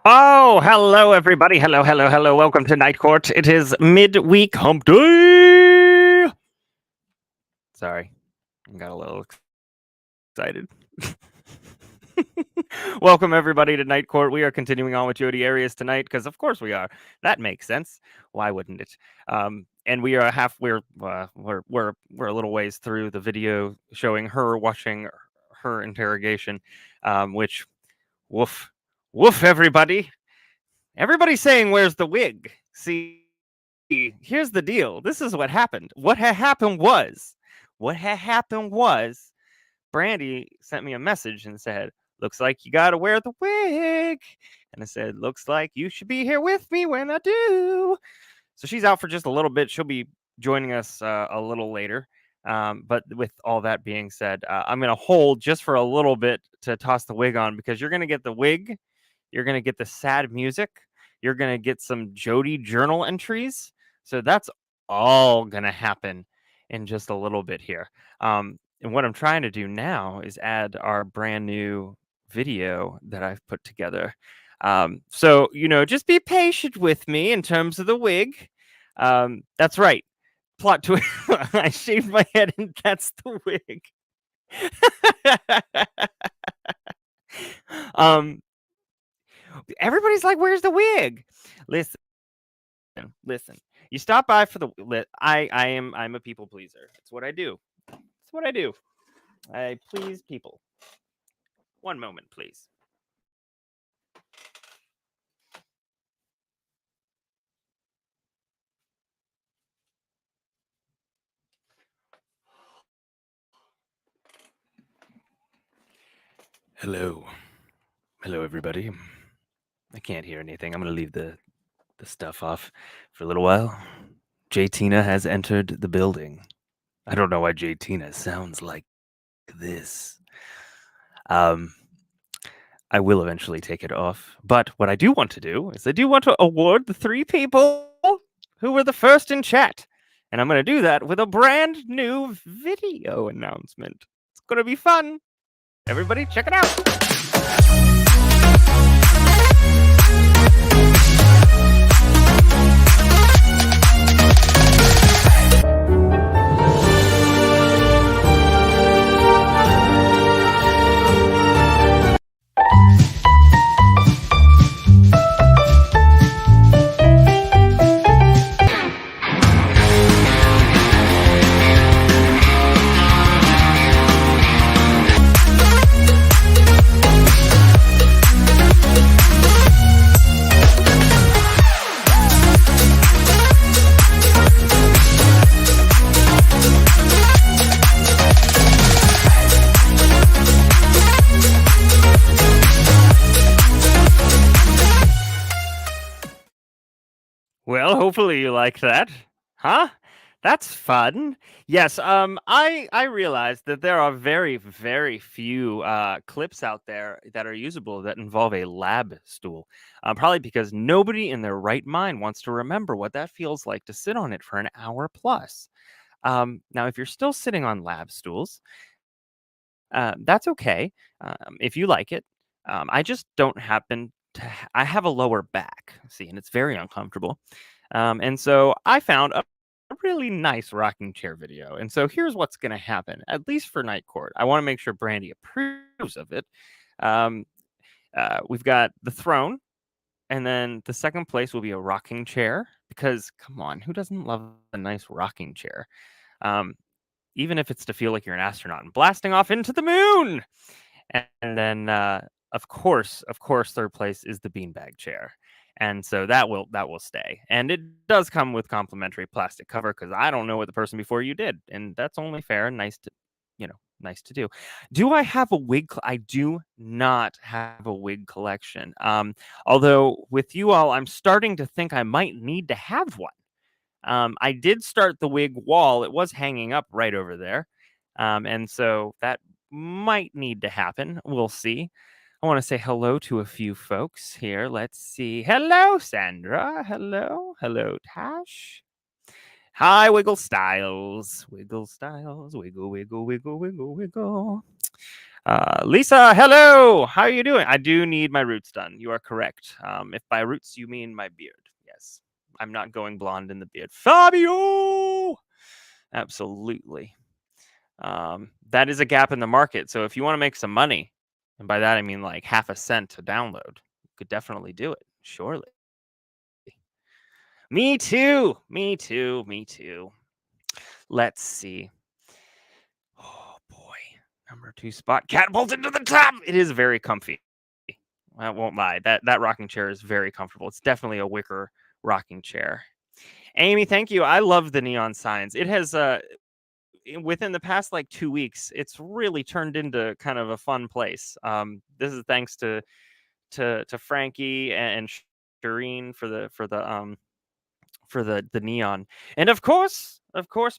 Oh, hello, everybody. Hello, hello, hello. Welcome to Night Court. It is midweek hump day. Sorry, I got a little excited. Welcome, everybody, to Night Court. We are continuing on with Jodi Arias tonight because, of course, we are. That makes sense. Why wouldn't it? And we are we're a little ways through the video showing her watching her interrogation, which, woof, everybody. Everybody's saying, where's the wig? See, here's the deal. This is what happened. What had happened was, Brandi sent me a message and said, looks like you got to wear the wig. And I said, looks like you should be here with me when I do. So she's out for just a little bit. She'll be joining us a little later. But with all that being said, I'm going to hold just for a little bit to toss the wig on, because you're going to get the wig. You're going to get the sad music. You're going to get some Jodi journal entries. So that's all going to happen in just a little bit here. And what I'm trying to do now is add our brand new video that I've put together. So, just be patient with me in terms of the wig. That's right. Plot twist. I shaved my head and that's the wig. Everybody's like, where's the wig? Listen. You stop by for the I'm a people pleaser. It's what I do. I please people. One moment, please. Hello, everybody. I can't hear anything. I'm going to leave the stuff off for a little while. J. Tina has entered the building. I don't know why J. Tina sounds like this. I will eventually take it off. But what I do want to do is I do want to award the 3 people who were the first in chat. And I'm going to do that with a brand new video announcement. It's going to be fun. Everybody, check it out. Well, hopefully you like that. Huh? That's fun. Yes, I realized that there are very, very few clips out there that are usable that involve a lab stool. Probably because nobody in their right mind wants to remember what that feels like to sit on it for an hour plus. Now, if you're still sitting on lab stools, that's okay if you like it. I just don't happen to. I have a lower back, see, and it's very uncomfortable. And so I found a really nice rocking chair video. And so here's what's going to happen, at least for Night Court. I want to make sure Brandi approves of it. We've got the throne, and then the second place will be a rocking chair, because come on, who doesn't love a nice rocking chair? Even if it's to feel like you're an astronaut and blasting off into the moon. And then of course, third place is the beanbag chair. And so that will stay. And it does come with complimentary plastic cover because I don't know what the person before you did. And that's only fair and nice to, nice to do. Do I have a wig? I do not have a wig collection. Although with you all, I'm starting to think I might need to have one. I did start the wig wall. It was hanging up right over there. And so that might need to happen. We'll see. I want to say hello to a few folks here. Let's see. Hello, Sandra. Hello. Hello, Tash. Hi, Wiggle Styles. Wiggle Styles. Wiggle, wiggle, wiggle, wiggle, wiggle. Lisa, hello. How are you doing? I do need my roots done. You are correct. If by roots you mean my beard. Yes. I'm not going blonde in the beard. Fabio! Absolutely. That is a gap in the market. So if you want to make some money, and by that I mean like half a cent to download, you could definitely do it. Surely. Me too. Me too. Me too. Let's see. Oh boy. Number 2 spot catapulted to the top. It is very comfy. I won't lie. That rocking chair is very comfortable. It's definitely a wicker rocking chair. Amy, thank you. I love the neon signs. It has within the past like 2 weeks, it's really turned into kind of a fun place. This is thanks to Frankie and Shireen for the neon. And of course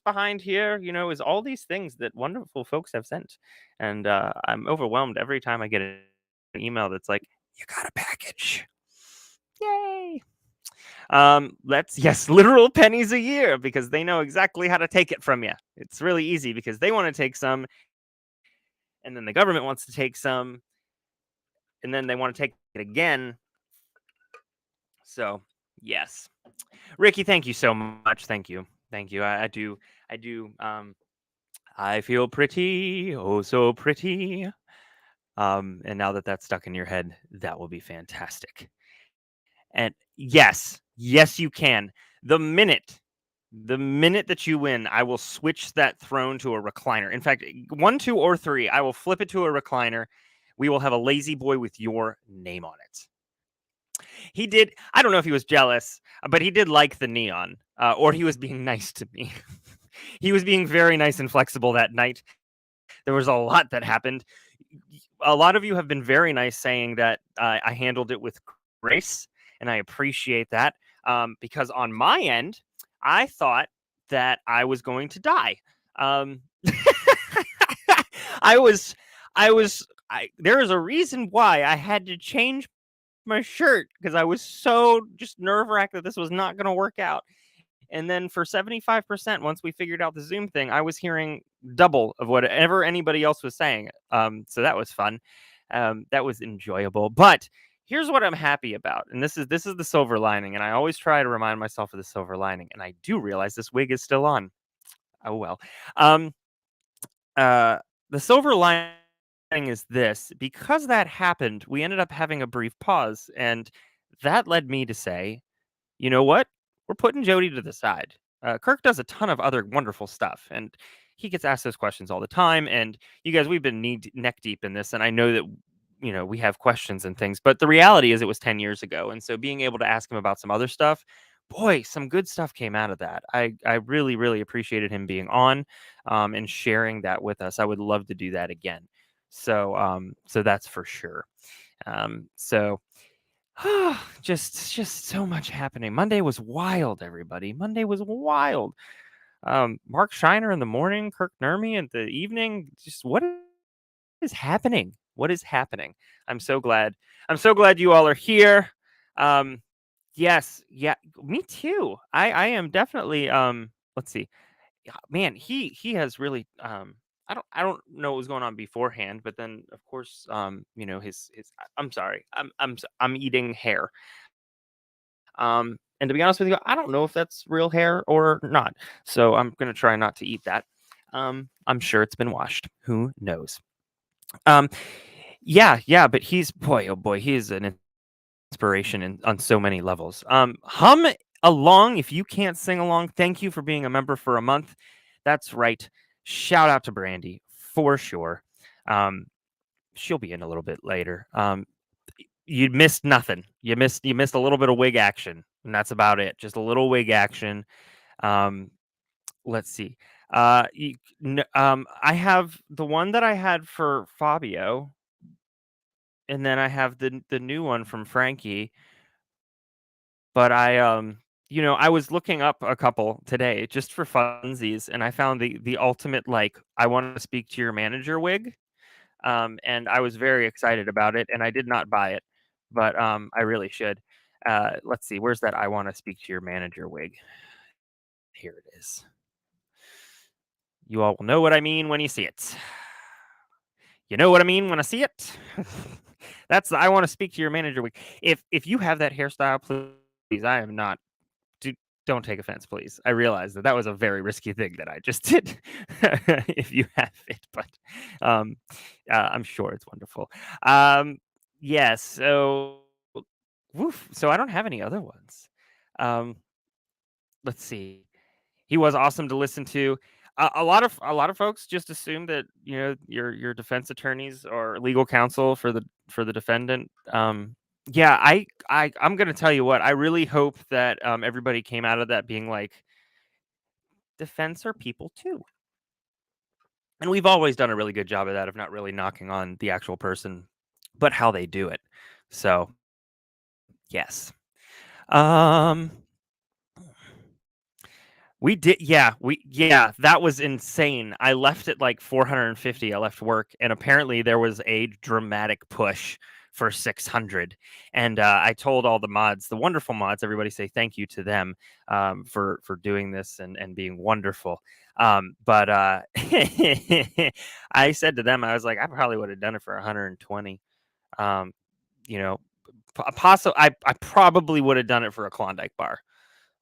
behind here, is all these things that wonderful folks have sent. And I'm overwhelmed every time I get an email that's like, you got a package. Yay. Yes, literal pennies a year because they know exactly how to take it from you. It's really easy because they want to take some and then the government wants to take some and then they want to take it again. So, yes. Ricky, thank you so much. Thank you. I do. I feel pretty, oh so pretty. And now that that's stuck in your head, that will be fantastic. And yes, you can. The minute that you win, I will switch that throne to a recliner. In fact, 1, 2, or 3, I will flip it to a recliner. We will have a lazy boy with your name on it. He did. I don't know if he was jealous, but he did like the neon, or he was being nice to me. He was being very nice and flexible that night. There was a lot that happened. A lot of you have been very nice saying that I handled it with grace, and I appreciate that because on my end, I thought that I was going to die. There is a reason why I had to change my shirt because I was so just nerve-wracked that this was not going to work out. And then for 75%, once we figured out the Zoom thing, I was hearing double of whatever anybody else was saying. So that was fun. That was enjoyable. But here's what I'm happy about. And this is the silver lining. And I always try to remind myself of the silver lining. And I do realize this wig is still on. Oh, well. The silver lining is this. Because that happened, we ended up having a brief pause. And that led me to say, you know what? We're putting Jodi to the side. Kirk does a ton of other wonderful stuff, and he gets asked those questions all the time. And you guys, we've been neck deep in this, and I know that we have questions and things. But the reality is, it was 10 years ago, and so being able to ask him about some other stuff, boy, some good stuff came out of that. I really, really appreciated him being on and sharing that with us. I would love to do that again. So that's for sure. Just so much happening. Monday was wild, everybody. Monday was wild. Mark Shiner in the morning, Kirk Nurmi in the evening. Just what is happening? What is happening? I'm so glad you all are here. Yes, yeah, me too. I am definitely let's see. Yeah, man, he has really I don't know what was going on beforehand, but then of course his I'm sorry. I'm eating hair. And to be honest with you, I don't know if that's real hair or not. So I'm going to try not to eat that. I'm sure it's been washed. Who knows? Yeah, but oh boy, he is an inspiration on so many levels. Hum along if you can't sing along. Thank you for being a member for a month. That's right. Shout out to Brandi for sure. she'll be in a little bit later. You missed nothing. You missed a little bit of wig action, and that's about it. Just a little wig action. Let's see. I have the one that I had for Fabio, and then I have the new one from Frankie. But I was looking up a couple today just for funsies, and I found the ultimate, like, I want to speak to your manager wig. And I was very excited about it, and I did not buy it, but I really should. Let's see, where's that I want to speak to your manager wig? Here it is. You all will know what I mean when you see it. You know what I mean when I see it? That's the I want to speak to your manager wig. If you have that hairstyle, please, I am not. Don't take offense, please. I realize that was a very risky thing that I just did. If you have it, but I'm sure it's wonderful. Yes. So, woof. So I don't have any other ones. Let's see. He was awesome to listen to. A lot of folks just assume that your defense attorneys or legal counsel for the defendant. Yeah, I'm gonna tell you what. I really hope that everybody came out of that being like, defense are people too, and we've always done a really good job of that, of not really knocking on the actual person, but how they do it. So, yes. Um, We did, yeah, that was insane. I left at like 450. I left work, and apparently there was a dramatic push for 600. And I told all the mods, the wonderful mods, everybody say thank you to them for doing this and being wonderful. But I said to them, I was like, I probably would have done it for 120. You know, I probably would have done it for a Klondike bar.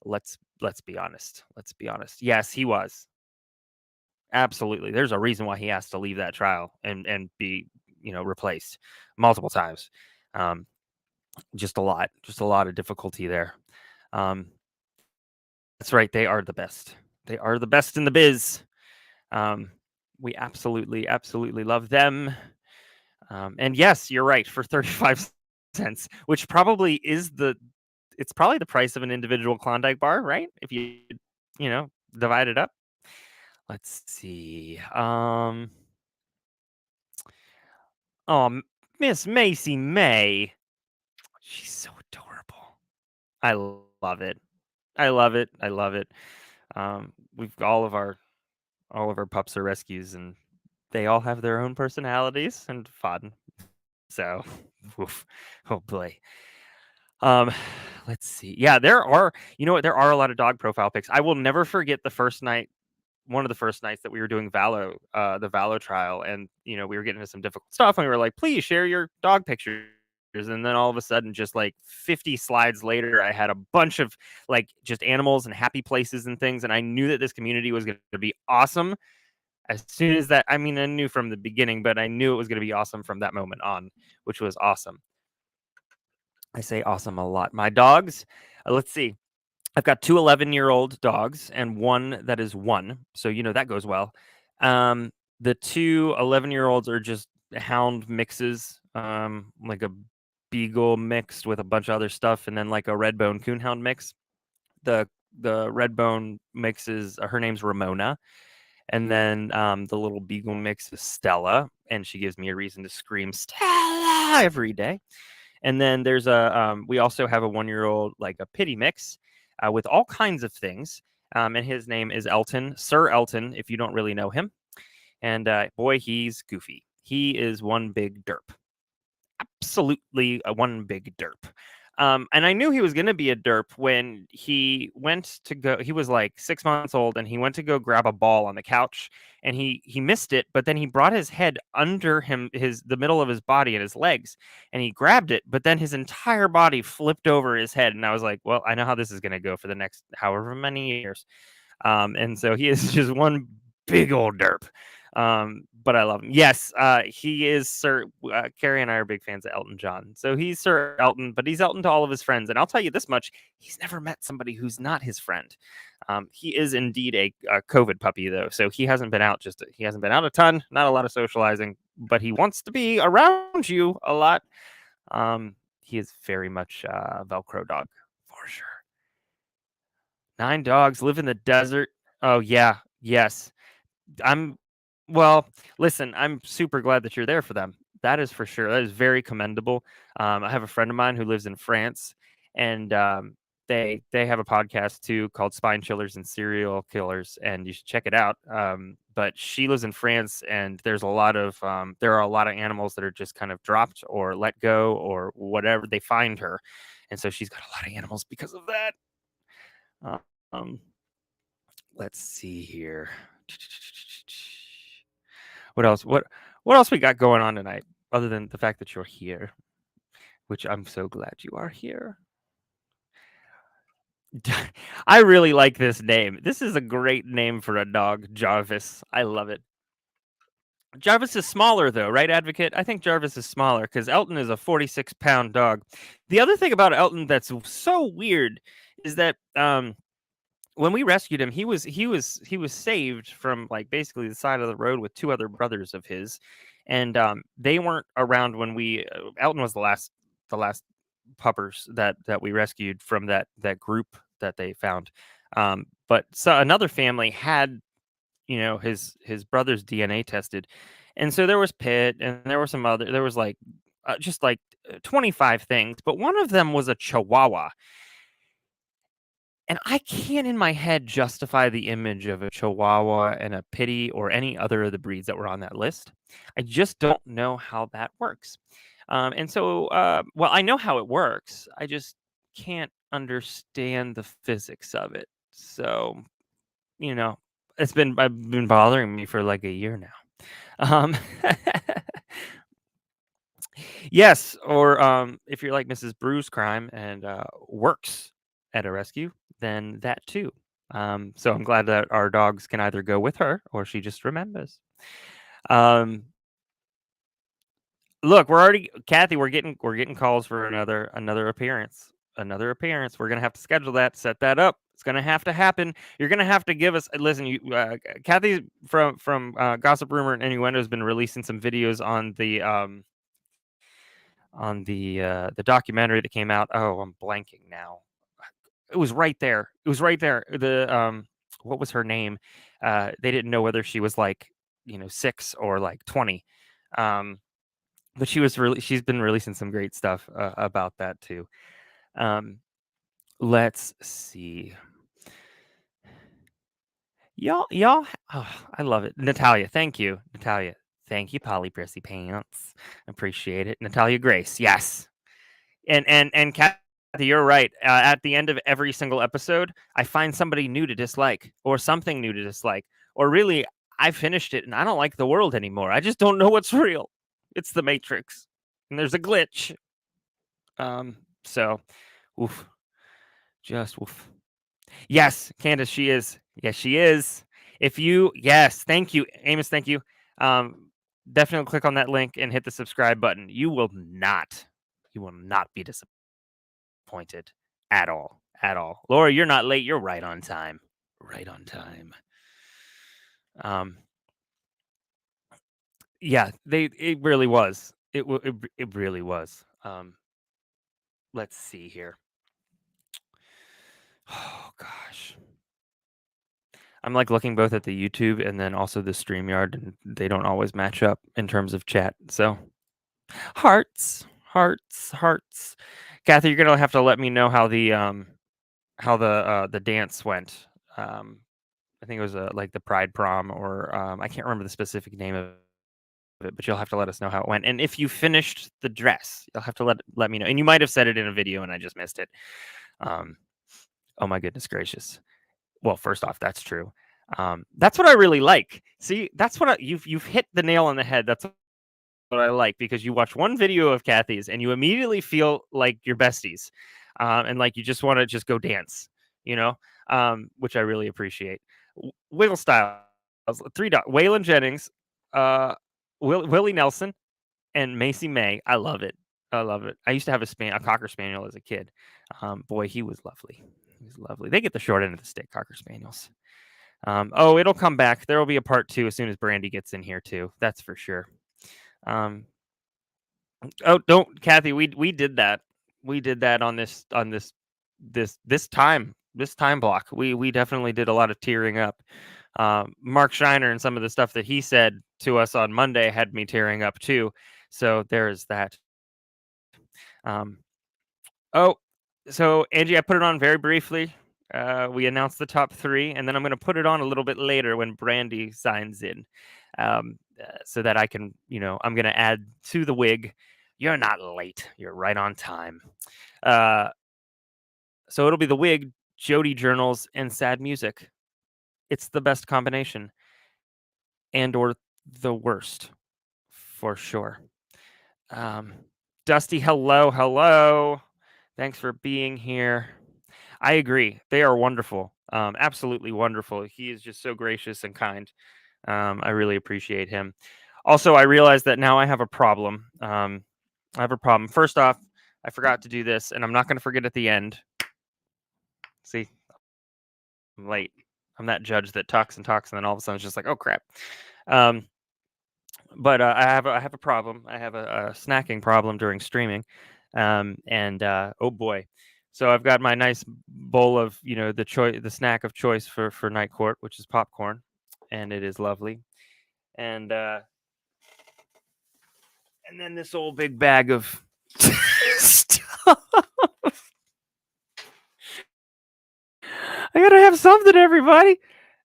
Let's be honest. Let's be honest. Yes, he was. Absolutely. There's a reason why he has to leave that trial and be, replaced multiple times. Just a lot of difficulty there. That's right. They are the best. They are the best in the biz. We absolutely love them. And yes, you're right, for 35 cents, which probably is it's probably the price of an individual Klondike bar, right? If you divide it up. Let's see. Oh, Miss Macy May. She's so adorable. I love it. I love it. I love it. We've all of our pups are rescues, and they all have their own personalities and fun. So, oof. Oh boy. Let's see. Yeah, there are. You know what? There are a lot of dog profile pics. I will never forget the first night. One of the first nights that we were doing the Valo trial, and we were getting into some difficult stuff, and we were like, please share your dog pictures. And then all of a sudden, just like 50 slides later, I had a bunch of like just animals and happy places and things, and I knew that this community was going to be awesome as soon as that. I mean, I knew from the beginning, but I knew it was going to be awesome from that moment on, which was awesome. I say awesome a lot. My dogs, let's see. I've got 2 11-year-old dogs and one that is 1. So, that goes well. The 2 11-year-olds are just hound mixes, like a beagle mixed with a bunch of other stuff, and then like a red bone coonhound mix. The red bone mix is, her name's Ramona. And then the little beagle mix is Stella, and she gives me a reason to scream Stella every day. And then there's we also have a 1-year-old, like a pity mix with all kinds of things. And his name is Elton, Sir Elton, if you don't really know him. And boy, he's goofy. He is one big derp. Absolutely one big derp. And I knew he was going to be a derp when he went to go. He was like 6 months old, and he went to go grab a ball on the couch, and he missed it. But then he brought his head under him, the middle of his body and his legs, and he grabbed it. But then his entire body flipped over his head, and I was like, well, I know how this is going to go for the next however many years. And so he is just one big old derp. But I love him. Yes, he is Sir. Carrie and I are big fans of Elton John. So he's Sir Elton, but he's Elton to all of his friends. And I'll tell you this much: he's never met somebody who's not his friend. He is indeed a COVID puppy, though. So he hasn't been out. He hasn't been out a ton. Not a lot of socializing. but he wants to be around you a lot. He is very much a Velcro dog for sure. 9 dogs live in the desert. Oh yeah, yes. I'm well, listen, I'm super glad that you're there for them. That is for sure. That is very commendable. I have a friend of mine who lives in France, and they have a podcast too called Spine Chillers and Serial Killers, and you should check it out. But she lives in France, and there are a lot of animals that are just kind of dropped or let go or whatever. They find her, and so she's got a lot of animals because of that. Um, let's see here. What else? What else we got going on tonight, other than the fact that you're here, which I'm so glad you are here. I really like this name. This is a great name for a dog, Jarvis. I love it. Jarvis is smaller though, right, Advocate? I think Jarvis is smaller because Elton is a 46-pound dog. The other thing about Elton that's so weird is that when we rescued him, he was saved from like basically the side of the road with 2 other brothers of his, and they weren't around when we. Elton was the last puppers that we rescued from that group that they found. But so another family had his brother's DNA tested, and so there was Pitt, and there were some other. There was like just like 25 things, but one of them was a Chihuahua. And I can't in my head justify the image of a Chihuahua and a Pitty or any other of the breeds that were on that list. I just don't know how that works. And so, well, I know how it works. I just can't understand the physics of it. So, I've been bothering me for like a year now. Yes, or if you're like Mrs. Bruce Crime and works at a rescue, then that too. So I'm glad that our dogs can either go with her or she just remembers. Look, Kathy. We're getting calls for another appearance. Another appearance. We're gonna have to schedule that. Set that up. It's gonna have to happen. You're gonna have to give us. Listen, Kathy from Gossip Rumor and Innuendo has been releasing some videos on the documentary that came out. Oh, I'm blanking now. It was right there. It was right there. What was her name? They didn't know whether she was like 6 or like 20. But she's been releasing some great stuff about that too. Let's see. Y'all, oh, I love it. Natalia, thank you. Natalia, thank you, Polly Prissy Pants. Appreciate it. Natalia Grace, yes. And Kathy, you're right. At the end of every single episode, I find somebody new to dislike or something new to dislike. Or really, I finished it and I don't like the world anymore. I just don't know what's real. It's the Matrix. And there's a glitch. So, oof. Just oof. Yes, Candace, she is. Yes, she is. Yes, thank you, Amos. Thank you. Definitely click on that link and hit the subscribe button. You will not be disappointed at all. At all. Laura, you're not late. You're right on time. Right on time. Yeah, it really was. It really was. Let's see here. Oh gosh. I'm like looking both at the YouTube and then also the StreamYard, and they don't always match up in terms of chat. So hearts. Kathy, you're gonna have to let me know how the dance went. I think it was like the Pride Prom, or I can't remember the specific name of it, but you'll have to let us know how it went. And if you finished the dress, you'll have to let me know. And you might have said it in a video and I just missed it. Oh my goodness gracious. Well, first off, that's true. That's what I really like. See, that's what you've hit the nail on the head. That's what I like, because you watch one video of Kathy's and you immediately feel like you're besties, and like you just want to just go dance, which I really appreciate. Wiggle Style, 3 dot, Waylon Jennings, Willie Nelson, and Macy May. I love it. I used to have a Cocker Spaniel as a kid. Boy, he was lovely. They get the short end of the stick, Cocker Spaniels. It'll come back. There will be a part 2 as soon as Brandi gets in here too. That's for sure. Oh, don't, Kathy. We did that. We did that on this time block. We definitely did a lot of tearing up. Mark Shiner and some of the stuff that he said to us on Monday had me tearing up too. So there is that. Um, oh, so Angie, I put it on very briefly. We announced the top 3, and then I'm going to put it on a little bit later when Brandi signs in, so that I can, I'm going to add to the wig. You're not late. You're right on time. So it'll be the wig, Jodi journals, and sad music. It's the best combination, and or the worst, for sure. Dusty, hello. Thanks for being here. I agree. They are wonderful. Absolutely wonderful. He is just so gracious and kind. I really appreciate him. Also, I realize that now I have a problem. First off, I forgot to do this, and I'm not going to forget at the end. See, I'm late. I'm that judge that talks and talks, and then all of a sudden it's just like, oh crap. But I have a problem. I have a snacking problem during streaming, and oh boy. So I've got my nice bowl of the snack of choice for Night Court, which is popcorn, and it is lovely. And then this old big bag of stuff. I gotta have something, everybody.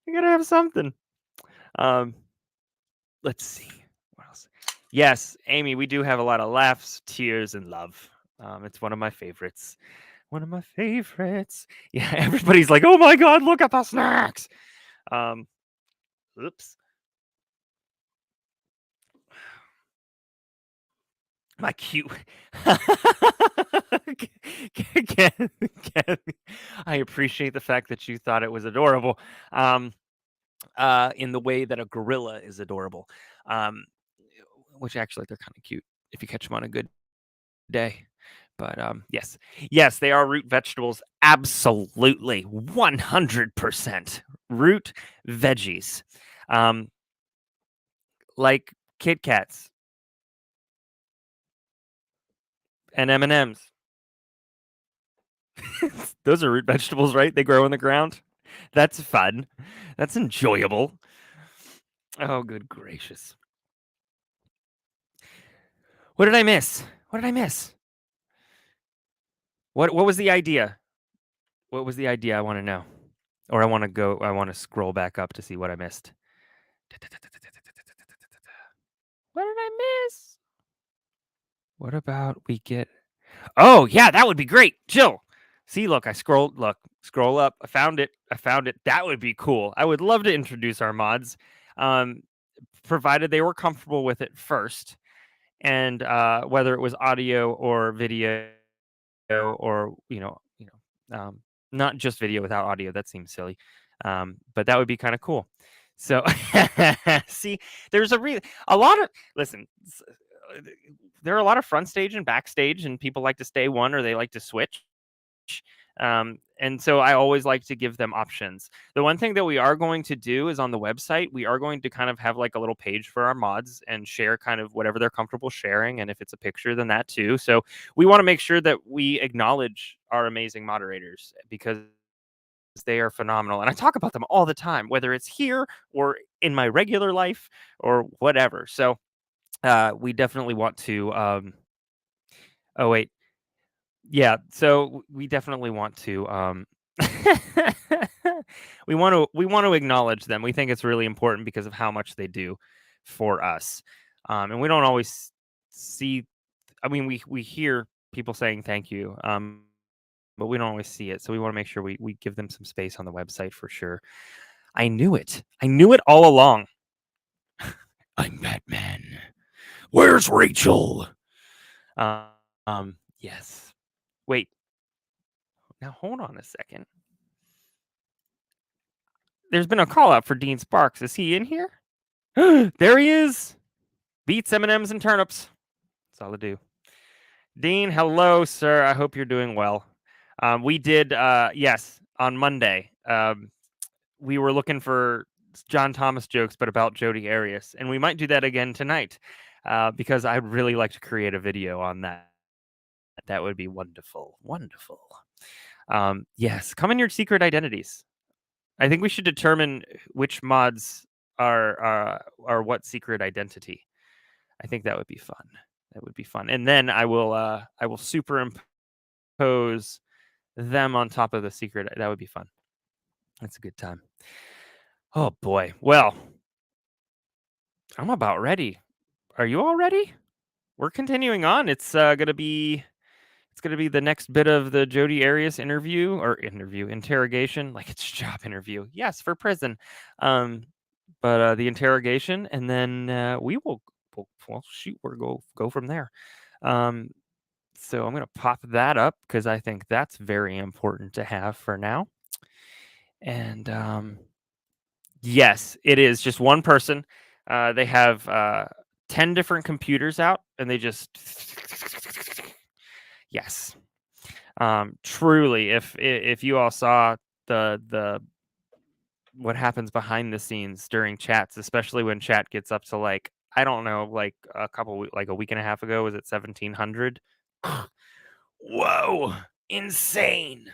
I gotta have something. Let's see. What else? Yes, Amy, we do have a lot of laughs, tears, and love. It's one of my favorites. One of my favorites. Yeah, everybody's like, "Oh my God, look at the snacks!" Oops. My cute. I appreciate the fact that you thought it was adorable. In the way that a gorilla is adorable. Which actually they're kind of cute if you catch them on a good day. But yes, they are root vegetables. Absolutely, 100% root veggies, like Kit Kats and M&Ms. Those are root vegetables, right? They grow in the ground. That's fun. That's enjoyable. Oh, good gracious! What did I miss? What was the idea? What was the idea? I want to know. Or I want to scroll back up to see what I missed. What did I miss? What about we get... Oh, yeah, that would be great. Jill. See, look, scroll up. I found it. That would be cool. I would love to introduce our mods, provided they were comfortable with it first. And whether it was audio or video or, not just video without audio. That seems silly. But that would be kind of cool. So see, there's a lot of, listen, there are a lot of front stage and backstage, and people like to stay one or they like to switch. And so I always like to give them options. The one thing that we are going to do is on the website, we are going to kind of have like a little page for our mods and share kind of whatever they're comfortable sharing. And if it's a picture, then that too. So we want to make sure that we acknowledge our amazing moderators because they are phenomenal. And I talk about them all the time, whether it's here or in my regular life or whatever. So we definitely want to, oh wait. Yeah, so we definitely want to we want to acknowledge them. We think it's really important because of how much they do for us. And we don't always see, I mean, we hear people saying thank you, but we don't always see it. So we want to make sure we give them some space on the website for sure. I knew it all along. I'm Batman. Where's Rachel? Yes. Wait. Now hold on a second. There's been a call out for Dean Sparks. Is he in here? There he is. Beets, M&Ms, and turnips. That's all I do. Dean, hello, sir. I hope you're doing well. We did, yes, on Monday. We were looking for John Thomas jokes, but about Jodi Arias, and we might do that again tonight. because I'd really like to create a video on that. That would be wonderful. Wonderful. Yes, come in your secret identities. I think we should determine which mods are what secret identity. I think that would be fun. That would be fun. And then I will superimpose them on top of the secret. That would be fun. That's a good time. Oh boy. Well, I'm about ready. Are you all ready? We're continuing on. It's gonna be the next bit of the Jodi Arias interrogation, like it's a job interview. Yes, for prison. But the interrogation, and then we'll shoot. We'll go from there. So I'm gonna pop that up because I think that's very important to have for now. And yes, it is just one person. They have 10 different computers out, and they just yes. Truly, if you all saw the what happens behind the scenes during chats, especially when chat gets up to like I don't know, like a week and a half ago, was it 1700? Whoa, insane,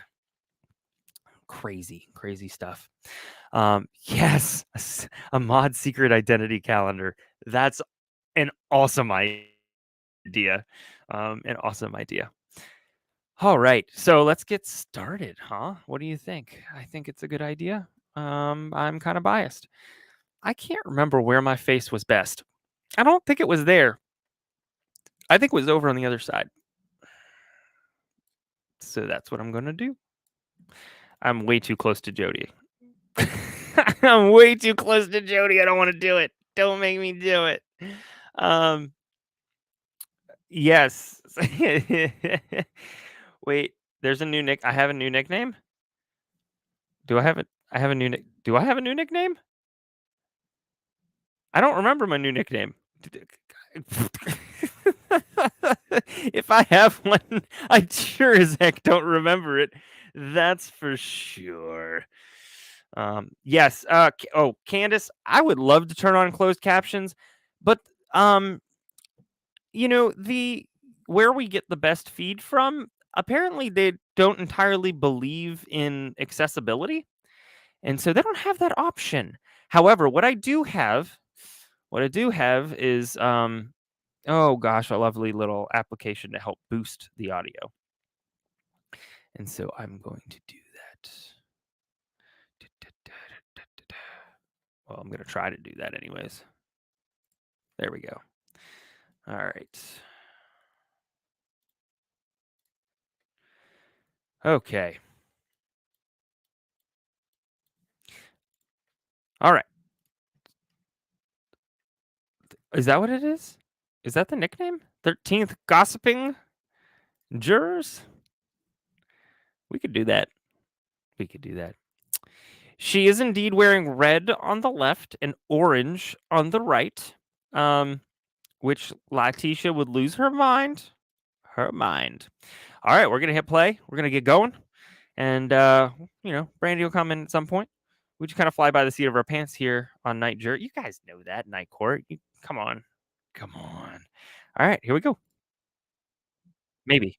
crazy stuff. Yes, a mod secret identity calendar. That's an awesome idea. An awesome idea. All right, so let's get started, huh? What do you think? I think it's a good idea. I'm kind of biased. I can't remember where my face was best. I don't think it was there. I think it was over on the other side. So that's what I'm going to do. I'm way too close to Jodi. I'm way too close to Jodi. I don't want to do it. Don't make me do it. Yes. Wait, there's a new I have a new nickname? Do I have it? Do I have a new nickname? I don't remember my new nickname. If I have one, I sure as heck don't remember it. That's for sure. Yes. Candace, I would love to turn on closed captions, but where we get the best feed from, apparently they don't entirely believe in accessibility, and so they don't have that option. However, what I do have is oh gosh, a lovely little application to help boost the audio. And so I'm going to do that. Well, I'm going to try to do that anyways. There we go. All right. Okay. All right. Is that what it is? Is that the nickname? 13th Gossiping Jurors? We could do that. We could do that. She is indeed wearing red on the left and orange on the right, which Letitia would lose her mind. Her mind. All right, we're going to hit play. We're going to get going. And, Brandi will come in at some point. We just kind of fly by the seat of our pants here on Night Juror. You guys know that, Night Court. Come on. Come on. All right, here we go. Maybe.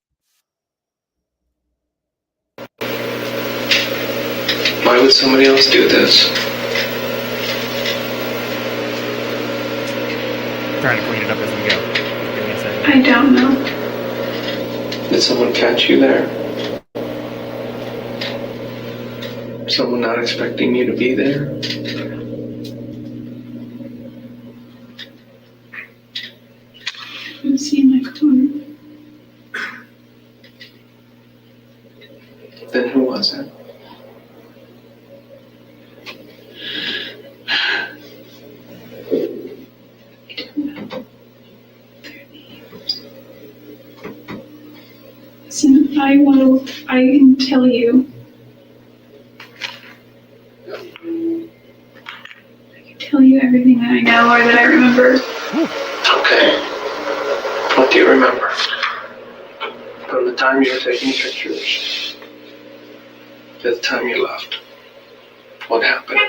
Why would somebody else do this? Trying to clean it up as we go. Give me a second. I don't know. Did someone catch you there? Someone not expecting you to be there? I didn't see my phone. Then who was it? I don't know their names. Listen, I can tell you. I can tell you everything that I know or that I remember. Okay. What do you remember? From the time you were taking pictures to the time you left. What happened?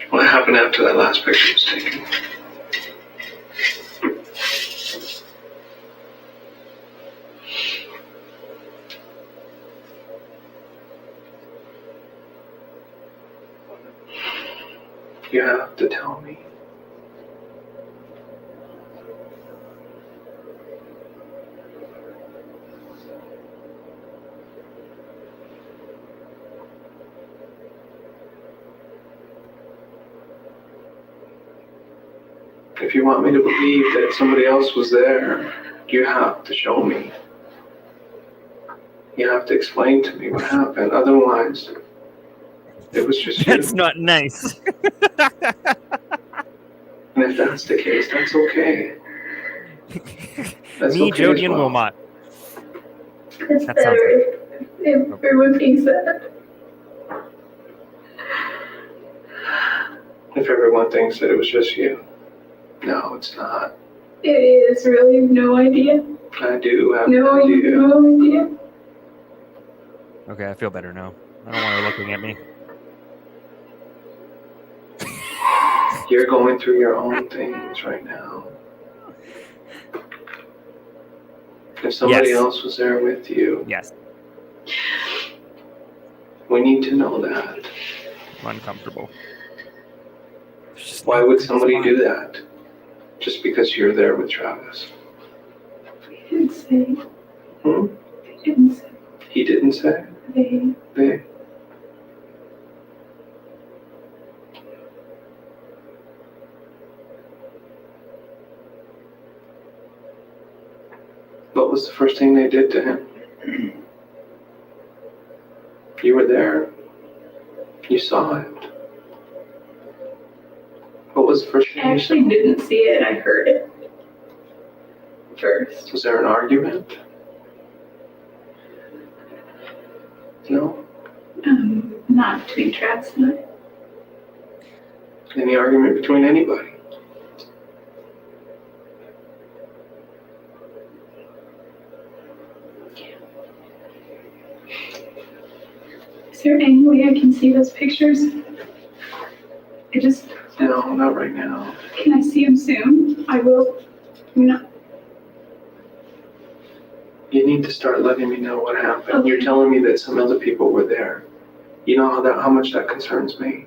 What happened happened after that last picture was taken? You have to tell me. If you want me to believe that somebody else was there, you have to show me. You have to explain to me what happened. Otherwise, it was just you. That's not nice. And if that's the case, that's okay. That's Me, okay Jodi, as and well. Wilmot. It's That better sounds if everyone thinks that. If everyone thinks that it was just you. No, it's not. It is really no idea. I do have No, an you idea. have no idea. Okay, I feel better now. I don't want her looking at me. You're going through your own things right now. If somebody Yes. else was there with you, Yes, we need to know that. I'm uncomfortable. There's just Why no would good somebody spot. do that? Just because you're there with Travis? They didn't say. Hmm? They didn't say. He didn't say? They. What was the first thing they did to him? You were there. You saw it. What was the first I thing you actually saw? didn't see it. I heard it first. Was there an argument? No? Not between Travis and I. Any argument between anybody? Is there any way I can see those pictures? I just, No, not right now. can I see them soon? I will. No. You need to start letting me know what happened. Okay. You're telling me that some other people were there. You know how much that concerns me.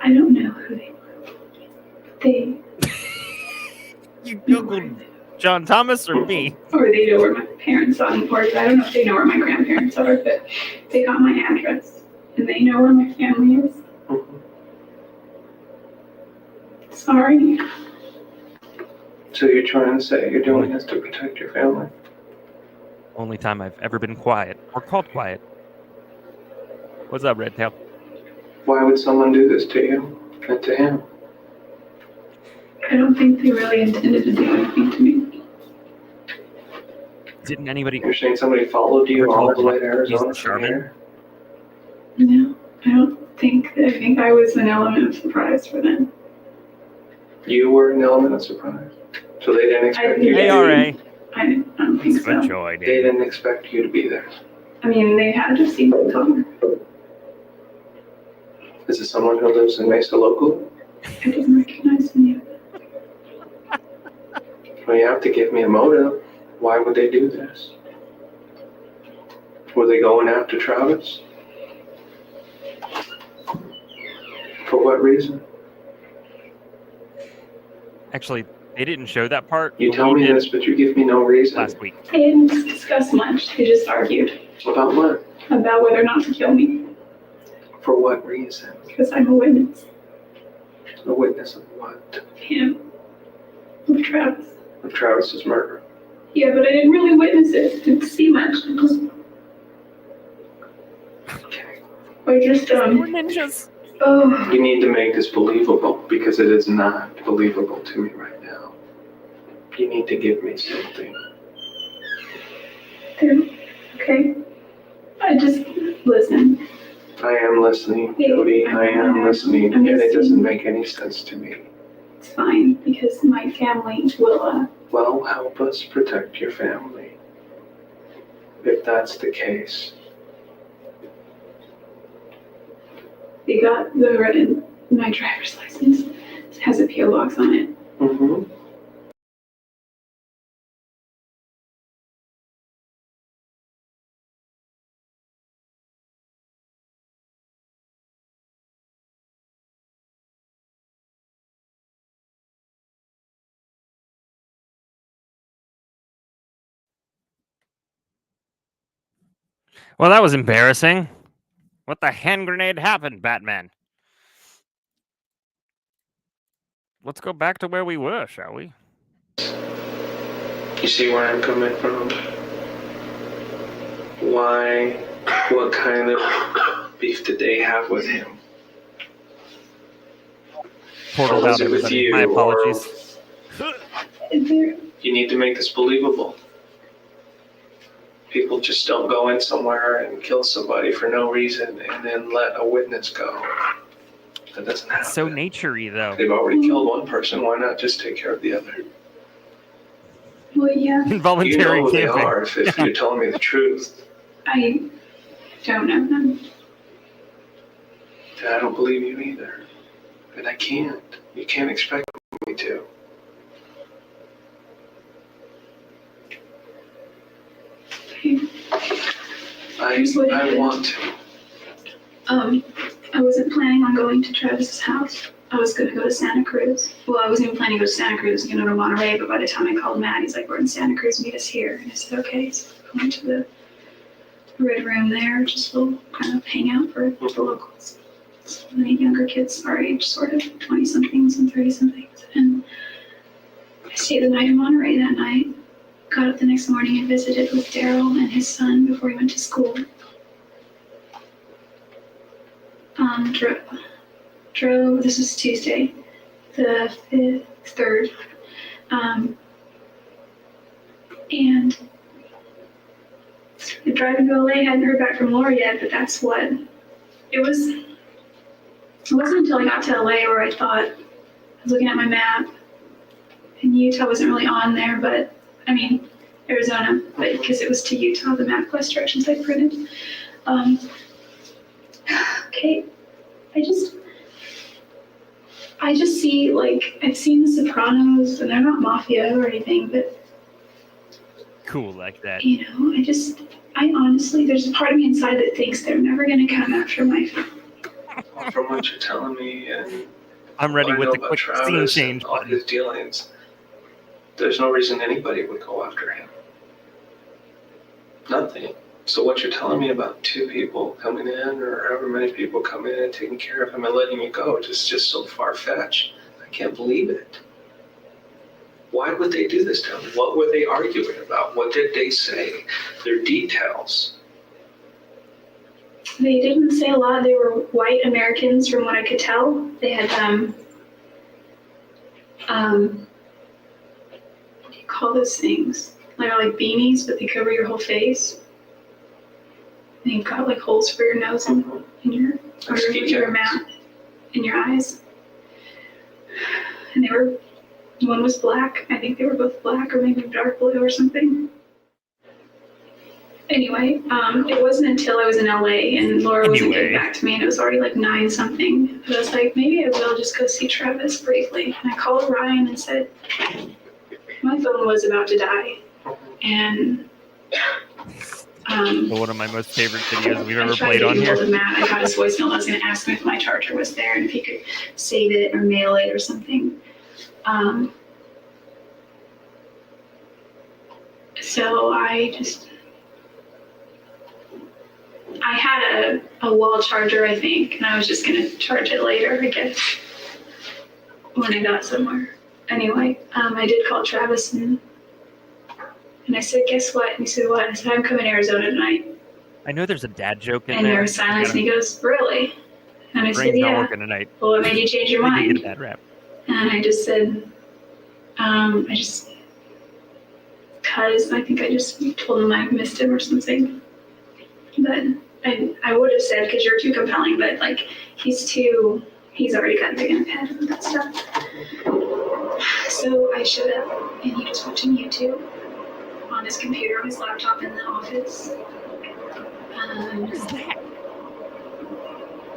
I don't know who they were. They, You Googled John Thomas or me? or they know where my parents are, or I don't know if they know where my grandparents are, but they got my address, and they know where my family is. Mhm. Sorry. So you're trying to say you're doing this to protect your family? Only time I've ever been quiet or called quiet. What's up, Red Tail? Why would someone do this to you and to him? I don't think they really intended to do anything to me. Didn't anybody? You're saying somebody followed you all the way to Arizona from here? No, I don't think. I think I was an element of surprise for them. You were an element of surprise. So they didn't expect you to be ARA. I don't think For so. joy, They dude. didn't expect you to be there. I mean, they had to see my car. Is it someone who lives in Mesa locally? I didn't recognize them yet. Well, you have to give me a motive. Why would they do this? Were they going after Travis? For what reason? Actually, they didn't show that part. You but tell we me did this, but you give me no reason. last week. They didn't discuss much. They just argued About what? about whether or not to kill me For what reason? because I'm a witness. A witness of what? Him. With Travis. Of Travis's murder. Yeah, but I didn't really witness it. Didn't see much. I just, Okay. We're ninjas. Oh, You need to make this believable because it is not believable to me right now. You need to give me something. dude. Okay. I just listen. I am listening, Yeah, Jodi. I am listening, I'm and it listening. doesn't make any sense to me. It's fine because my family will. Well, help us protect your family. if that's the case. They got my driver's license. It has a P.O. box on it. Mm-hmm. Well, that was embarrassing. What the hand grenade happened, Batman? Let's go back to where we were, shall we? You see where I'm coming from? Why? What kind of beef did they have with him? Portaled Was out, it with everybody. you, My apologies. You need to make this believable. People just don't go in somewhere and kill somebody for no reason and then let a witness go. That doesn't happen. It's so nature-y, though. They've already killed one person. Why not just take care of the other? Well, yeah. Involuntary You know who they camping. are if you're telling me the truth. I don't know them. I don't believe you either. And I can't. You can't expect me to. I want to. I wasn't planning on going to Travis's house. I was gonna go to Santa Cruz. Well, I wasn't even planning to go to Santa Cruz, you know, to Monterey, but by the time I called Matt, he's like, we're in Santa Cruz, meet us here. And I said, okay. So I went to the Red Room there, just to kind of hang out for the locals. So many younger kids our age, sort of 20-somethings and 30-somethings. And I stayed the night in Monterey that night. Got up the next morning and visited with Daryl and his son before he went to school. Drove, this was Tuesday, the 3rd. And driving to LA, hadn't heard back from Laura yet, but that's what it was. It wasn't until I got to LA where I thought, I was looking at my map, and Utah wasn't really on there, but I mean, Arizona, but because it was to Utah, the MapQuest directions I printed. Okay, I just see, like, I've seen The Sopranos, and they're not mafia or anything, but Cool like that. you know, I honestly, there's a part of me inside that thinks they're never gonna come after my family. From what you're telling me, and I'm ready what I with know the about quick scene Travis change and all button. his dealings, there's no reason anybody would go after him. Nothing. So what you're telling me about 2 people coming in, or however many people coming in and taking care of him and letting you go, is just so far-fetched. I can't believe it. Why would they do this to him? What were they arguing about? What did they say? Their details. They didn't say a lot. They were white Americans from what I could tell. They had, what do you call those things? They're like beanies, but they cover your whole face. And you've got like holes for your nose and your mouth and your eyes. And one was black. I think they were both black or maybe dark blue or something. Anyway, it wasn't until I was in LA and Laura wasn't getting back to me and it was already like 9-something. I was like, maybe I will just go see Travis briefly. And I called Ryan and said, my phone was about to die. And One of my most favorite videos we've ever played on here. Matt. I got his voicemail. I was going to ask him if my charger was there and if he could save it or mail it or something. So I had a wall charger, I think, and I was just going to charge it later, I guess, when I got somewhere. Anyway, I did call Travis and I said, guess what? And he said, what? I said, I'm coming to Arizona tonight. I know there's a dad joke in and there. there was silence, and he goes, really? And I said, Brain's not yeah. working tonight. Well, what made you change your I mind? get a bad rap. And I just said, because I think I just told him I missed him or something. But I would have said, because you're too compelling, but like, he's already got a big enough head and that stuff. So I showed up, and he was watching YouTube. on his computer, on his laptop in the office. What is that?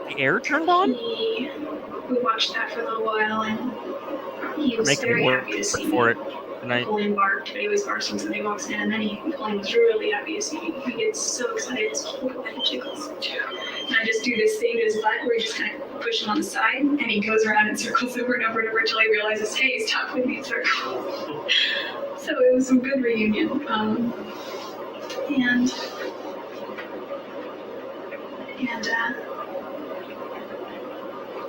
The air turned on? We watched that for a little while, and he was Making very me work happy to see for me. it tonight. Glen barked, but he always barks when somebody walks in, and then Glen was really happy to see me. He gets so excited, his whole body jiggles. And I just do this thing to his butt where he just kind of push him on the side, and he goes around in circles over and over and over until he realizes, hey, stop putting me in circles. So it was a good reunion.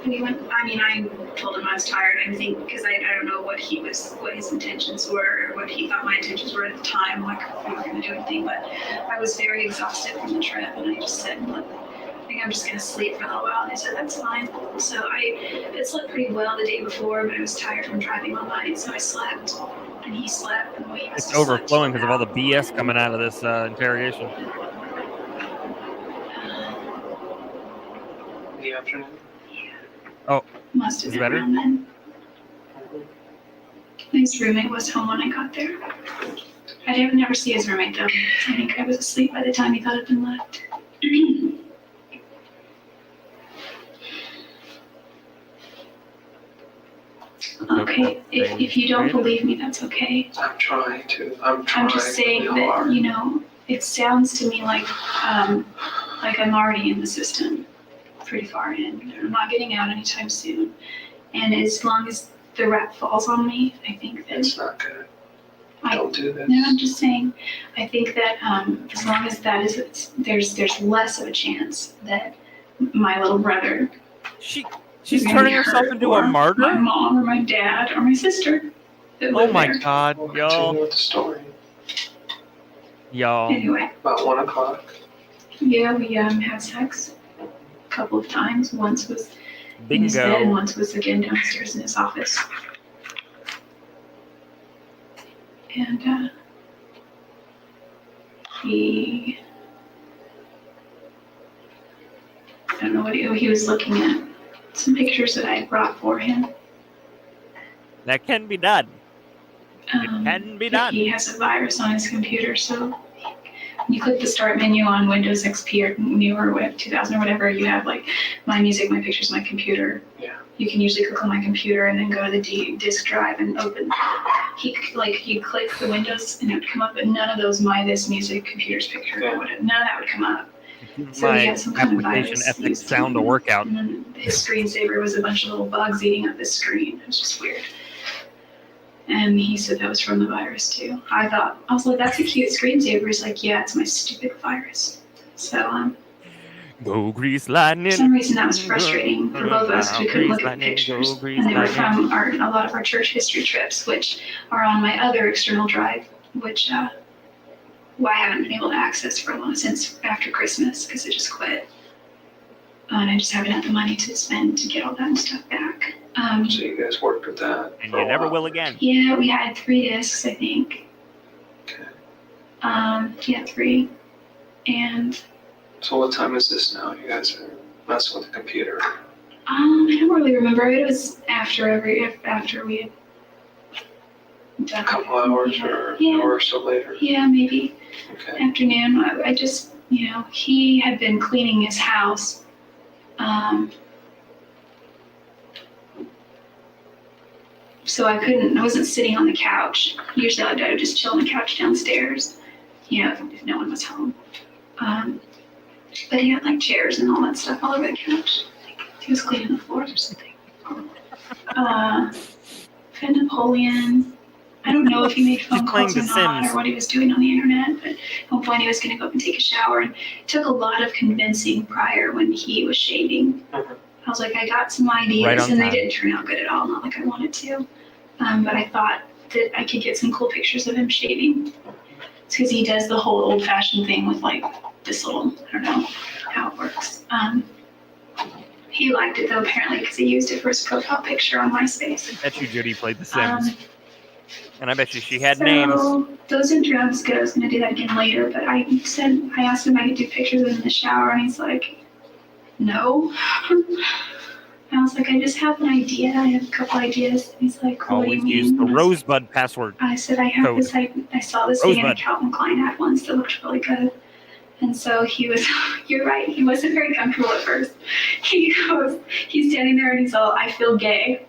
We went, I told him I was tired, I think, because I don't know what his intentions were, or what he thought my intentions were at the time, like if we were going to do anything, but I was very exhausted from the trip, and I just said, look, I think I'm just going to sleep for a little while, and they said, that's fine. So I had slept pretty well the day before, but I was tired from driving all night, so I slept, and he slept, and we It's overflowing because of all the BS coming out of this interrogation. In the afternoon? Oh, must have is it been better? around then. His roommate was home when I got there. I didn't never see his roommate though. I think I was asleep by the time he thought I'd been left. Okay, if you don't believe me, that's okay. I'm trying to. I'm just saying really that, hard. it sounds to me like I'm already in the system, pretty far in. I'm not getting out anytime soon. And as long as the rap falls on me, I think that It's not good. Don't do this. No, I'm just saying, I think that as long as that is, there's less of a chance that my little brother She's turning herself into a martyr? My mom or my dad or my sister. Oh my God, We'll y'all. continue with the story. Y'all. Anyway. About 1 o'clock. Yeah, we had sex a couple of times. Once was in his bed, and Bingo. once was again downstairs in his office. And I don't know what he was looking at. Some pictures that I had brought for him. That can be done. It can be done. He has a virus on his computer, so when you click the start menu on Windows XP or newer, 2000 or whatever, you have like my music, my pictures, my computer. Yeah. You can usually click on my computer and then go to the disk drive and open. You click the Windows and it would come up, but none of those this music, computers, picture, none of that would come up. So he My had some kind of application virus. ethics sound to work out. And then his screensaver was a bunch of little bugs eating up his screen. It was just weird. And he said that was from the virus too. I was like, that's a cute screensaver. He's like, yeah, it's my stupid virus. So Go grease lightning. for some reason that was frustrating for both of us because we couldn't look at the pictures. And they were from a lot of our church history trips, which are on my other external drive, which I haven't been able to access for long since after Christmas because it just quit. And I just haven't had the money to spend to get all that stuff back. So you guys worked with that. And you never will again. Yeah, we had 3 discs, I think. Okay. Yeah, 3. And So what time is this now? You guys are messing with the computer. I don't really remember. It was after we had done A couple hours or an hour or so later. Yeah, maybe Okay. afternoon. I just, he had been cleaning his house. So I wasn't sitting on the couch. Usually I would just chill on the couch downstairs, if no one was home. But he had like chairs and all that stuff all over the couch. He was cleaning the floors or something. Fed Napoleon. I don't know if he made phone calls or not, or what he was doing on the internet, but at one point he was going to go up and take a shower, and it took a lot of convincing prior when he was shaving. I was like, I got some ideas, and they didn't turn out good at all, not like I wanted to. But I thought that I could get some cool pictures of him shaving. It's because he does the whole old-fashioned thing with like this little, I don't know how it works. He liked it though, apparently, because he used it for his profile picture on MySpace. I bet you Jodi played The Sims. And I bet you she had names. Those didn't was good. I was going to do that again later, but I asked him if I could do pictures of him in the shower, and he's like, no. And I was like, I just have an idea. I have a couple ideas. And he's like, what do you Always mean? use the And I was like, Rosebud password. I said, I have Code. this, I saw this thing in a Rosebud. Calvin Klein ad once that looked really good. And so he was, you're right, he wasn't very comfortable at first. He's standing there and he's all, I feel gay.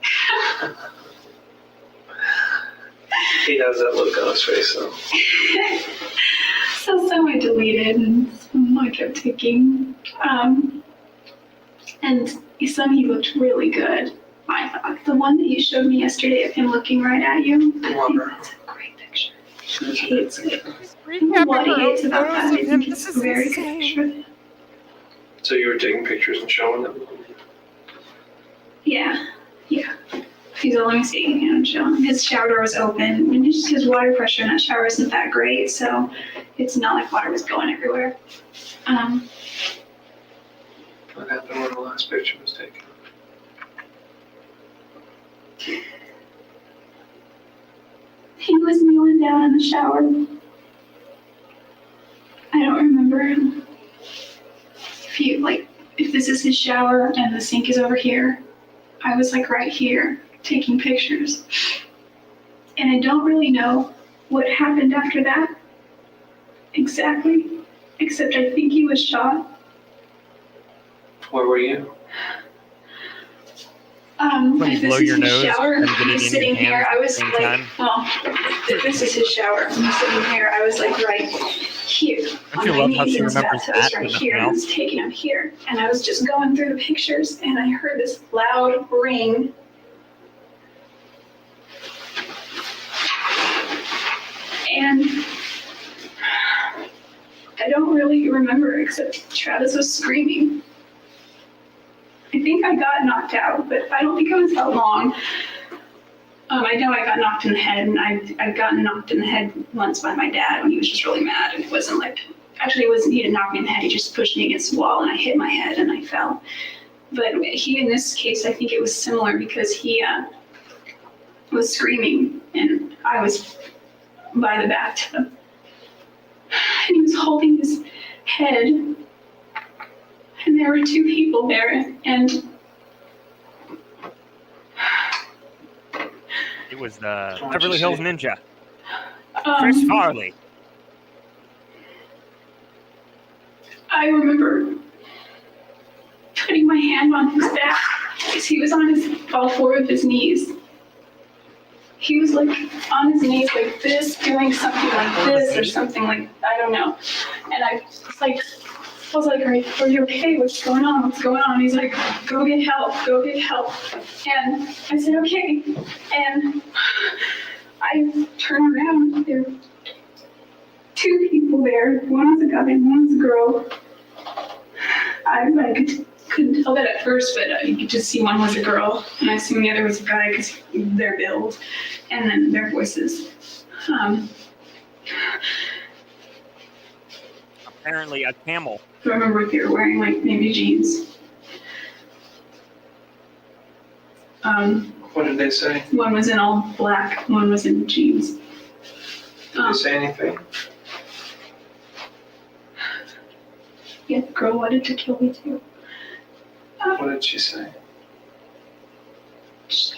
He has that look on his face, though. So some I deleted and some I kept taking. And some he looked really good, I thought. The one that you showed me yesterday of him looking right at you, I think that's a great picture. He hates it. I don't know what he hates about that. I think it's a very good picture. So you were taking pictures and showing them? Yeah. He's all, let me see, I'm showing him. His shower door was open, and his water pressure in that shower isn't that great, so it's not like water was going everywhere. What happened when the last picture was taken? He was kneeling down in the shower. I don't remember if this is his shower and the sink is over here. I was like right here taking pictures. And I don't really know what happened after that exactly, except I think he was shot. Where were you? If this blow is your his nose shower, and get it I'm in your sitting hands here. at I the was same like, time? well, if this is his shower, I'm sitting here. I was like right here Don't on you my love how knees she in his remembers bathtub. I was that right and here, and I nothing was taking him here. And I was just going through the pictures, and I heard this loud ring. And I don't really remember except Travis was screaming. I think I got knocked out, but I don't think it was that long. I know I got knocked in the head, and I've gotten knocked in the head once by my dad when he was just really mad, and it wasn't like, actually he didn't knock me in the head, he just pushed me against the wall, and I hit my head, and I fell. But in this case, I think it was similar because he was screaming, and I was by the bathtub. And he was holding his head, and there were two people there, and It was the Beverly Hills Ninja, um, Chris Farley. I remember putting my hand on his back because he was on all four of his knees. He was like on his knees like this, doing something like this or something like, I don't know. And I was like, are you okay? What's going on? What's going on? He's like, go get help, go get help. And I said, okay. And I turned around, there were two people there. One was a guy and one was a girl. I couldn't tell that at first, but you could just see one was a girl, and I assume the other was a guy because their build, and then their voices. Apparently a camel. I remember if they were wearing like maybe jeans. What did they say? One was in all black, one was in jeans. Did they say anything? Yeah, the girl wanted to kill me too. What did she say?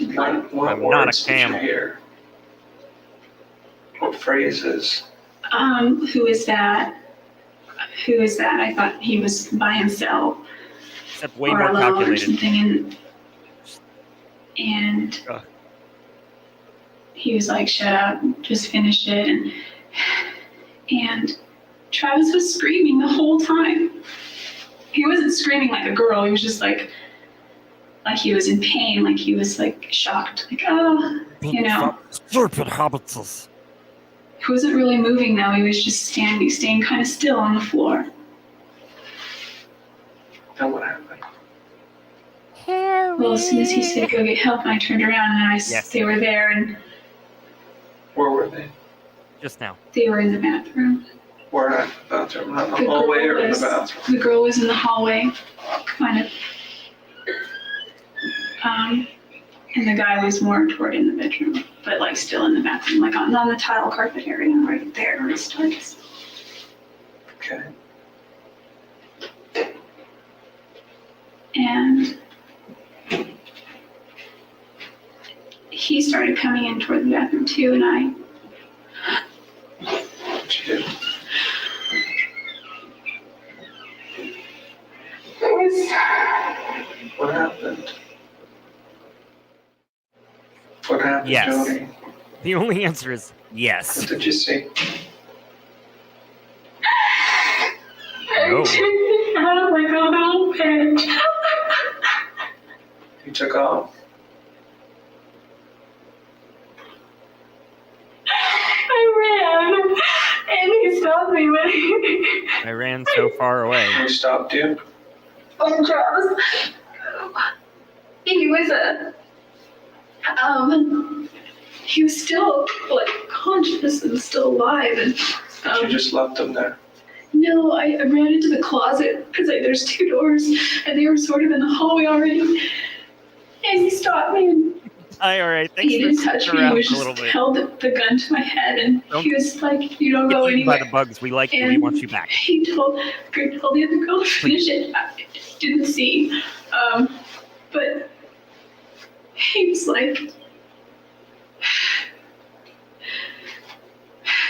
Like, What I'm not a words did you camel. hear? What phrases? who is that? Who is that? I thought he was by himself Except way or more alone or calculated. something, and Ugh. he was like, "Shut up, just finish it." And Travis was screaming the whole time. He wasn't screaming like a girl. He was just like he was in pain, like he was like shocked, like you know. Serpent habits. He wasn't really moving though. He was just staying kind of still on the floor. Then what happened? Well, as soon as he said go get help, and I turned around and Yes. they were there, and Where were they? Just now. they were in the bathroom. Where at the bathroom? Not in the The hallway girl or in the was- bathroom? The girl was in the hallway, kind of. And the guy was more toward in the bedroom, but like still in the bathroom, like on the tile carpet area, right there where it starts. Okay. And he started coming in toward the bathroom too, and I. What'd you do? What happened? What happened, Yes. Jodi? The only answer is yes. What did you see? No. Out of like a little pit. You took off? I ran, and he stopped me when I ran so far away. He stopped you? and Charles. He was he was still like conscious and still alive, and You just left him there. no, I ran into the closet because there's 2 doors, and they were sort of in the hallway already, and he stopped me. And All right. Thanks he for didn't touch sticking me. He around was for a little just bit. held the gun to my head, and he was like, "You don't Get go eaten by anywhere." the bugs. We like you. We And want you back. he told the other girl to finish it. I didn't see, but he was like,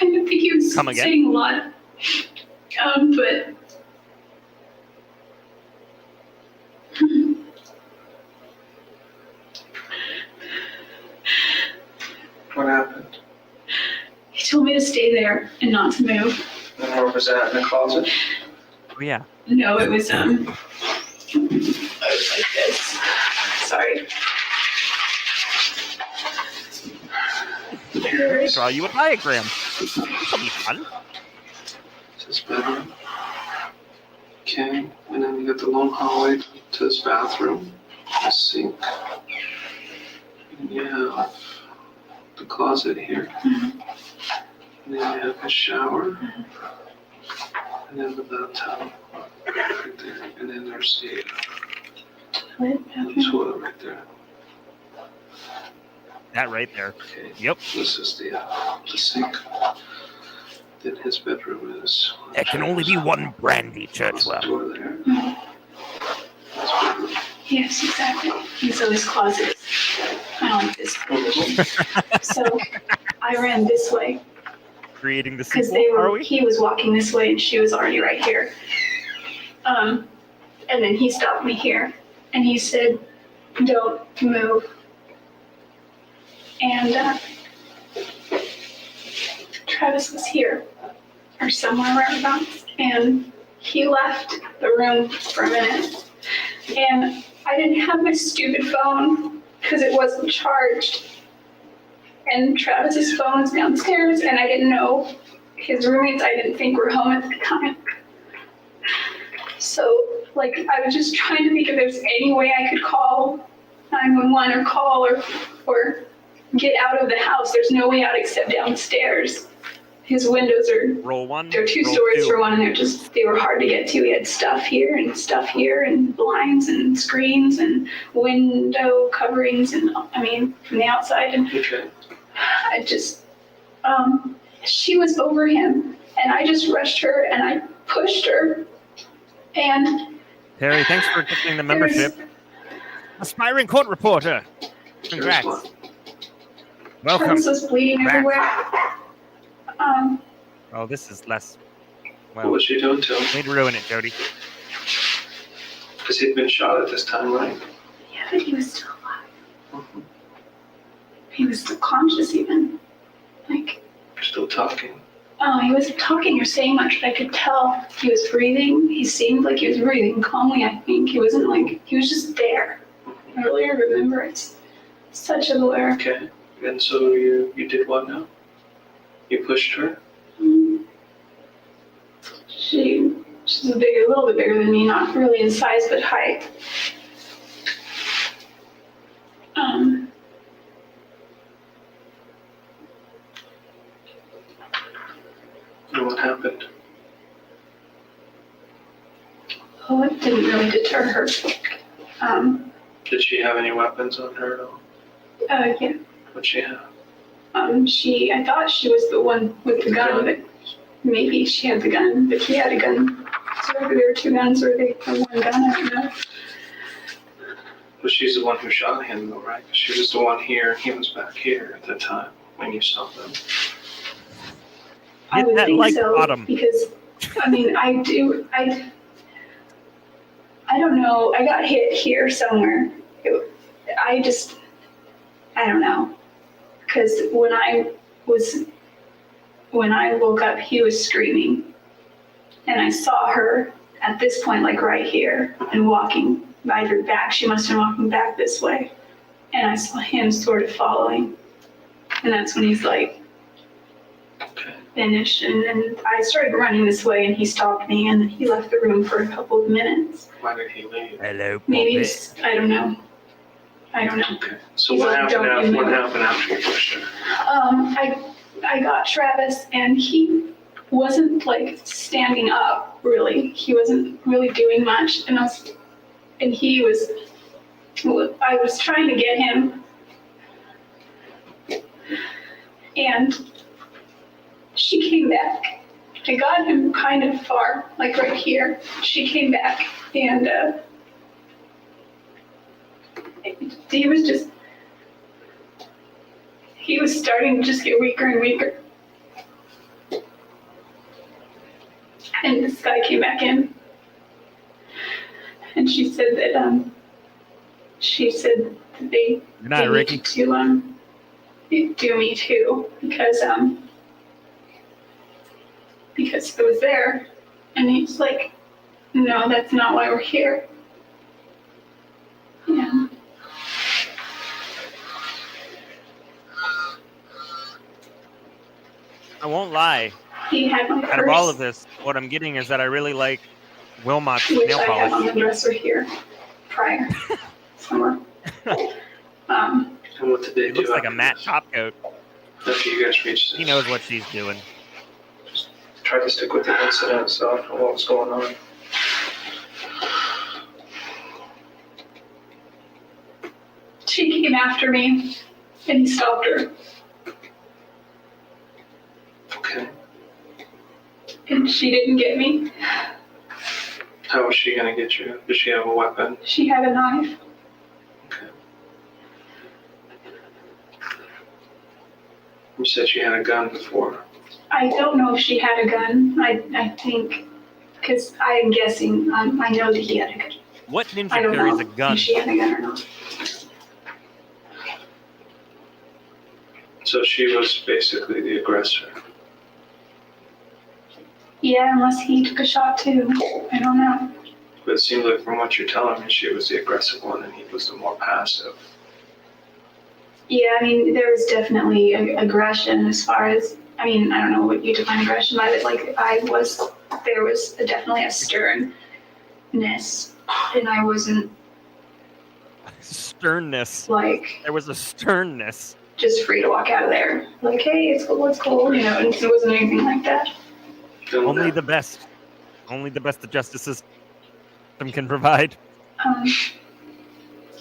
I don't think he was Come again? saying a lot, but. What happened? He told me to stay there and not to move. And where was that? In the closet? Oh, yeah. No, it was I was like this. Sorry. Draw you a diagram. This'll be fun. It's his bedroom. Okay, and then you got the long hallway to his bathroom, a sink. And you have the closet here. Mhm. And then you have a shower. And then the bathtub right there. And then there's the toilet right there. That right there. Okay. Yep. This is the sink. Then his bedroom is. There can only be one Brandi, Churchwell. Door there. Mhm. His bedroom. Yes, exactly. And so his closet is kind of like this position. So I ran this way Creating the because sequel, are we? he was walking this way and she was already right here. And then he stopped me here and he said, "Don't move." And Travis was here or somewhere whereabouts, and he left the room for a minute. And I didn't have my stupid phone because it wasn't charged. And Travis's phone's downstairs, and I didn't know his roommates, I didn't think were home at the time. So, like, I was just trying to think if there's any way I could call 911 or call or get out of the house. There's no way out except downstairs. His windows are, Roll one. they're 2 roll stories two. for one, and they were hard to get to. We had stuff here and blinds and screens and window coverings and, I mean, from the outside. And Okay. I just, she was over him, and I just rushed her and I pushed her. And Terry, thanks for gifting the there was- membership. Aspiring court reporter. Congrats. Here's one. Welcome. Travis was bleeding back. everywhere. Oh, this is less. What Well, was she doing to him? way to ruin it, Jodi. Because he'd been shot at this time, right? Yeah, but he was still alive. Mhm. He was still conscious even. Like, Still talking. he wasn't talking or saying much, but I could tell he was breathing. He seemed like he was breathing calmly, I think. He wasn't like, he was just there. I really remember. It's such a blur. Okay. And so you did what now? You pushed her? She's a little bit bigger than me, not really in size, but height. And what happened? Oh, it didn't really deter her. Did she have any weapons on her at all? Yeah. What'd she have? I thought she was the one with the gun, but maybe she had the gun, but he had a gun. So there were 2 guns or one gun, I don't know. But she's the one who shot him, though, right? She was the one here, and he was back here at the time when you saw them. I would that think like so, bottom. because, I mean, I don't know. I got hit here somewhere. I don't know. Because when I woke up, he was screaming. And I saw her at this point, like right here, and walking either back. She must have been walking back this way. And I saw him sort of following. And that's when he's like, finished. And then I started running this way, and he stopped me, and then he left the room for a couple of minutes. Why did he leave? Hello, Maybe, puppet. I don't know. Okay. So He's what like, happened "Don't after? you What move." happened after you pushed her? I got Travis, and he wasn't like standing up really. He wasn't really doing much, and I was trying to get him, and she came back. I got him kind of far, like right here. She came back, and he was starting to just get weaker and weaker. And this guy came back in, and she said that they Good night, Ricky. to do me too, because I was there. And he's like, no, that's not why we're here. Yeah. I won't lie. He had my purse, Out of all of this, what I'm getting is that I really like Wilmot's which nail I have on polish. the dresser here, prior, somewhere. And what did they It do? looks like a after matte this? top coat. After you guys reached this? He knows what she's doing. Try to stick with the incident, so I don't know what was going on. She came after me, and he stopped her, Okay. and she didn't get me. How was she gonna get you? Did she have a weapon? She had a knife. Okay. You said she had a gun before. I don't know if she had a gun. I think, because I'm guessing, I know that he had a gun. What ninja I don't carries know a gun? if she had a gun or not. So she was basically the aggressor. Yeah, unless he took a shot too. I don't know. But it seems like from what you're telling me, she was the aggressive one and he was the more passive. Yeah, I mean, there was definitely aggression as far as, I mean, I don't know what you define aggression by, but like there was definitely a sternness, and I wasn't Sternness. like There was a sternness. just free to walk out of there. Like, hey, it's cool, you know, and it wasn't anything like that. Only the best. Only the best the justice system can provide.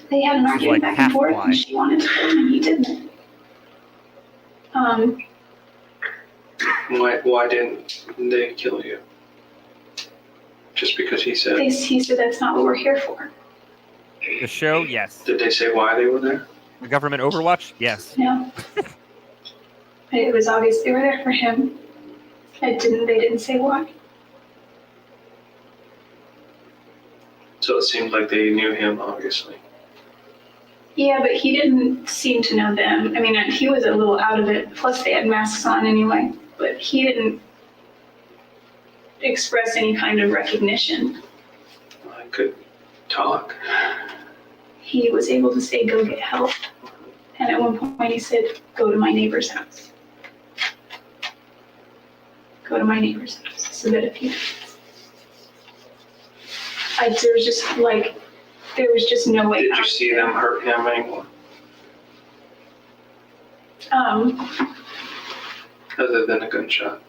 They had an argument like back and forth, half-why. and she wanted to kill him, and he didn't. Why didn't they kill you? Just because he said? He said that's not what we're here for. The show, yes. Did they say why they were there? The government overwatch, yes. No. It was obvious they were there for him. They didn't say why. So it seemed like they knew him, obviously. Yeah, but he didn't seem to know them. I mean, he was a little out of it. Plus, they had masks on anyway. But he didn't express any kind of recognition. I could talk. He was able to say, go get help. And at one point he said, go to my neighbor's house. Go to my neighbor's house. So that if he there was just no way. Did you see them hurt him anymore? Other than a gunshot?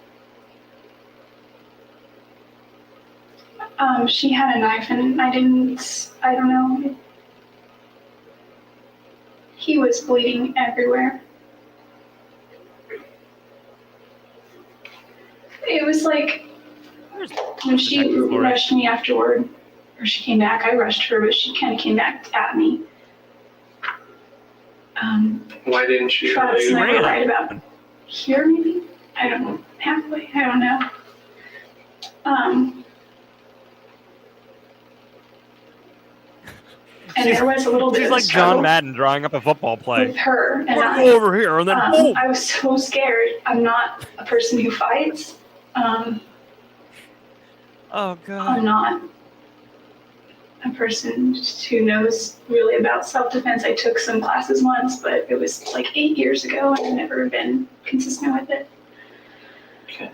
She had a knife, and I don't know. He was bleeding everywhere. It was like when she rushed me afterward, or she came back, I rushed her, but she kind of came back at me. Why didn't she? Travis and I were right about here, maybe? I don't know. Halfway. I don't know. And She's- there was a little bit She's of like a struggle John Madden drawing up a football play. with her, and Go over here, and then boom. I was so scared. I'm not a person who fights. Oh God. I'm not a person who knows really about self-defense. I took some classes once, but it was like 8 years ago, and I've never been consistent with it. Okay.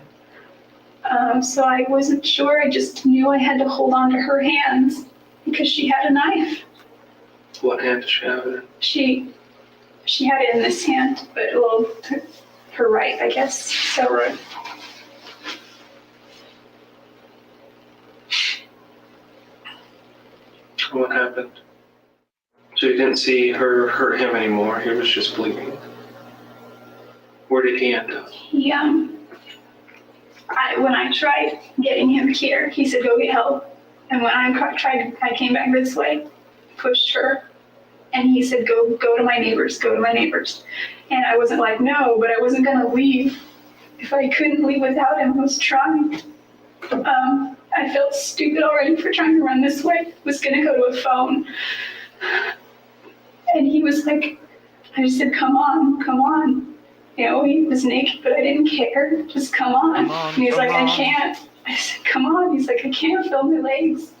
So I wasn't sure. I just knew I had to hold on to her hands because she had a knife. What hand does she have it in? She had it in this hand, but her right, I guess. So Right. What happened? So you didn't see her hurt him anymore. He was just bleeding. Where did he end up? When I tried getting him here, he said, go get help. And when I came back this way, pushed her, and he said, go to my neighbors, go to my neighbors. And I wasn't like, no, but I wasn't gonna leave. If I couldn't leave without him, I was trying. I felt stupid already for trying to run this way. I was gonna go to a phone. And he was like, I just said, come on. You know, he was naked, but I didn't care. Just come on. And he's like, I can't. I said, come on. He's like, I can't feel my legs.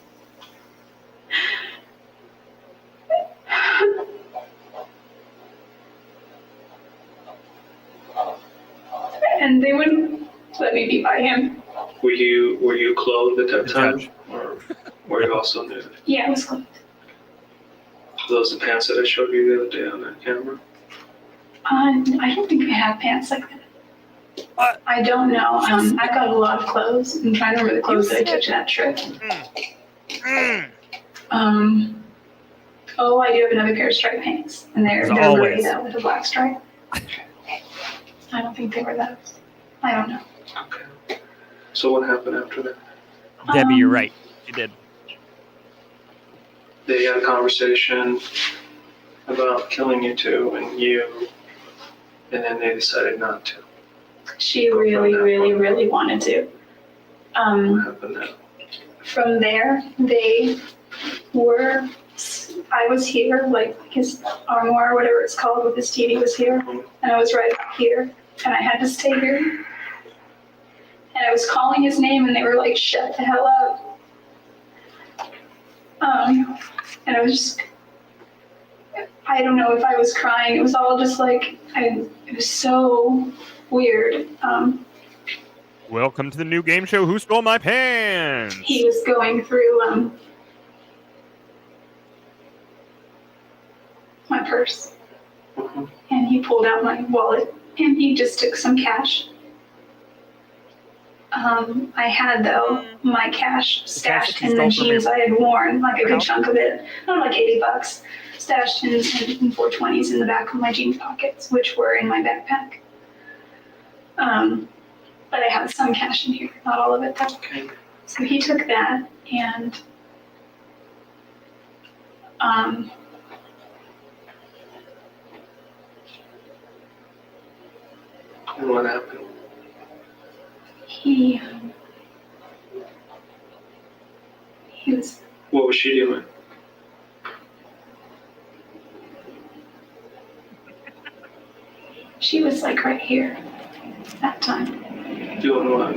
And they wouldn't let me be by him. Were you clothed at that The time? judge. Or were you also nude? Yeah, it was close. Are those the pants that I showed you the other day on that camera? I don't think I have pants like that. What? I don't know. I've got a lot of clothes. I'm trying to remember the clothes that I took to that trip. Oh, I do have another pair of striped pants, and they're gray always. though with a black stripe. I don't think they were those. I don't know. Okay. So what happened after that? Debbie, you're right. She did. They had a conversation about killing you two, and then they decided not to. She really wanted to. What happened then? From there, they were. I was here, like his armoire or whatever it's called, with his TV was here, and I was right up here, and I had to stay here. And I was calling his name, and they were like, "Shut the hell up." And I was just, I don't know if I was crying. It was all just like, it was so weird. Welcome to the new game show, Who Stole My Pants? He was going through my purse, and he pulled out my wallet, and he just took some cash. I had, though, my cash stashed in the jeans I had worn, like a good chunk of it, not like $80, stashed in 420s in the back of my jean pockets, which were in my backpack. But I had some cash in here, not all of it, though. Okay. So he took that, and And what happened? he was, What was she doing? she was like right here that time. Doing what?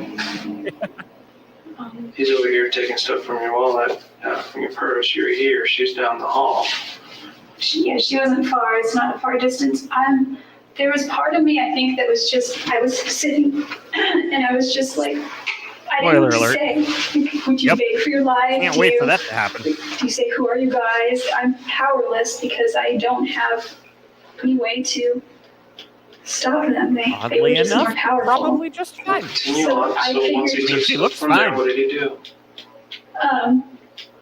He's over here taking stuff from your wallet, from your purse. You're here. She's down the hall. She wasn't far. It's not a far distance. There was part of me, I think, that was just, I was sitting and I was just like, I didn't know what to say. Would you beg for your life? Can't wait for that to happen. Do you say, who are you guys? I'm powerless because I don't have any way to stop them. They were Oddly just enough, more powerful. probably just fine. Continue So on. I So once he figured- took She stuff looks from there, fine. what did he do?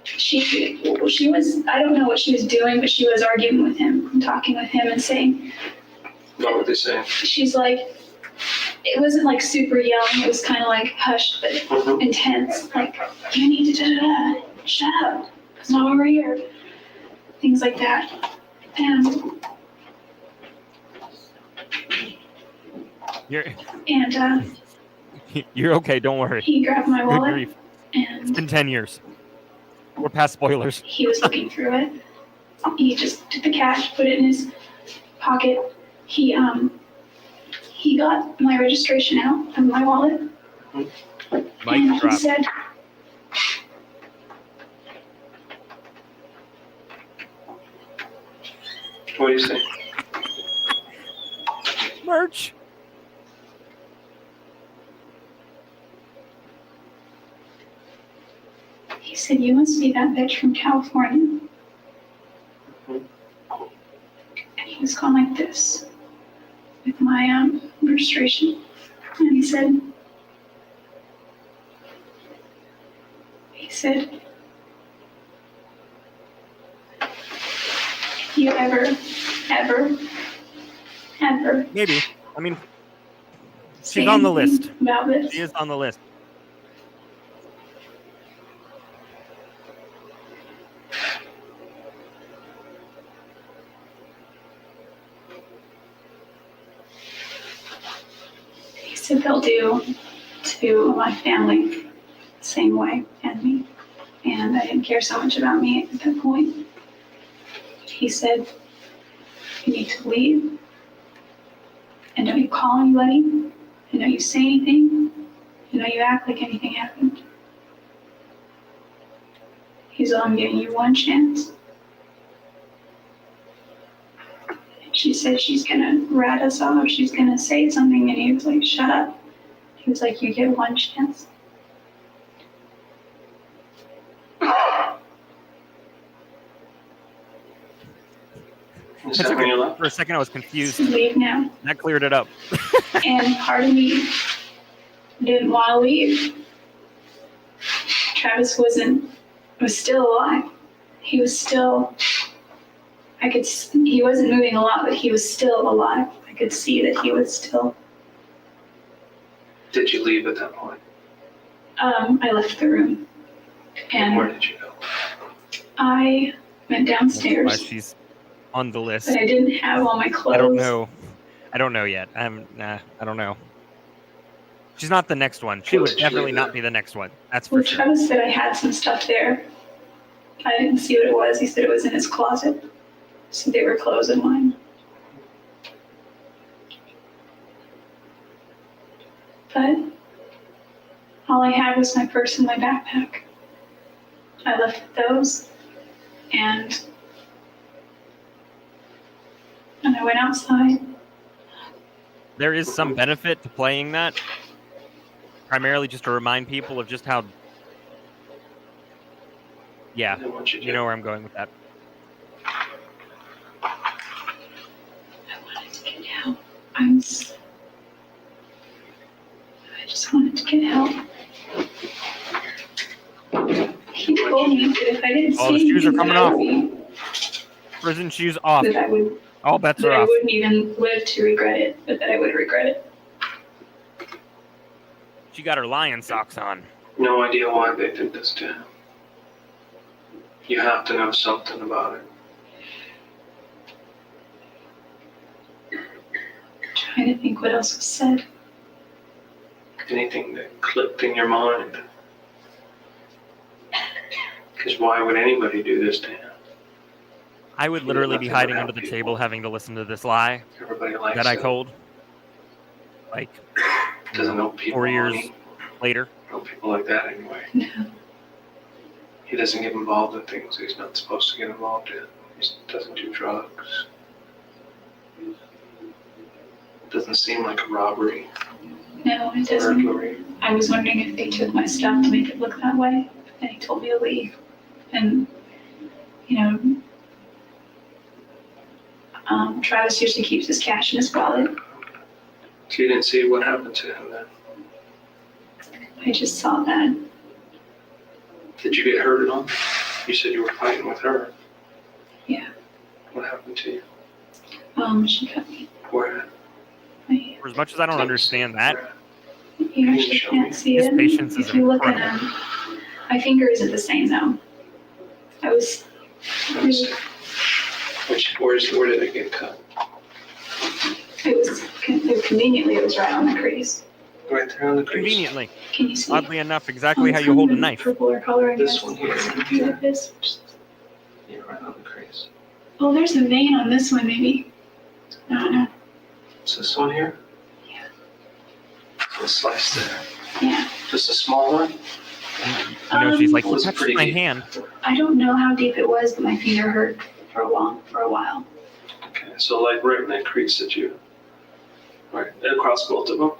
She was, I don't know what she was doing, but she was arguing with him and talking with him and saying, What were they saying? she's like, it wasn't like super yelling, it was kind of like hushed but intense, like, you need to da-da-da, shut up, it's not over here, things like that. And And You're okay. Don't worry. he grabbed my Good wallet grief. It's and been 10 years. We're past spoilers. he was looking through it. He just took the cash, put it in his pocket. He got my registration out of my wallet. And Mic drop. he said, What do you say? Merch. he said, you must be that bitch from California. And he was going like this with my registration. And he said, if you ever Maybe. I mean, say she's on the anything list. about this, She is on the list. he said they'll do to my family the same way and me. And I didn't care so much about me at that point. He said, you need to leave. And don't you call anybody. And don't you say anything. And don't you act like anything happened. He's all, I'm giving you one chance. And she said she's gonna rat us off. She's gonna say something. And he was like, shut up. He was like, you get one chance. Is that when you left? For a second, I was confused. Leave now. That cleared it up. And part of me didn't want to leave. Travis was still alive. He was still, he wasn't moving a lot, but he was still alive. I could see that he was still. Did you leave at that point? I left the room. And where And did you go? I went Why downstairs, she's on the list. but I didn't have all my clothes. I don't know. I don't know yet. I don't know. She's not the next one. She What would did you definitely leave not there? be the next one. That's for Well, sure. Travis said I had some stuff there. I didn't see what it was. He said it was in his closet. So they were clothes of mine. But all I had was my purse and my backpack. I left those and I went outside. There is some benefit to playing that, primarily just to remind people of just how. Yeah, And what you know where I'm going with that. I wanted to get help. I just wanted to get help. He told me that if I didn't Oh, say the shoes are anything, coming that I off. would Prison shoes off. that I would All bets that are I off. wouldn't even live to regret it, but that I would regret it. She got her lion socks on. No idea why they did this to him. You have to know something about it. Trying to think what else was said. Anything that clicked in your mind. Because why would anybody do this to him? I would literally be Nothing hiding would under help the people. table having to listen to this lie Everybody likes that I it. told. Like, Doesn't know people 4 years money. later. Know people like that anyway. No. He doesn't get involved in things he's not supposed to get involved in. He doesn't do drugs. Doesn't seem like a robbery. No, it doesn't. Burglary. I was wondering if they took my stuff to make it look that way, and he told me to leave. And, you know, Travis usually keeps his cash in his wallet. So you didn't see what happened to him then? I just saw that. Did you get hurt at all? You said you were fighting with her. Yeah. What happened to you? She cut me. Where? My, For as much as I don't understand that, you actually can't see his it. patience is If you look at incredible. him. My finger isn't the same though. I was Where did it get cut? It was Conveniently, it was right on the crease. Right there on the crease. Conveniently. Can you see? Oddly enough, exactly how you hold a knife. Purple color, I This guess. one here. Something like this. Yeah, right on the crease. Oh, there's a vein on this one, maybe. I don't know. Is this one here? Yeah. So a slice there. Yeah. Just a small one? You know, she's like, It you was touched pretty my deep. hand. I don't know how deep it was, but my finger hurt for a while. Okay, so like right in that crease that you, right across both of them?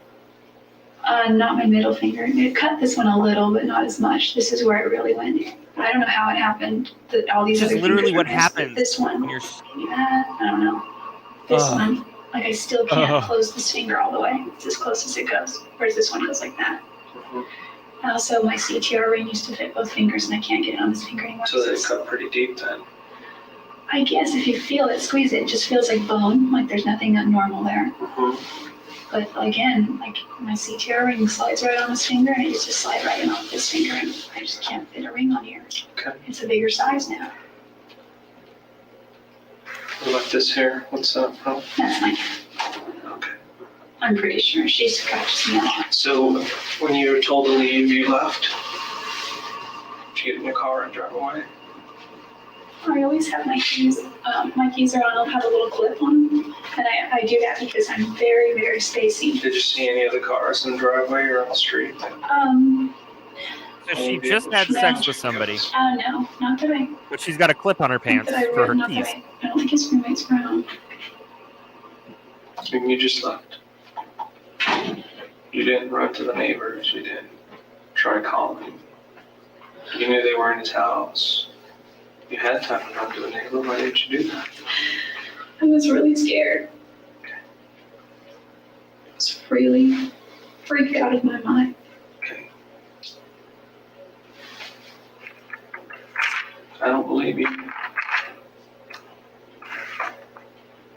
Not my middle finger. It cut this one a little, but not as much. This is where it really went. I don't know how it happened. That all these This is other literally fingers what are missed, but happens This one, when you're. I don't know. This Ugh. one, like I still can't Ugh. close this finger all the way. It's as close as it goes. Whereas this one goes like that. Mhm. And also, my CTR ring used to fit both fingers, and I can't get it on this finger anymore. So they cut pretty deep then. I guess if you feel it, squeeze it, it just feels like bone, like there's nothing abnormal there. Mhm. But again, like my CTR ring slides right on this finger, and it used to slide right in off this finger, and I just can't fit a ring on here. Okay. It's a bigger size now. What about this here? What's that from? That's mine. Okay. I'm pretty sure she scratches me out. So when you were told to leave, you left? Did you get in your car and drive away? I always have my keys. My keys are on. I'll have a little clip on them, and I do that because I'm very, very spacey. Did you see any other cars in the driveway or on the street? So she just had sex with somebody, No, not that I. but she's got a clip on her Not pants that I for her not keys. that I don't think his roommate's around. And you just left. You didn't run to the neighbors. You didn't try calling. You knew they were in his house. You had time to run to the neighbor. Why didn't you do that? I was really scared. I was really freaked out of my mind. Okay. I don't believe you.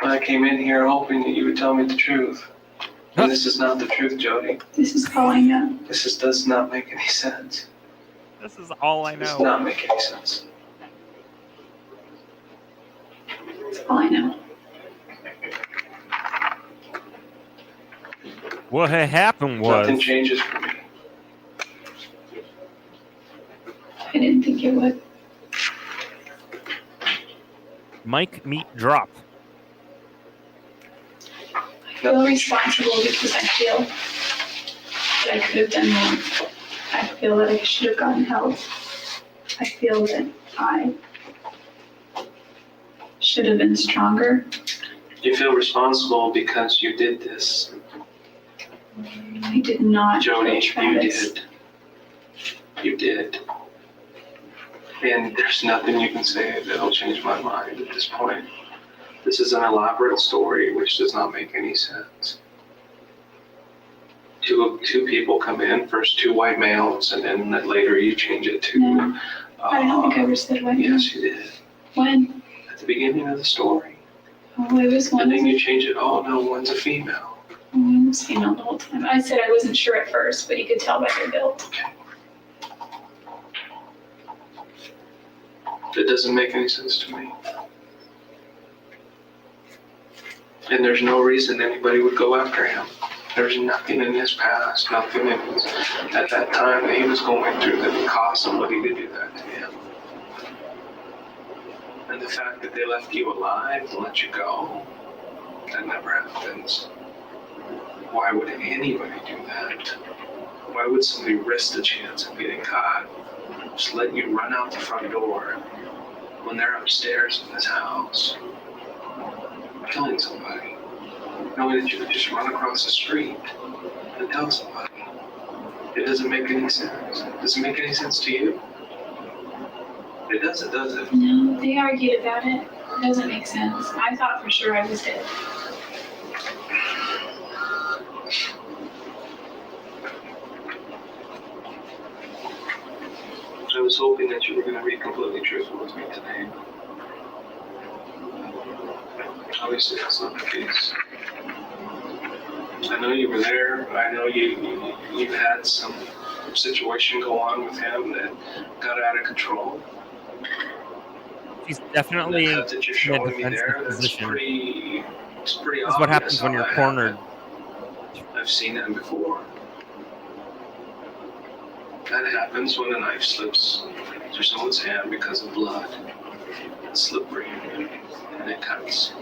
I came in here hoping that you would tell me the truth. And this is not the truth, Jodi. This is all I know. Does not make any sense. This is all I It does know. not make any sense. That's all I know. What had happened was Nothing changes for me. I didn't think it would. Mike meet drop. I feel responsible because I feel that I could have done more. I feel that I should have gotten help. I feel that I should have been stronger. You feel responsible because you did this. I did not. Jodi, you Travis. did. You did. And there's nothing you can say that'll change my mind at this point. This is an elaborate story which does not make any sense. Two people come in, first two white males, and then later you change it to... No, I don't think I ever said white man. Yes, you did. When? At the beginning of the story. Oh, it was one. And then you change it, oh no, one's a female. Oh, it was female the whole time. I said I wasn't sure at first, but you could tell by their build. It doesn't make any sense to me. And there's no reason anybody would go after him. There's nothing in his past, nothing in his, at that time that he was going through that would cause somebody to do that to him. And the fact that they left you alive and let you go, that never happens. Why would anybody do that? Why would somebody risk the chance of getting caught? Just let you run out the front door when they're upstairs in this house, killing somebody, knowing that you could just run across the street and tell somebody. It doesn't make any sense. Does it make any sense to you? It doesn't, does it? No, they argued about it. It doesn't make sense. I thought for sure I was dead. I was hoping that you were going to be completely truthful with me today. Obviously, that's not the case. I know you were there. I know you had some situation go on with him that got out of control. She's definitely The cut that you're in a showing me defensive there, position. it's pretty That's what happens obvious when how you're that cornered happened. I've seen that before. That happens when a knife slips through someone's hand because of blood. It's slippery and it cuts.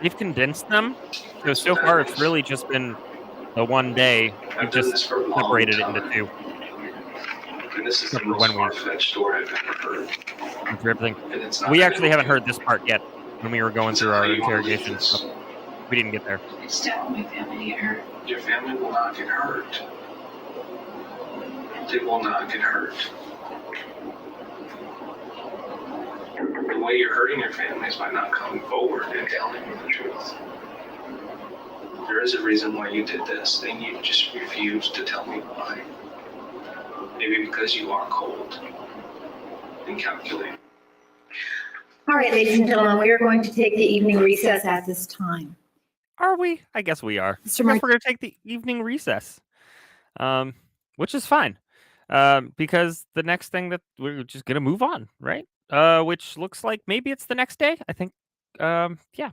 They've condensed them. So far, it's really just been the one day. I've We've done just this for a long separated it time. into two. And this is the Except for most when we- far-fetched story I've ever heard. For everything. And it's not We gonna actually help haven't you. heard this part yet when we were going So through how our you wanna leave interrogation this? stuff. We didn't get there. I just don't want my family to get hurt. Your family will not get hurt. They will not get hurt. The way you're hurting your family is by not coming forward and telling them the truth. There is a reason why you did this, and you just refused to tell me why. Maybe because you are cold and calculating. All right, ladies and gentlemen, we are going to take the evening recess at this time. Are we? I guess we are. Mr. I guess Mike, we're going to take the evening recess, which is fine, because the next thing that we're just going to move on, right? Which looks like maybe it's the next day. I think, yeah.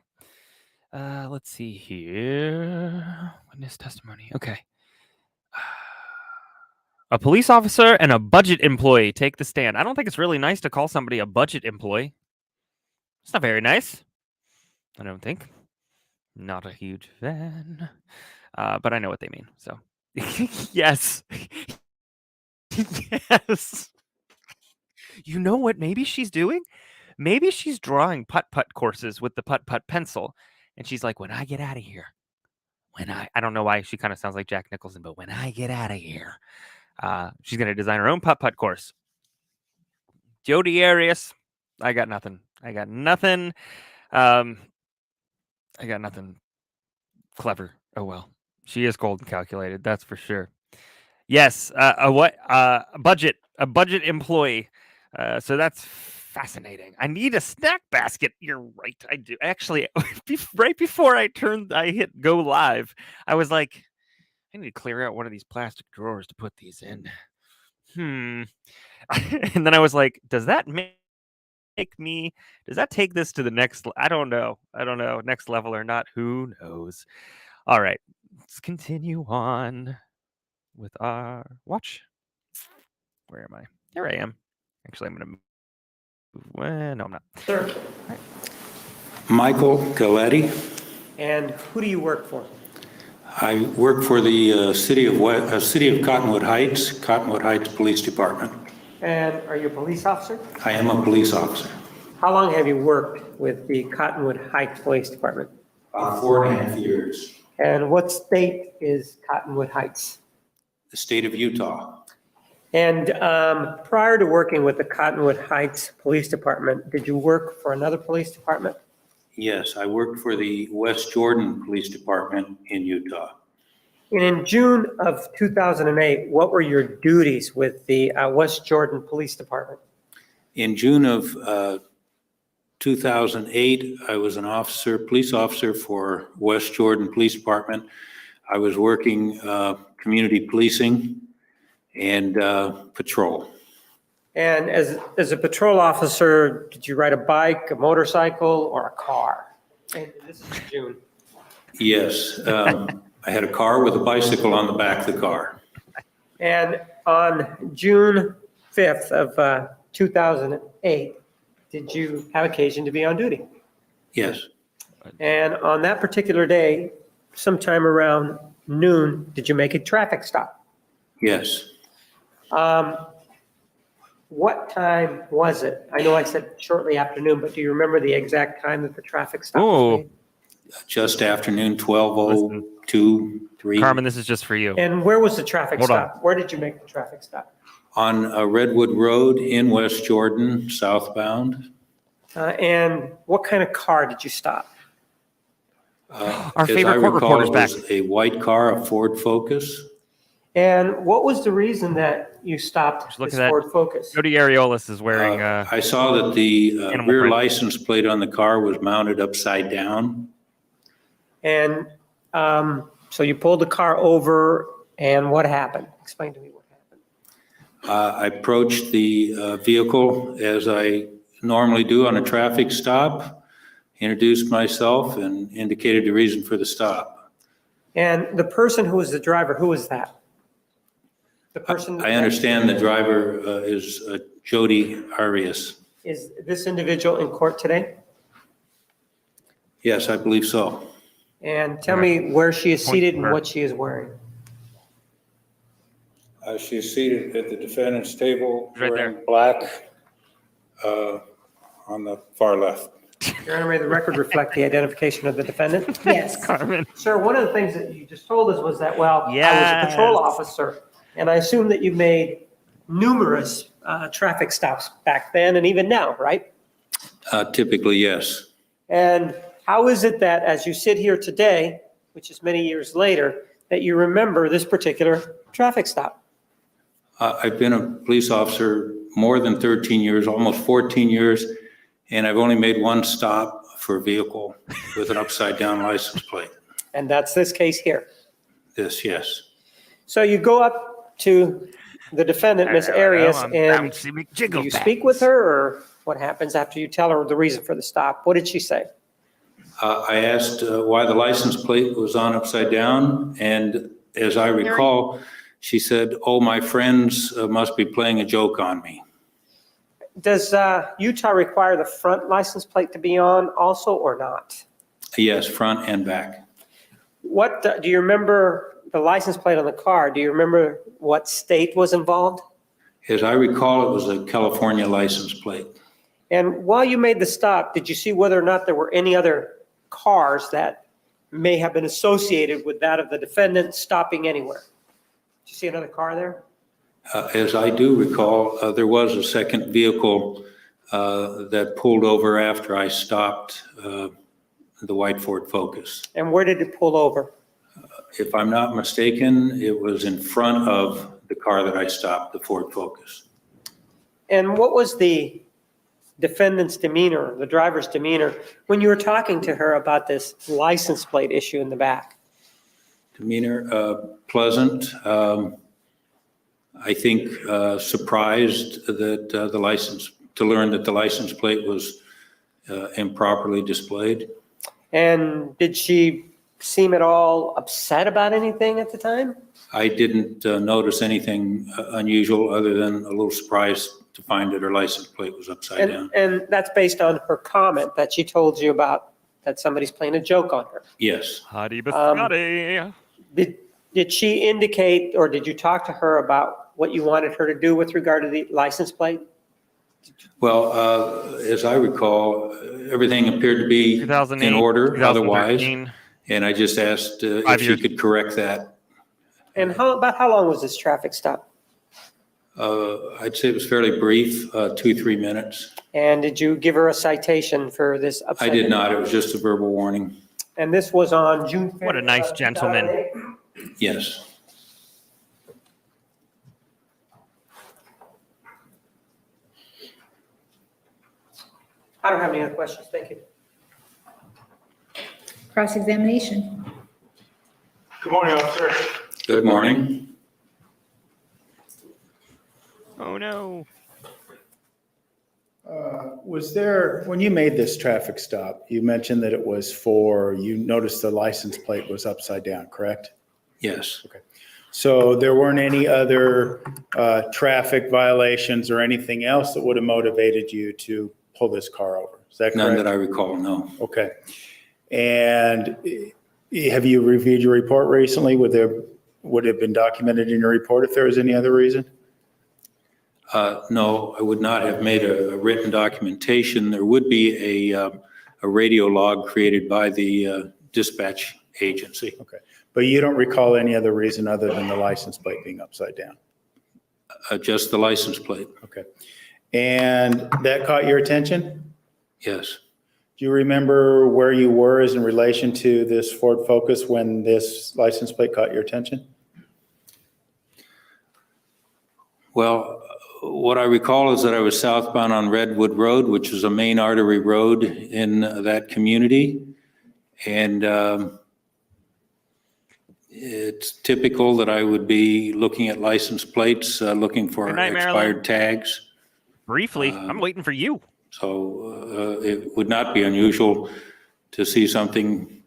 Let's see here. Witness testimony. Okay. A police officer and a budget employee take the stand. I don't think it's really nice to call somebody a budget employee. It's not very nice. I don't think. Not a huge fan. But I know what they mean. So, yes. Yes. You know what maybe she's doing? Maybe she's drawing putt-putt courses with the putt-putt pencil. And she's like, when I get out of here, I don't know why she kind of sounds like Jack Nicholson, but when I get out of here, she's going to design her own putt-putt course. Jodi Arias, I got nothing. I got nothing clever. Oh, well. She is cold and calculated, that's for sure. Yes, a budget employee. So that's fascinating. I need a snack basket. You're right, I do. Actually, right before I hit go live, I was like, I need to clear out one of these plastic drawers to put these in. And then I was like, does that take this to the next? I don't know. Next level or not? Who knows? All right, let's continue on with our watch. Where am I? Here I am. Actually, I'm going to move. Well, no, I'm not. Sir, Michael Galletti. and who do you work for? I work for the city of Cottonwood Heights Police Department. And are you a police officer? I am a police officer. How long have you worked with the Cottonwood Heights Police Department? About 4.5 years. And what state is Cottonwood Heights? The state of Utah. And prior to working with the Cottonwood Heights Police Department, did you work for another police department? Yes, I worked for the West Jordan Police Department in Utah. And in June of 2008, what were your duties with the West Jordan Police Department? In June of 2008, I was an police officer for West Jordan Police Department. I was working community policing and patrol. And as a patrol officer, did you ride a bike, a motorcycle, or a car? And this is June. Yes, I had a car with a bicycle on the back of the car. And on June 5th of 2008, did you have occasion to be on duty? Yes, And on that particular day, sometime around noon, did you make a traffic stop? yes. What time was it? I know I said shortly after noon, but do you remember the exact time that the traffic stop Oh. was made? Just afternoon, 12:02, 3. Carmen, this is just for you. And where was the traffic Hold on. stop? Where did you make the traffic stop? On Redwood Road in West Jordan, southbound. And what kind of car did you stop? Our favorite court reporter's back. As I recall, it was a white car, a Ford Focus. And what was the reason that you stopped Just look this at that. Ford Focus? Jodi Arias is wearing. I saw that the Animal rear print. license plate on the car was mounted upside down. And so you pulled the car over, and what happened? Explain to me what happened. I approached the vehicle as I normally do on a traffic stop, introduced myself and indicated the reason for the stop. And the person who was the driver, who was that? The person. I understand the driver is Jodi Arias. Is this individual in court today? Yes, I believe so. And tell me where she is seated and what she is wearing. She is seated at the defendant's table, Right wearing there. black on the far left. Your Honor, may the record reflect the identification of the defendant? Yes. Carmen. Sir, one of the things that you just told us was that, well, I was a Yes. patrol officer, and I assume that you made numerous traffic stops back then and even now, right? Typically, yes. And how is it that as you sit here today, which is many years later, that you remember this particular traffic stop? I've been a police officer more than 13 years, almost 14 years, and I've only made one stop for a vehicle with an upside-down license plate. And that's this case here. This, yes. So you go up to the defendant, Miss Arias, and do you speak with her, or what happens after you tell her the reason for the stop? What did she say? I asked why the license plate was on upside down, and as I recall, she said, "Oh, my friends must be playing a joke on me." Does Utah require the front license plate to be on also or not? Yes, front and back. What, do you remember the license plate on the car? Do you remember what state was involved? As I recall, it was a California license plate. And while you made the stop, did you see whether or not there were any other cars that may have been associated with that of the defendant stopping anywhere? Did you see another car there? As I do recall, there was a second vehicle that pulled over after I stopped the white Ford Focus. And where did it pull over? If I'm not mistaken, it was in front of the car that I stopped, the Ford Focus. And what was the defendant's demeanor, the driver's demeanor, when you were talking to her about this license plate issue in the back? Demeanor, pleasant. I think surprised that to learn that the license plate was improperly displayed. And did she seem at all upset about anything at the time? I didn't notice anything unusual other than a little surprised to find that her license plate was upside down. And that's based on her comment that she told you about that somebody's playing a joke on her. Yes. Hottie biscotti. Did she indicate, or did you talk to her about what you wanted her to do with regard to the license plate? Well, as I recall, everything appeared to be in order otherwise. And I just asked if she could correct that. And about how long was this traffic stop? I'd say it was fairly brief, 2-3 minutes. And did you give her a citation for this? I did not. It was just a verbal warning. And this was on June 5th. What a nice gentleman. 2008? Yes. I don't have any other questions. Thank you. Cross-examination. Good morning, officer. Good morning. Oh, no. Was there, when you made this traffic stop, you mentioned that it was you noticed the license plate was upside down, correct? Yes. Okay. So there weren't any other traffic violations or anything else that would have motivated you to pull this car over? Is that correct? None that I recall, no. Okay. And have you reviewed your report recently? Would it have been documented in your report if there was any other reason? No, I would not have made a written documentation. There would be a radio log created by the dispatch agency. Okay. But you don't recall any other reason other than the license plate being upside down? Just the license plate. Okay. And that caught your attention? Yes. Do you remember where you were as in relation to this Ford Focus when this license plate caught your attention? Well, what I recall is that I was southbound on Redwood Road, which is a main artery road in that community. And it's typical that I would be looking at license plates, looking for Good night, expired Marilyn. tags. Briefly, I'm waiting for you. So it would not be unusual to see something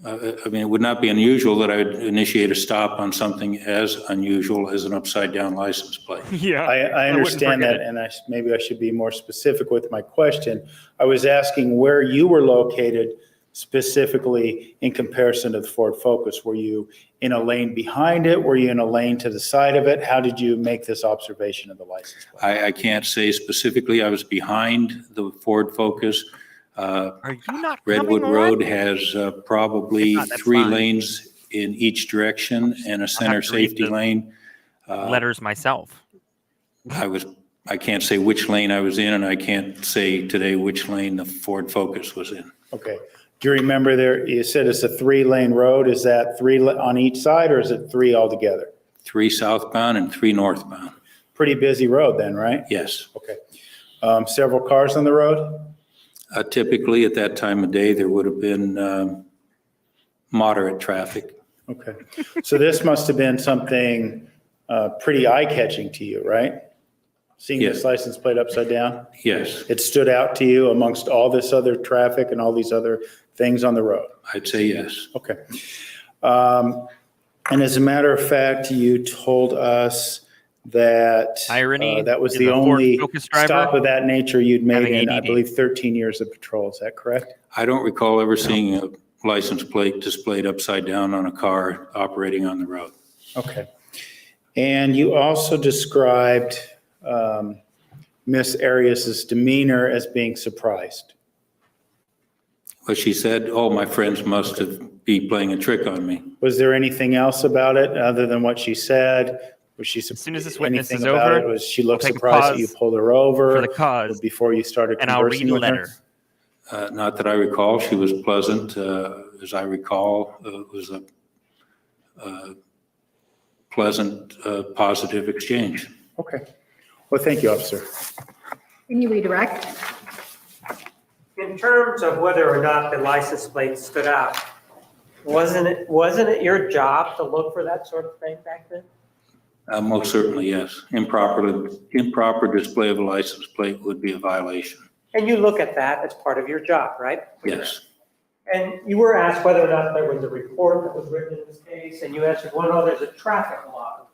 I mean, it would not be unusual that I would initiate a stop on something as unusual as an upside-down license plate. Yeah. I understand forget that, and maybe I should be more specific with my question. I was asking where you were located specifically in comparison to the Ford Focus. Were you in a lane behind it? Were you in a lane to the side of it? How did you make this observation of the license plate? I can't say specifically. I was behind the Ford Focus. Are you not Redwood coming Road on? has probably If not, that's 3 fine. lanes in each direction and a center to read safety the lane. Letters myself. I can't say which lane I was in, and I can't say today which lane the Ford Focus was in. Okay. Do you remember there, you said it's a 3-lane road. Is that 3 on each side, or is it 3 altogether? 3 southbound and 3 northbound. Pretty busy road then, right? Yes. Okay. Several cars on the road? Typically, at that time of day, there would have been moderate traffic. Okay. So this must have been something pretty eye-catching to you, right? Seeing this Yes. license plate upside down? Yes, It stood out to you amongst all this other traffic and all these other things on the road? I'd say yes. Okay. And as a matter of fact, you told us that Irony that was is the a Ford only Focus driver stop of that nature you'd made having in, I ADD. believe, 13 years of patrol. Is that correct? I don't recall ever seeing a license plate displayed upside down on a car operating on the road. Okay. And you also described Miss Arias's demeanor as being surprised. But she said, "Oh, my friends must have be playing a trick on me." Was there anything else about it other than what she said? Was she As soon as this witness anything is about over, it? Was she looked take a surprised that you pause pulled her over for the cause, before you started and I'll read conversing a with her? letter. Not that I recall. She was pleasant. As I recall, it was a pleasant, positive exchange. Okay. Well, thank you, officer. Can you redirect? In terms of whether or not the license plate stood out, wasn't it your job to look for that sort of thing back then? Most certainly, yes. Improper display of a license plate would be a violation. And you look at that as part of your job, right? Yes. And you were asked whether or not there was a report that was written in this case, and you answered, well, no, there's a traffic log.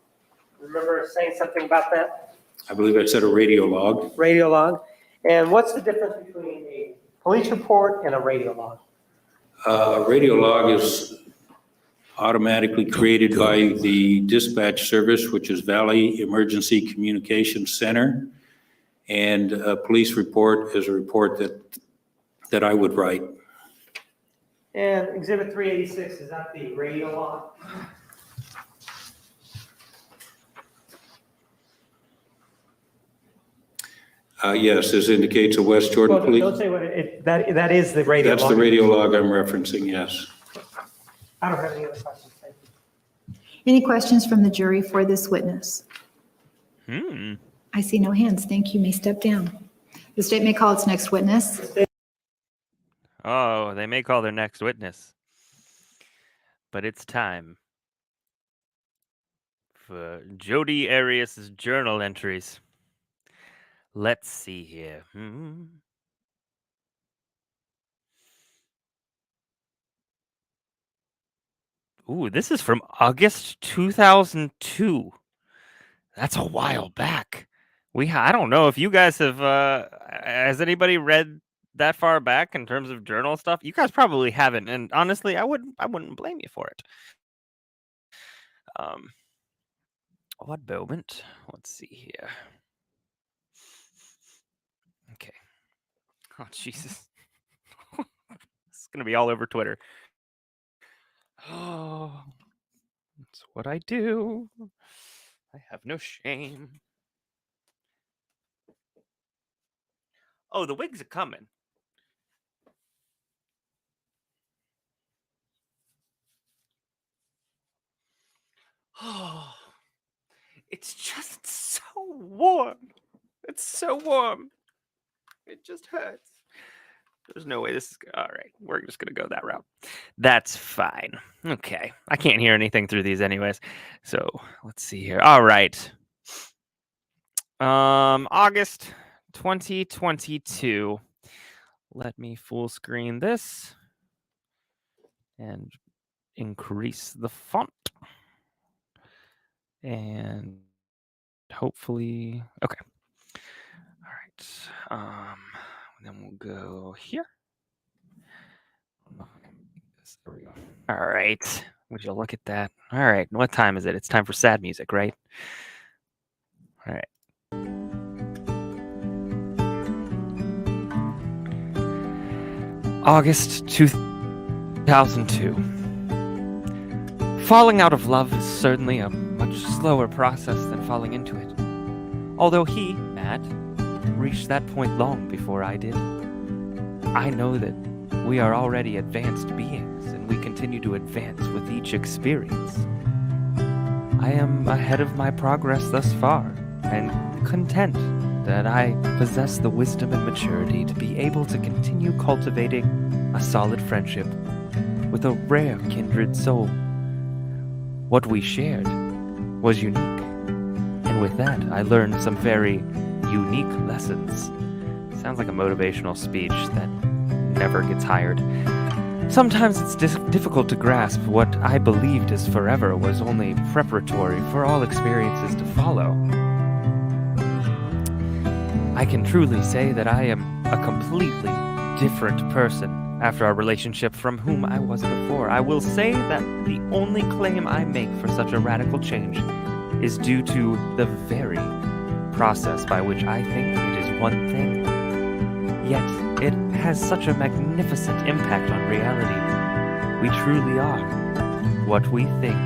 Remember saying something about that? I believe I said a radio log. Radio log. And what's the difference between a police report and a radio log? A radio log is automatically created by the dispatch service, which is Valley Emergency Communications Center. And a police report is a report that I would write. And Exhibit 386, is that the radio log? Yes, this indicates a West Jordan Well, police. don't say what that is the radio log. That's the radio log I'm referencing, yes. I don't have any other questions. Thank you. Any questions from the jury for this witness? I see no hands. Thank you. May step down. The state may call its next witness. Oh, they may call their next witness. But it's time for Jodi Arias' journal entries. Let's see here. Ooh, this is from August 2002. That's a while back. I don't know if you guys have, has anybody read that far back in terms of journal stuff? You guys probably haven't, and honestly, I wouldn't blame you for it. One moment. Let's see here. Okay. Oh, Jesus. It's gonna be all over Twitter. Oh, that's what I do. I have no shame. Oh, the wigs are coming. Oh, it's just so warm. It's so warm. It just hurts. There's no way this is all right. We're just gonna go that route. That's fine. Okay. I can't hear anything through these anyways. So let's see here. All right. August 2022. Let me full screen this. and increase the font. And hopefully, okay. All right. Then we'll go here. There we go. All right. Would you look at that? All right. What time is it? It's time for sad music, right? All right. August 2002. Falling out of love is certainly a much slower process than falling into it. Although he, Matt, reached that point long before I did. I know that we are already advanced beings, and we continue to advance with each experience. I am ahead of my progress thus far, and content that I possess the wisdom and maturity to be able to continue cultivating a solid friendship with a rare kindred soul. What we shared was unique, and with that, I learned some very unique lessons. Sounds like a motivational speech that never gets hired. Sometimes it's difficult to grasp what I believed as forever was only preparatory for all experiences to follow. I can truly say that I am a completely different person after our relationship from whom I was before. I will say that the only claim I make for such a radical change is due to the very process by which I think it is one thing, yet it has such a magnificent impact on reality. We truly are what we think.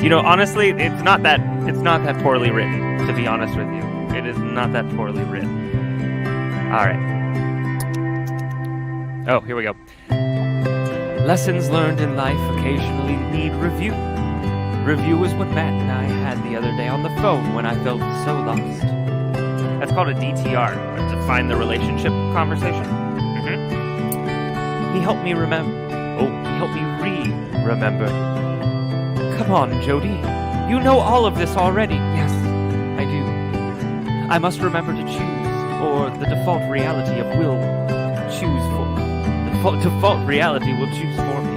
You know, honestly, it's not that poorly written, to be honest with you. It is not that poorly written. All right. Oh, here we go. Lessons learned in life occasionally need review. Review is what Matt and I had the other day on the phone when I felt so lost. That's called a DTR, define the relationship conversation. He helped me remember. Oh, he helped me remember. Come on, Jodi. You know all of this already. Yes, I do. I must remember to choose, or the default reality will choose for me. The default reality will choose for me.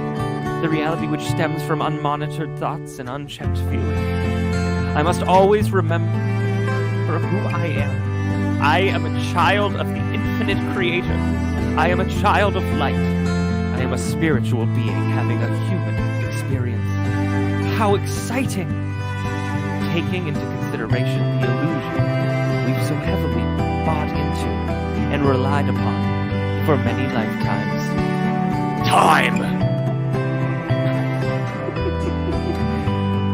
The reality which stems from unmonitored thoughts and unchecked feelings. I must always remember who I am. I am a child of the infinite creator. I am a child of light. I am a spiritual being having a human experience. How exciting! Taking into consideration the illusion we've so heavily bought into and relied upon for many lifetimes. Time!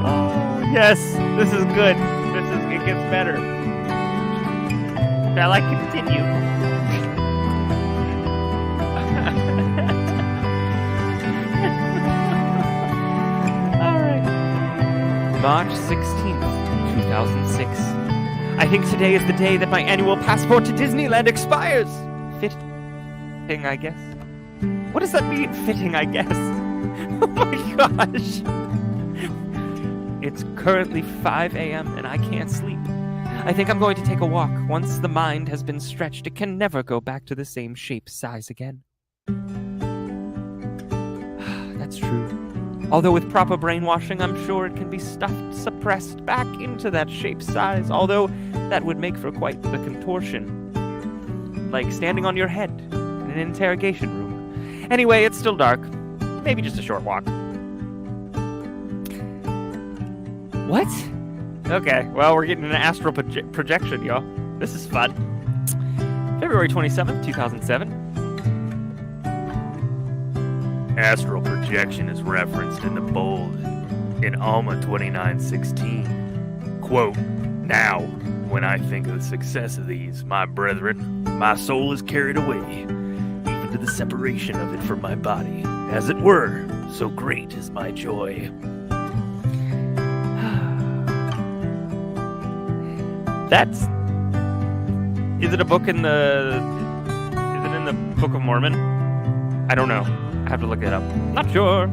Oh, yes, this is good. It gets better. Shall I continue? March 16th, 2006. I think today is the day that my annual passport to Disneyland expires. Fitting, I guess. What does that mean, fitting, I guess? Oh my gosh. It's currently 5 a.m. and I can't sleep. I think I'm going to take a walk. Once the mind has been stretched, it can never go back to the same shape, size again. That's true. Although with proper brainwashing, I'm sure it can be stuffed, suppressed back into that shape size, although that would make for quite the contortion. Like standing on your head in an interrogation room. Anyway, it's still dark. Maybe just a short walk. What? Okay, well, we're getting an astral projection, y'all. This is fun. February 27th, 2007. Astral projection is referenced in the bold in Alma 29:16. Quote, now, when I think of the success of these, my brethren, my soul is carried away, even to the separation of it from my body. As it were, so great is my joy. Is it a book in the Book of Mormon? I don't know. I have to look it up. Not sure.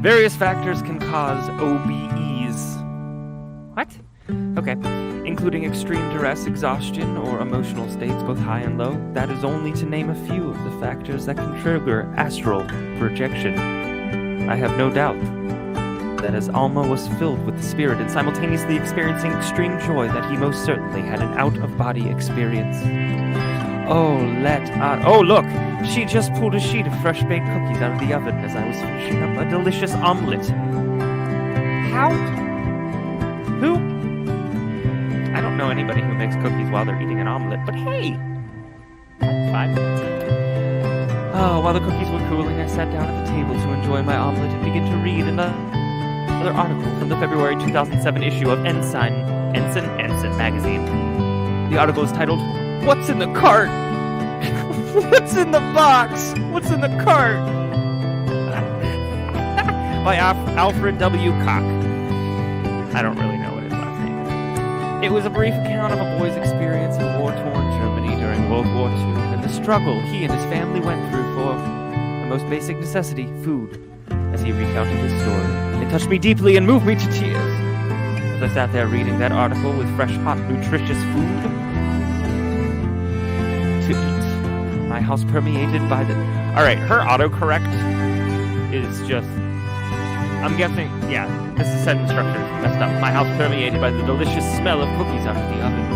Various factors can cause OBEs. What? Okay. Including including extreme duress, exhaustion, or emotional states both high and low. That is only to name a few of the factors that can trigger astral projection. I have no doubt that as Alma was filled with the spirit and simultaneously experiencing extreme joy, that he most certainly had an out-of-body experience. Oh, look! She just pulled a sheet of fresh-baked cookies out of the oven as I was finishing up a delicious omelet. How? Who? I don't know anybody who makes cookies while they're eating an omelet, but hey! That's fine. Oh, while the cookies were cooling, I sat down at the table to enjoy my omelet and begin to read another article from the February 2007 issue of Ensign magazine. The article is titled, "What's in the Cart?" What's in the box? What's in the cart? By Alfred W. Koch. I don't really know what his last name is. It was a brief account of a boy's experience in war-torn Germany during World War II and the struggle he and his family went through for the most basic necessity, food. As he recounted his story, it touched me deeply and moved me to tears. As I sat there reading that article with fresh, hot, nutritious food to eat. My house permeated by the... Alright, her autocorrect is just... I'm guessing... Yeah, this is sentence structure is messed up. My house permeated by the delicious smell of cookies out of the oven.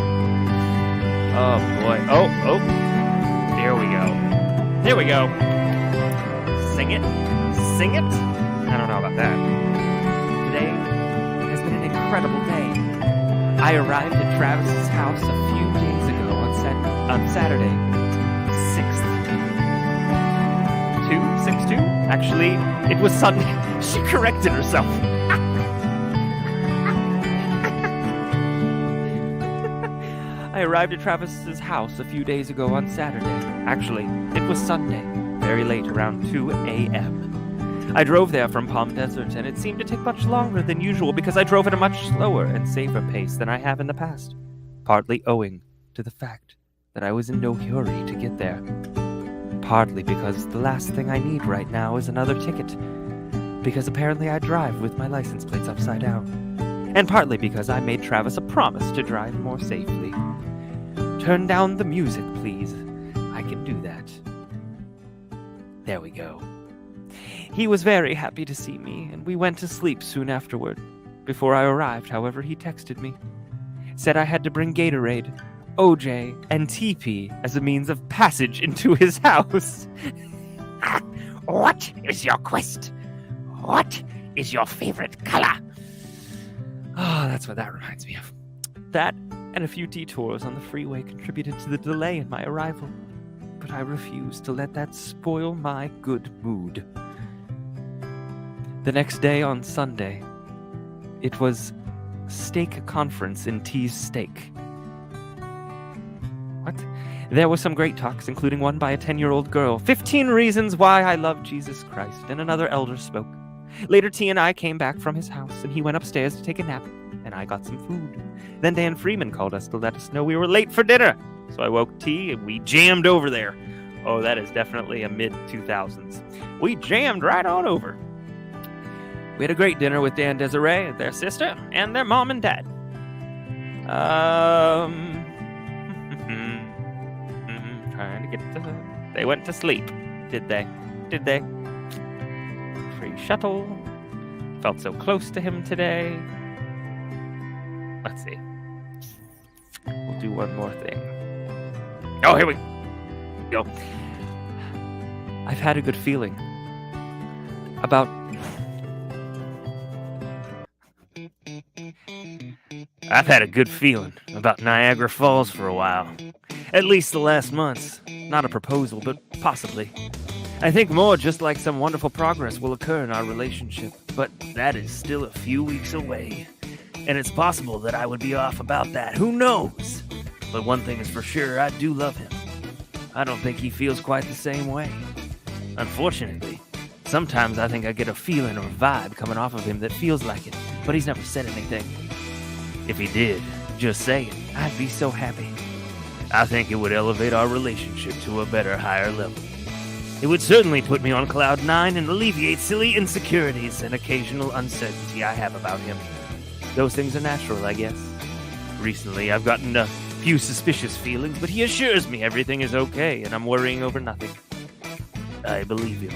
Oh, boy. Oh. Here we go. Here we go. Sing it. Sing it? I don't know about that. Today has been an incredible day. I arrived at Travis's house a few days ago on Saturday. 6/2? Actually, it was Sunday. She corrected herself. I arrived at Travis's house a few days ago on Saturday. Actually, it was Sunday, very late, around 2 a.m. I drove there from Palm Desert, and it seemed to take much longer than usual because I drove at a much slower and safer pace than I have in the past, partly owing to the fact that I was in no hurry to get there. Partly because the last thing I need right now is another ticket, because apparently I drive with my license plates upside down. And partly because I made Travis a promise to drive more safely. Turn down the music, please. I can do that. There we go. He was very happy to see me, and we went to sleep soon afterward. Before I arrived, however, he texted me. Said I had to bring Gatorade, OJ, and TP as a means of passage into his house. What is your quest? What is your favorite color? Oh, that's what that reminds me of. That and a few detours on the freeway contributed to the delay in my arrival. But I refused to let that spoil my good mood. The next day on Sunday, it was steak conference in T's Steak. What? There were some great talks, including one by a 10-year-old girl. 15 reasons why I love Jesus Christ, and another elder spoke. Later, T and I came back from his house, and he went upstairs to take a nap, and I got some food. Then Dan Freeman called us to let us know we were late for dinner. So I woke T, and we jammed over there. Oh, that is definitely a mid-2000s. We jammed right on over. We had a great dinner with Dan Desiree, their sister, and their mom and dad. Trying to get to... They went to sleep. Did they? Free shuttle. Felt so close to him today. Let's see. We'll do one more thing. Oh, here we go. I've had a good feeling about... I've had a good feeling about Niagara Falls for a while. At least the last months. Not a proposal, but possibly. I think more just like some wonderful progress will occur in our relationship, but that is still a few weeks away. And it's possible that I would be off about that. Who knows? But one thing is for sure, I do love him. I don't think he feels quite the same way. Unfortunately, sometimes I think I get a feeling or vibe coming off of him that feels like it, but he's never said anything. If he did, just say it. I'd be so happy. I think it would elevate our relationship to a better, higher level. It would certainly put me on cloud 9 and alleviate silly insecurities and occasional uncertainty I have about him. Those things are natural, I guess. Recently, I've gotten a few suspicious feelings, but he assures me everything is okay and I'm worrying over nothing. I believe him.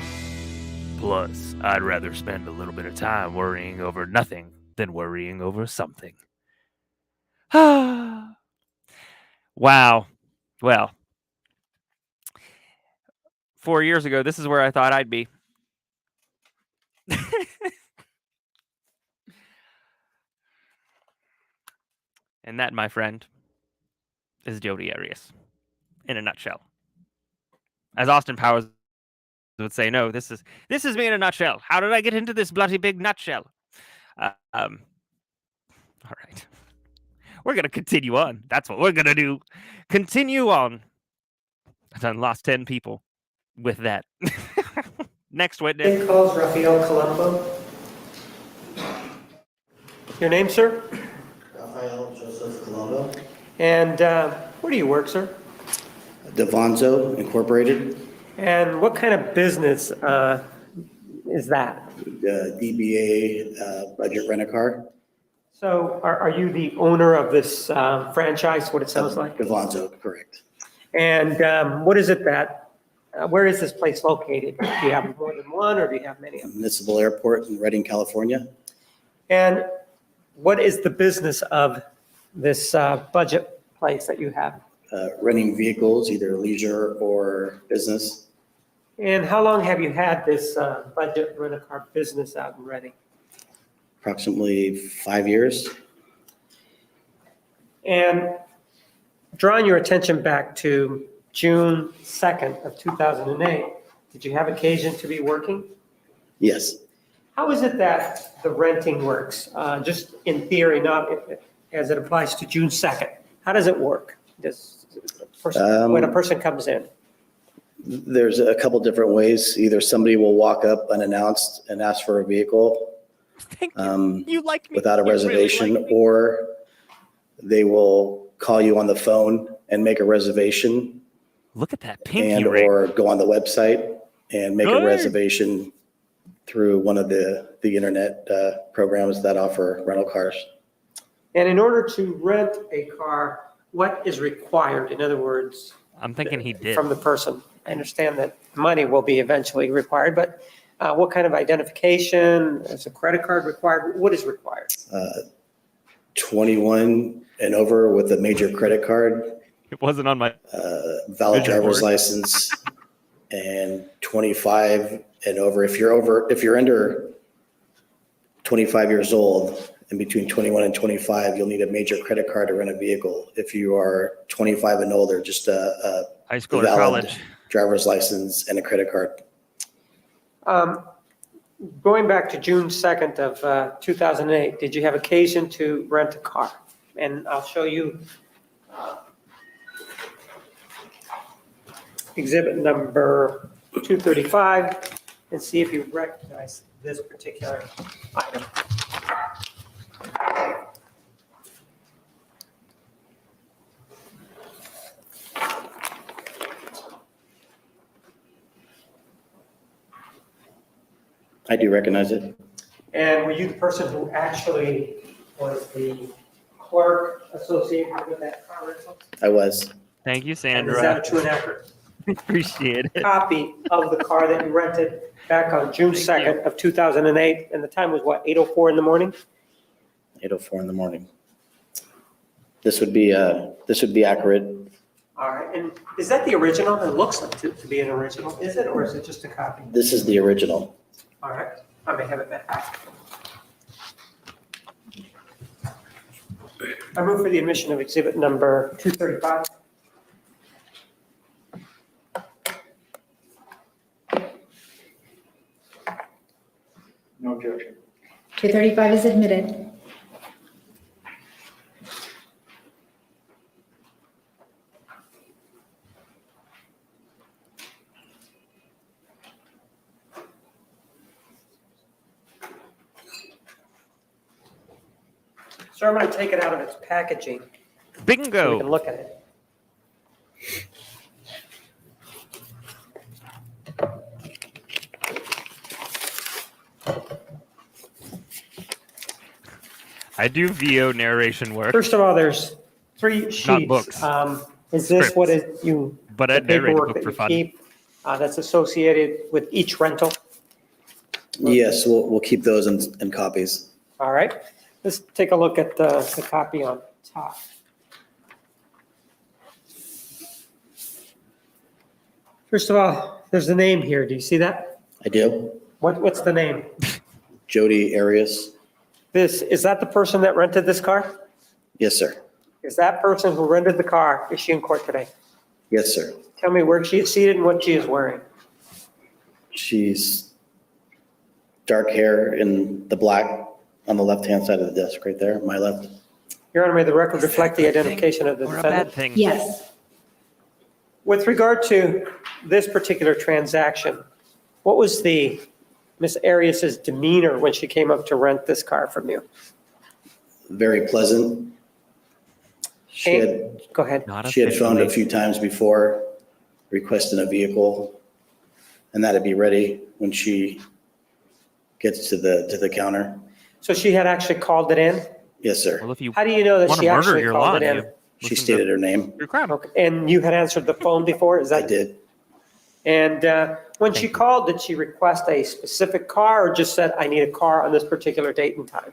Plus, I'd rather spend a little bit of time worrying over nothing than worrying over something. Wow. Well, 4 years ago, this is where I thought I'd be. And that, my friend, is Jodi Arias in a nutshell. As Austin Powers would say, no, this is me in a nutshell. How did I get into this bloody big nutshell? All right. We're going to continue on. That's what we're going to do. Continue on. I done lost 10 people with that. Next witness. Name calls Rafael Colombo. Your name, sir? Rafael Joseph Colombo. And where do you work, sir? Devonzo Incorporated, And what kind of business is that? DBA Budget Rent-A-Car. So are you the owner of this franchise, what it sounds like? Devonzo, correct. And what is it that, where is this place located? Do you have more than one or do you have many of them? Municipal Airport in Redding, California. And what is the business of this budget place that you have? Renting vehicles, either leisure or business. And how long have you had this budget rent-a-car business out in Reading? Approximately 5 years. And drawing your attention back to June 2nd of 2008, did you have occasion to be working? Yes. How is it that the renting works? Just in theory, not as it applies to June 2nd. How does it work? When a person comes in? There's a couple different ways. Either somebody will walk up unannounced and ask for a vehicle Thank you. You like me. without a You really reservation, like me. or they will call you on the phone and make a reservation, Look at that pinky and ring. or go on the website and make Good. a reservation through one of the internet programs that offer rental cars. And in order to rent a car, what is required? In other words, I'm thinking he did. from the person. I understand that money will be eventually required, but what kind of identification? Is a credit card required? What is required? 21 and over with a major credit card, It wasn't on my. valid Vision driver's board. license, and 25 and over. If you're under 25 years old and between 21 and 25, you'll need a major credit card to rent a vehicle. If you are 25 and older, just a High school or valid college. driver's license and a credit card. Going back to June 2nd of 2008, did you have occasion to rent a car? And I'll show you exhibit number 235 and see if you recognize this particular item. I do recognize it. And were you the person who actually was the clerk associated with that car rental? I was. Thank you, And Sandra. is that a true and accurate Appreciate it. copy of the car that you rented back on June Thank you. 2nd of 2008? And the time was what, 8:04 in the morning? 8:04 in the morning. This would be accurate. All right, and is that the original? It looks like to be an original. Is it, or is it just a copy? This is the original. All right, I may have it back. I move for the admission of exhibit number 235. No objection. 235 is admitted. Sir, I'm going to take it out of its packaging so we can Bingo. look at it. I do VO narration work, First of all, there's 3 sheets. books. Is this what Scripts. the but I'd narrate a paperwork book that for you fun. keep that's associated with each rental? Yes, we'll keep those in copies. All right, let's take a look at the copy on top. First of all, there's the name here. Do you see that? I do. What's the name? Jodi Arias. Is that the person that rented this car? Yes, sir. Is that person who rented the car, is she in court today? Yes, sir. Tell me where she is seated and what she is wearing. She's dark hair in the black on the left-hand side of the desk right there, my left. Your Honor, may the record reflect the identification of the Or a bad defendant? thing. Yes. With regard to this particular transaction, what was Miss Arias's demeanor when she came up to rent this car from you? Very pleasant. She had Go ahead. Not She had phoned a officially. few times before requesting a vehicle, and that'd be ready when she gets to the counter. So she had actually called it in? Yes, sir. Well, if you How do you know that want she to murder actually your law, called it in? you She listen to stated her name. your crime. Okay, and you had answered the phone before, is I that? did. And when she Thank you. called, did she request a specific car or just said, I need a car on this particular date and time?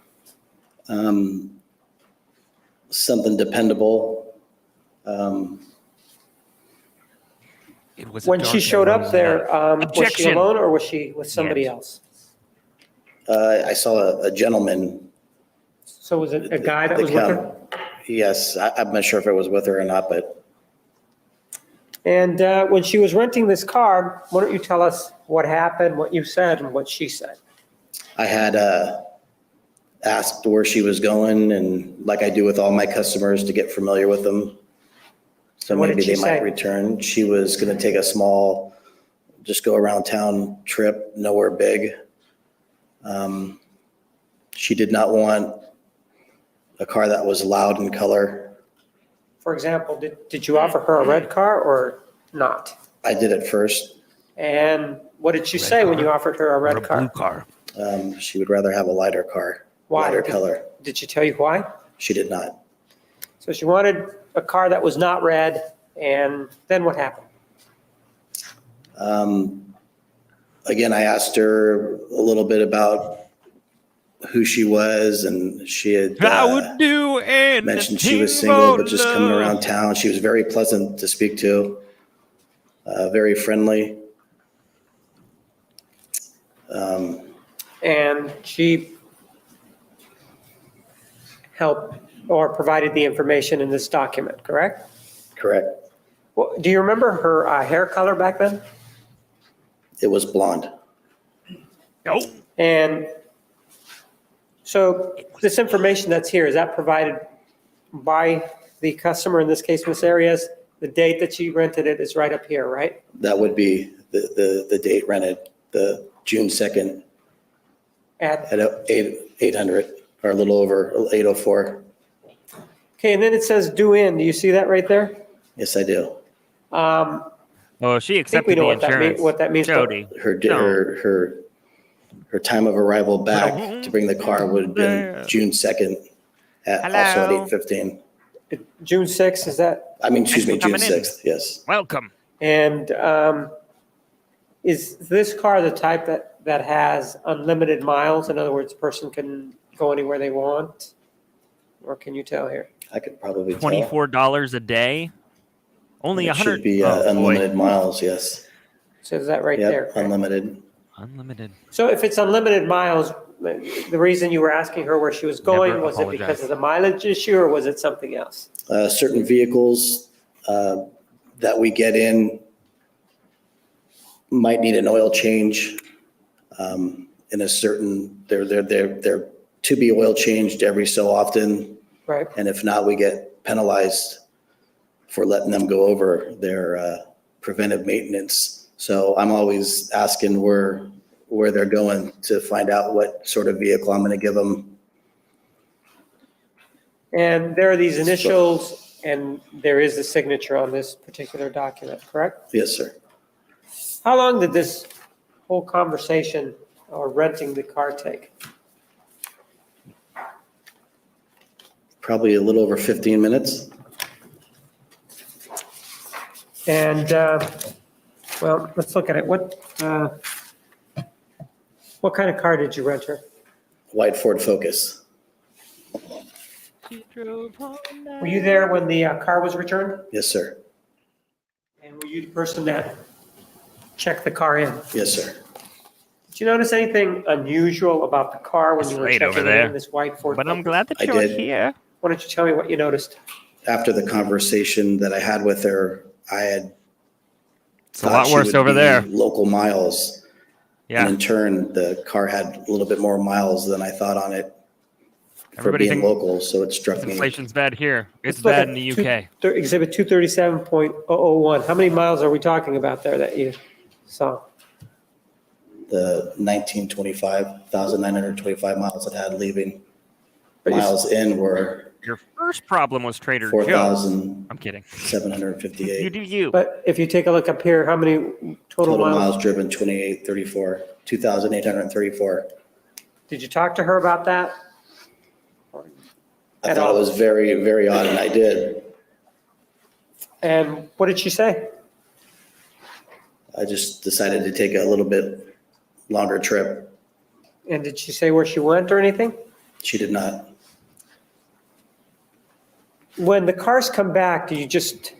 Something dependable. It was a When she dark showed night. up there, was she Objection. alone or was she with somebody Yes. else? I saw a gentleman. So was it a guy that the was with her? count- Yes, I'm not sure if it was with her or not, but And when she was renting this car, why don't you tell us what happened, what you said, and what she said? I had asked where she was going, and like I do with all my customers, to get familiar with them. So What did maybe she they might say? return. She was going to take a small, just go around town trip, nowhere big. She did not want a car that was loud in color. For example, did you offer her a red car or not? I did it first. And what did she Red say when car? you offered her a Or red a blue car? car. She would rather have a lighter car, Why? lighter color. Did she tell you why? She did not. So she wanted a car that was not red, and then what happened? Again, I asked her a little bit about who she was, and she had I would do anything mentioned she was single, but just coming for around love. town. She was very pleasant to speak to, very friendly. And she helped or provided the information in this document, correct? Correct. Well, do you remember her hair color back then? It was blonde. No. And so this information that's here, is that provided by the customer, in this case, Miss Arias? The date that she rented it is right up here, right? That would be the date rented, the June 2nd At, at 800, or a little over 804. okay, and then it says due in. Do you see that right there? Yes, I do. Oh, she I think we accepted know the what that means. insurance. What that means. Jody. Her time of arrival back to bring the car would have been June 2nd, also at Hello. 8:15. June 6th, is that? I mean, excuse me, Thanks for June coming in. 6th, yes. Welcome. And is this car the type that has unlimited miles? In other words, a person can go anywhere they want? Or can you tell here? I could probably tell. $24 a day. Only It 100. should be oh, boy. unlimited miles, yes. Says that right Yep, there. unlimited. Unlimited. So if it's unlimited miles, the reason you were asking her where she was going, Never was it because apologize. of the mileage issue or was it something else? Certain vehicles that we get in might need an oil change in a certain, they're to be oil changed every so often. Right. And if not, we get penalized for letting them go over their preventive maintenance. So I'm always asking where they're going to find out what sort of vehicle I'm going to give them. And there are these initials and there is the signature on this particular document, correct? Yes, sir. How long did this whole conversation or renting the car take? Probably a little over 15 minutes. And, well, let's look at it. What kind of car did you rent her? White Ford Focus. Were you there when the car was returned? Yes, sir. And were you the person that checked the car in? Yes, sir. Did you notice anything unusual about the car when It's you were right checking over it there. in, this white Ford? But I'm Focus? glad that I you're did. here. Why don't you tell me what you noticed? After the conversation that I had with her, I had It's a lot she worse would over be there. local miles. Yeah. And in turn, the car had a little bit more miles than I thought on it for Everybody being thinks local, so it struck me. inflation's bad here. It's Let's look bad at in the UK. Exhibit 237.001. How many miles are we talking about there that you saw? The 1,925 miles it had leaving. But you- Miles in were Your first problem was Trader Joe's. 4,758. I'm kidding. You do you. But if you take a look up here, how many total Total miles? miles driven, 2,834, 2,834. Did you talk to her about that? I At thought all? it was very, very odd, and I did. And what did she say? I just decided to take a little bit longer trip. And did she say where she went or anything? She did not. When the cars come back, do you just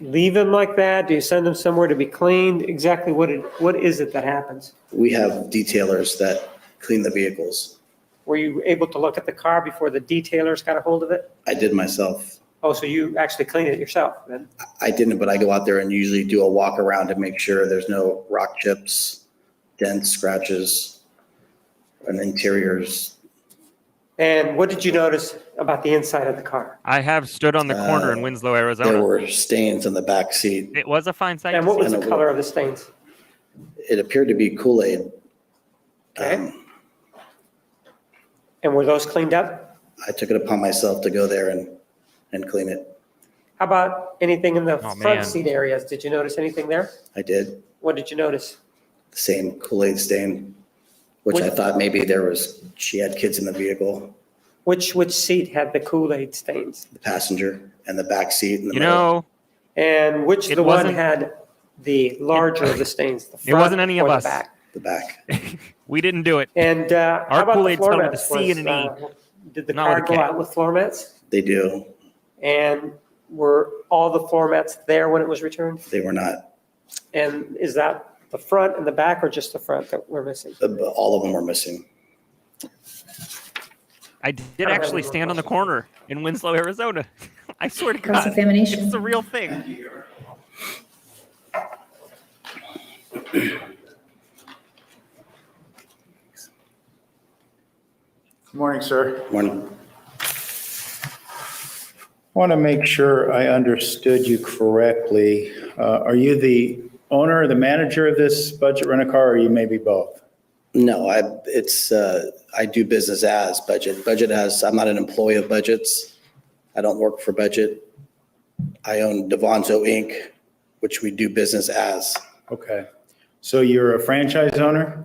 leave them like that? Do you send them somewhere to be cleaned? Exactly what is it that happens? We have detailers that clean the vehicles. Were you able to look at the car before the detailers got a hold of it? I did myself. Oh, so you actually cleaned it yourself then? I didn't, but I go out there and usually do a walk around to make sure there's no rock chips, dents, scratches, and interiors. And what did you notice about the inside of the car? I have stood on the corner in Winslow, There Arizona. were stains in the back seat. It was a fine sight. And to what was see. the color of the stains? It appeared to be Kool-Aid. Okay. And were those cleaned up? I took it upon myself to go there and clean it. How about anything in the Oh, front man. seat areas? Did you notice anything there? I did. What did you notice? The same Kool-Aid stain, which I thought maybe she had kids in the vehicle, Which seat had the Kool-Aid stains? the passenger and the back seat in the You middle. know, And which It the one wasn't- had the larger of the stains? The it wasn't front any or of the us. back? The back. we didn't do it. And how about the Kool-Aid floor spelled with a mats? C and an E. Did the Not car with a go K. out with floor mats? They do. And were all the floor mats there when it was returned? They were not. And is that the front and the back or just the front that we're missing? All of them were missing. I did actually stand on the corner in Winslow, Arizona. I swear to God, Cross-examination. it's a real thing. Good morning, sir. One, I want to make sure I understood you correctly. Are you the owner or the manager of this budget rent-a-car, or you maybe both? no, I do business as Budget. Budget I'm not an employee of Budgets. I don't work for Budget. I own Devonzo Inc., which we do business as. Okay. So you're a franchise owner?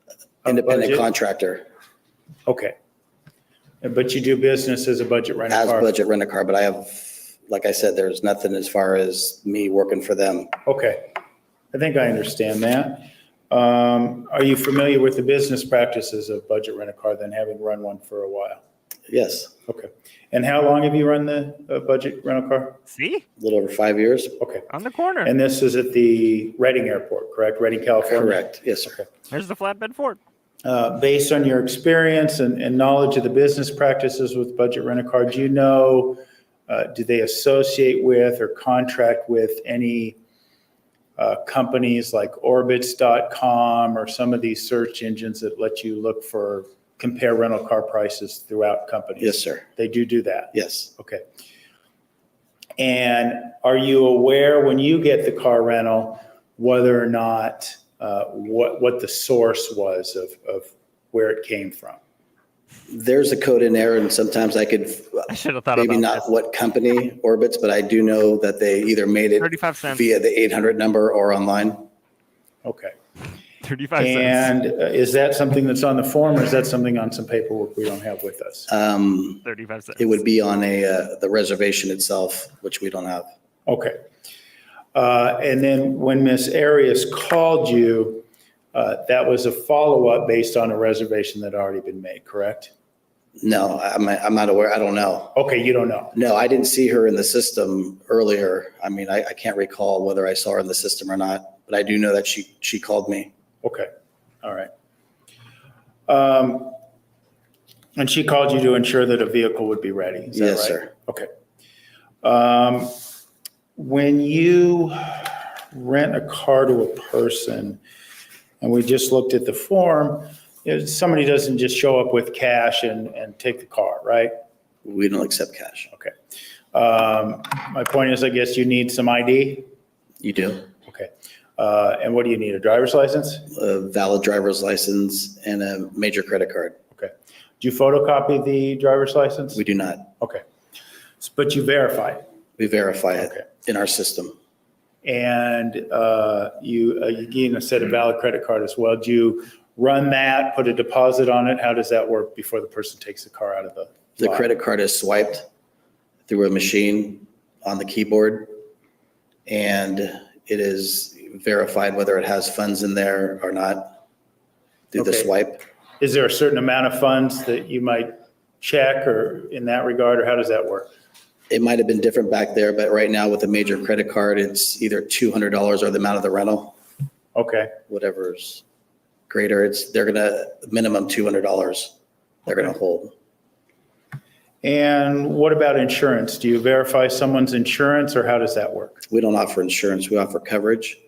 of Independent Budget? contractor Okay. But you do business as a budget as rent-a-car? Budget Rent-A-Car, but I have, like I said, there's nothing as far as me working for them. Okay. I think I understand that. Are you familiar with the business practices of budget rent-a-car, then, having run one for a while? Yes, Okay. And how long have you run the budget rental See? a little over 5 years. Okay. On the corner. And this is at the Redding Airport, correct? Redding, California? Correct, yes, sir. There's the flatbed Ford. Based on your experience and knowledge of the business practices with budget rent-a-car, do you know, do they associate with or contract with any companies like Orbitz.com or some of these search engines that let you look for, compare rental car prices throughout companies? Yes, sir. They do that? Yes. Okay. And are you aware when you get the car rental, whether or not, what the source was of where it came from? There's a code in there, and sometimes I could, I should have thought maybe about not this. what company Orbitz, but I do know that they either made it 35 cents. via the 800 number or online. Okay. 35 cents. And is that something that's on the form, or is that something on some paperwork we don't have with us? 35 cents. It would be on the reservation itself, which we don't have. Okay. And then when Miss Arias called you, that was a follow-up based on a reservation that had already been made, correct? No, I'm not aware. I don't know. Okay, you don't know. No, I didn't see her in the system earlier. I mean, I can't recall whether I saw her in the system or not, but I do know that she called me. Okay, all right. And she called you to ensure that a vehicle would be ready, is that right? Yes, sir. Okay. When you rent a car to a person, and we just looked at the form, somebody doesn't just show up with cash and take the car, right? We don't accept cash. Okay. My point is, I guess you need some ID? You do? Okay. And what do you need, a driver's license? A valid driver's license and a major credit card. Okay. Do you photocopy the driver's license? We do not. Okay. But you verify it? We verify it Okay. in our system. And you gain a set of valid credit card as well. Do you run that, put a deposit on it? How does that work before the person takes the car out of the The lot? credit card is swiped through a machine on the keyboard, and it is verified whether it has funds in there or not through the Okay. swipe. Is there a certain amount of funds that you might check or in that regard, or how does that work? It might have been different back there, but right now with a major credit card, it's either $200 or the amount of the rental, Okay. whatever's greater. They're gonna, minimum $200 they're gonna hold. And what about insurance? Do you verify someone's insurance, or how does that work? We don't offer insurance, we offer coverage.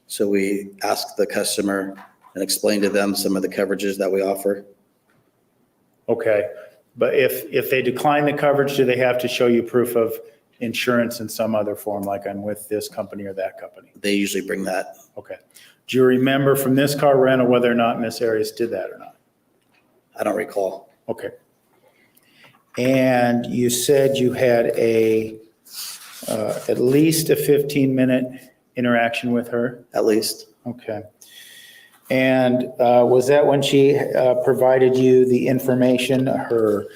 So we ask the customer and explain to them some of the coverages that we offer. Okay. But if they decline the coverage, do they have to show you proof of insurance in some other form, like I'm with this company or that company? They usually bring that. Okay. Do you remember from this car rental whether or not Miss Arias did that or not? I don't recall. Okay. And you said you had at least a 15-minute interaction with her? At least. Okay. And was that when she provided you the information, her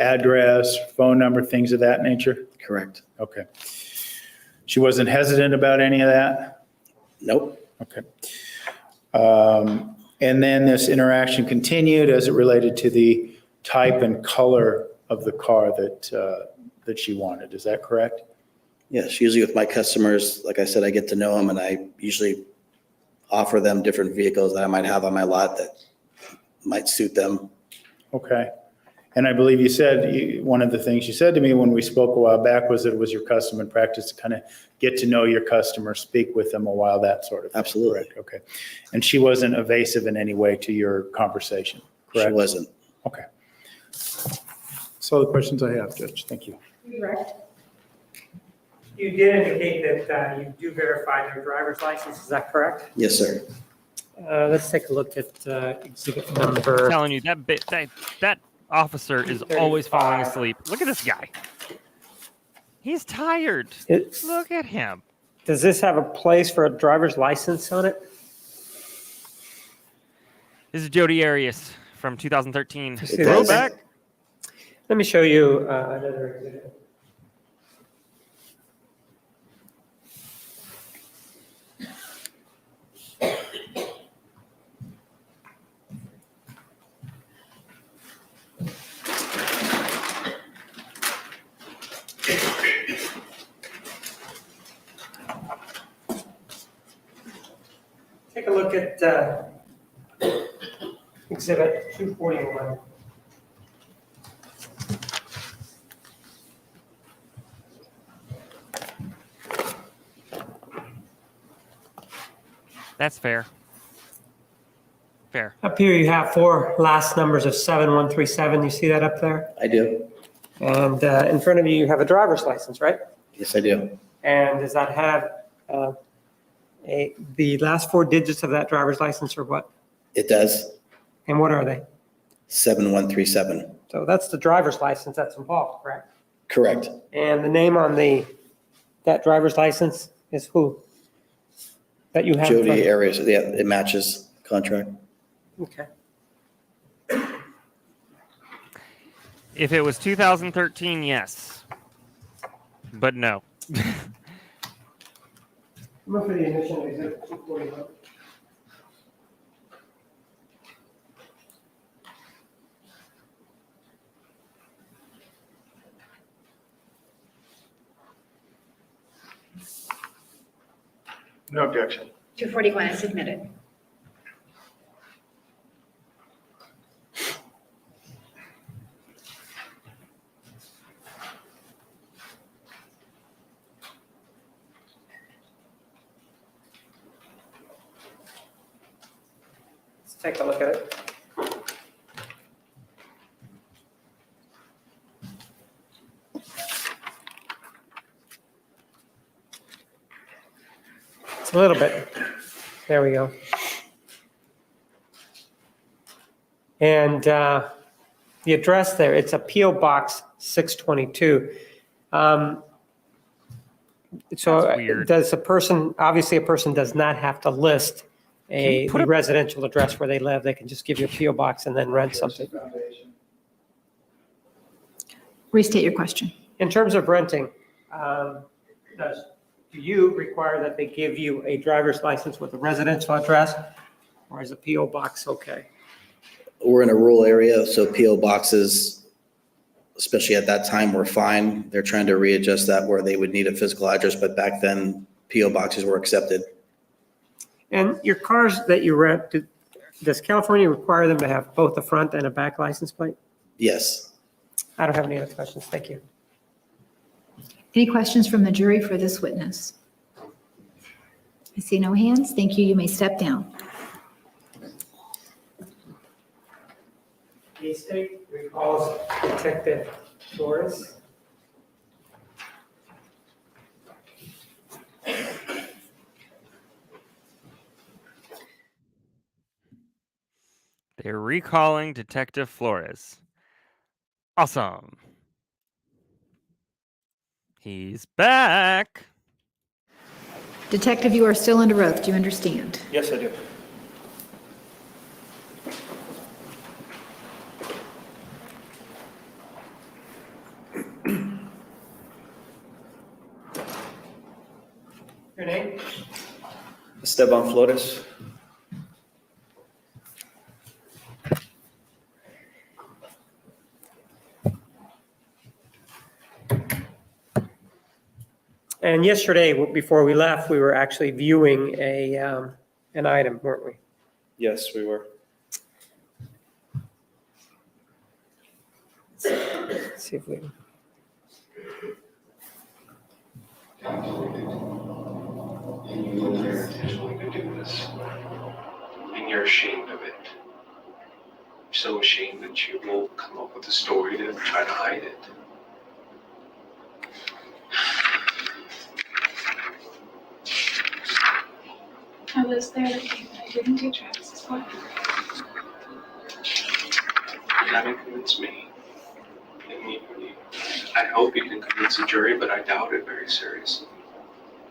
address, phone number, things of that nature? Correct. Okay. She wasn't hesitant about any of that? Nope. Okay. And then this interaction continued as it related to the type and color of the car that she wanted. Is that correct? Yes, usually with my customers, like I said, I get to know them and I usually offer them different vehicles that I might have on my lot that might suit them. Okay. And I believe you said, one of the things you said to me when we spoke a while back was that it was your custom and practice to kind of get to know your customer, speak with them a while, that sort of thing. Absolutely. Correct. Okay. And she wasn't evasive in any way to your conversation, correct? She wasn't. Okay. That's all the questions I have, Judge. Thank you. Correct. You did indicate that you do verify their driver's license, is that correct? Yes, sir. Let's take a look at exhibit I'm number. telling you, that officer is always falling asleep. Look at this guy. He's tired. Look at him. Does this have a place for a driver's license on it? This is Jodi Arias from 2013. You see that? Throwback. Let me show you another exhibit. Take a look at exhibit 241. That's fair. Fair. Up here you have four last numbers of 7137. You see that up there? I do. And in front of you, you have a driver's license, right? Yes, I do. And does that have the last four digits of that driver's license or what? It does. And what are they? 7137. So that's the driver's license that's involved, correct? Correct. And the name on that driver's license is who? that you have? Jodi Arias, yeah, it matches contract. Okay. If it was 2013, yes. But no. Look for the initial exhibit 241. No objection. 241 is submitted. Let's take a look at it. It's a little bit. There we go. And the address there, it's a P.O. Box 622. So That's weird. does a person, obviously a person does not have to list Can a you put a- residential address where they live. They can just give you a P.O. Box and then rent something. Restate your question. In terms of renting, do you require that they give you a driver's license with a residential address? Or is a P.O. Box okay? We're in a rural area, so PO boxes, especially at that time, were fine. They're trying to readjust that where they would need a physical address, but back then PO boxes were accepted. And your cars that you rent, does California require them to have both a front and a back license plate? Yes. I don't have any other questions. Thank you. Any questions from the jury for this witness? I see no hands. Thank you. You may step down. The state recalls Detective Flores. They're recalling Detective Flores. Awesome. He's back. Detective, you are still under oath. Do you understand? Yes, I do. Your name? Esteban Flores. And yesterday, before we left, we were actually viewing an item, weren't we? Yes, we were. Let's see if we. And you know they're intentionally going to do this. And you're ashamed of it. You're so ashamed that you will come up with a story to try to hide it. I was there the day that I didn't do Travis's wife. You haven't convinced me. I hope you can convince the jury, but I doubt it very seriously.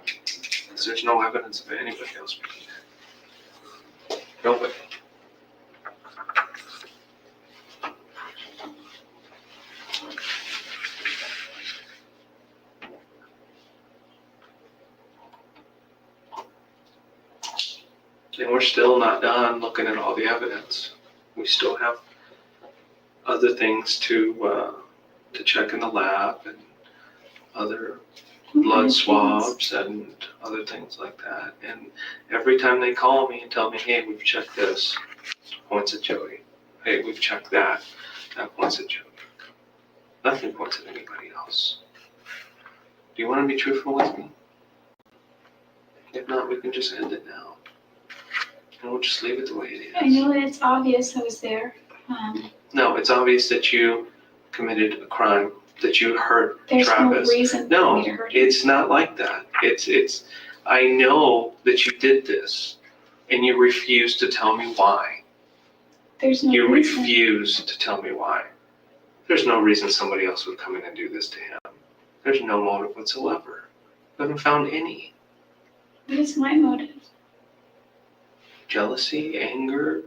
Because there's no evidence of anybody else being there. Nobody. And we're still not done looking at all the evidence. We still have other things to check in the lab and other blood swabs and other things like that. And every time they call me and tell me, hey, we've checked this, points at Jodi. Hey, we've checked that, that points at Jodi. Nothing points at anybody else. Do you want to be truthful with me? If not, we can just end it now. And we'll just leave it the way it is. I know that it's obvious I was there. No, it's obvious that you committed a crime, that you hurt There's Travis. no reason for No, me to hurt him. it's not like that. It's, I know that you did this and you refuse to tell me why. There's no You reason. refuse to tell me why. There's no reason somebody else would come in and do this to him. There's no motive whatsoever. I haven't found any. What is my motive? Jealousy, anger,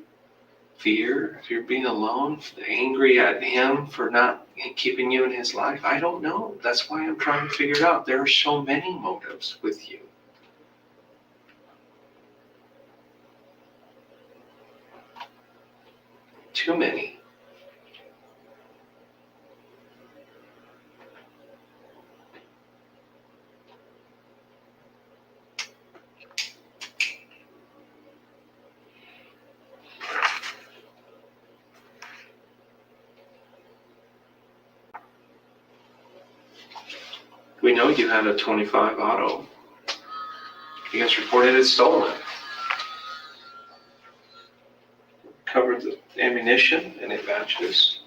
fear, if you're being alone, angry at him for not keeping you in his life. I don't know. That's why I'm trying to figure it out. There are so many motives with you. Too many. We know you had a 25 auto. You guys reported it stolen. Covered the ammunition and it matches.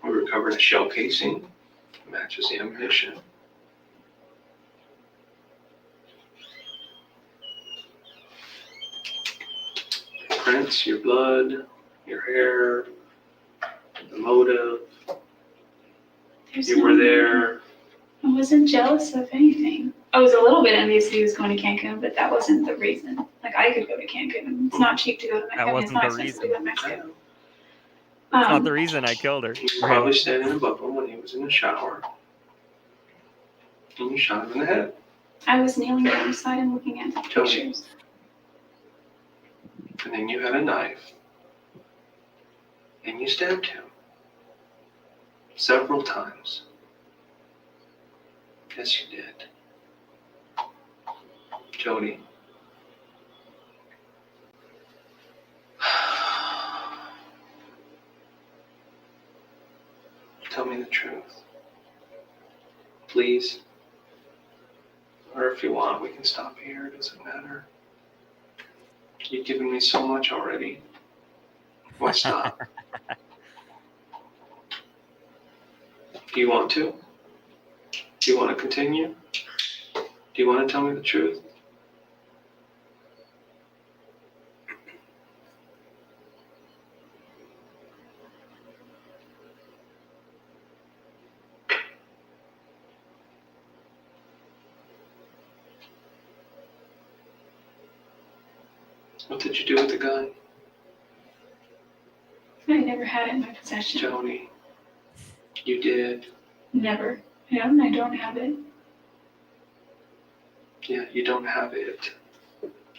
We recovered a shell casing. It matches the ammunition. Prints, your blood, your hair, the motive. You were there. I wasn't jealous of anything. I was a little bit envious that he was going to Cancun, but that wasn't the reason. Like, I could go to Cancun. It's not cheap to go to Mexico. That It's wasn't not the expensive to reason. go to Mexico. That's not the reason I killed her. You were probably standing above him when he was in the shower. And you shot him in the head. I was kneeling down beside him looking at the Tell me. pictures. And then you had a knife. And you stabbed him. Several times. Yes, you did. Jodi. Tell me the truth. Please. Or if you want, we can stop here. It doesn't matter. You've given me so much already. Why stop? Do you want to? Do you want to continue? Do you want to tell me the truth? What did you do with the gun? I never had it in my possession. Jodi, you did. Never. I don't have it. Yeah, you don't have it.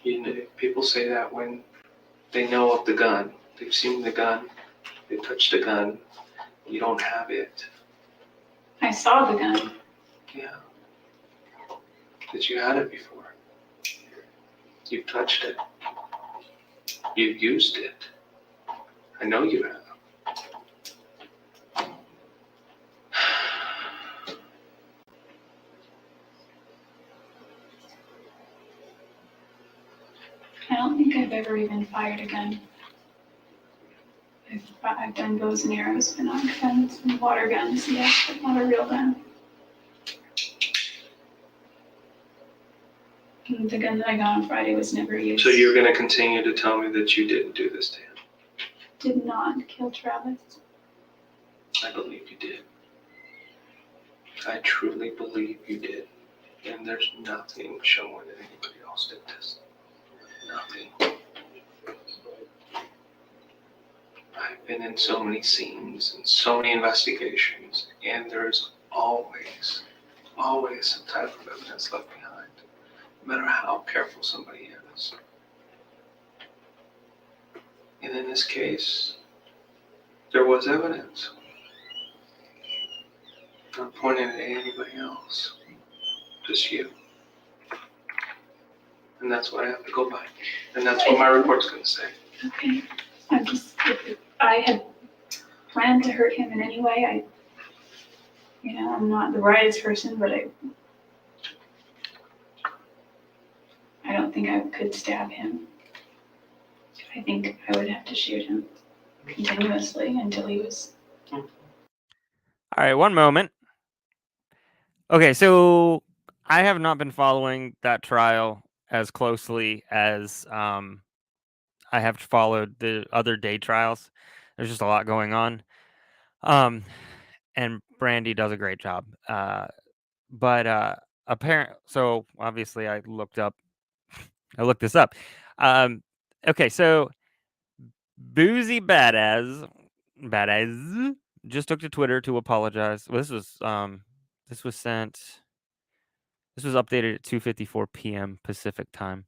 You know, people say that when they know of the gun. They've seen the gun. They touched the gun. You don't have it. I saw the gun. Yeah. That you had it before. You've touched it. You've used it. I know you have. I don't think I've ever even fired a gun. I've done bows and arrows, but not guns and water guns, yes, but not a real gun. And the gun that I got on Friday was never used. So you're going to continue to tell me that you didn't do this to him? Did not kill Travis. I believe you did. I truly believe you did. And there's nothing showing that anybody else did this. Nothing. I've been in so many scenes and so many investigations, and there's always some type of evidence left behind, no matter how careful somebody is. And in this case, there was evidence. Not pointing at anybody else, just you. And that's what I have to go by. And that's what my report's going to say. Okay. If I had planned to hurt him in any way, I'm not the brightest person, but I don't think I could stab him. I think I would have to shoot him continuously until he was. All right, one moment. Okay, so I have not been following that trial as closely as I have followed the other day trials. There's just a lot going on. And Brandi does a great job. But So obviously I looked this up. Okay, so Boozy Badass just took to Twitter to apologize. Well, this was updated at 2:54 p.m. Pacific time.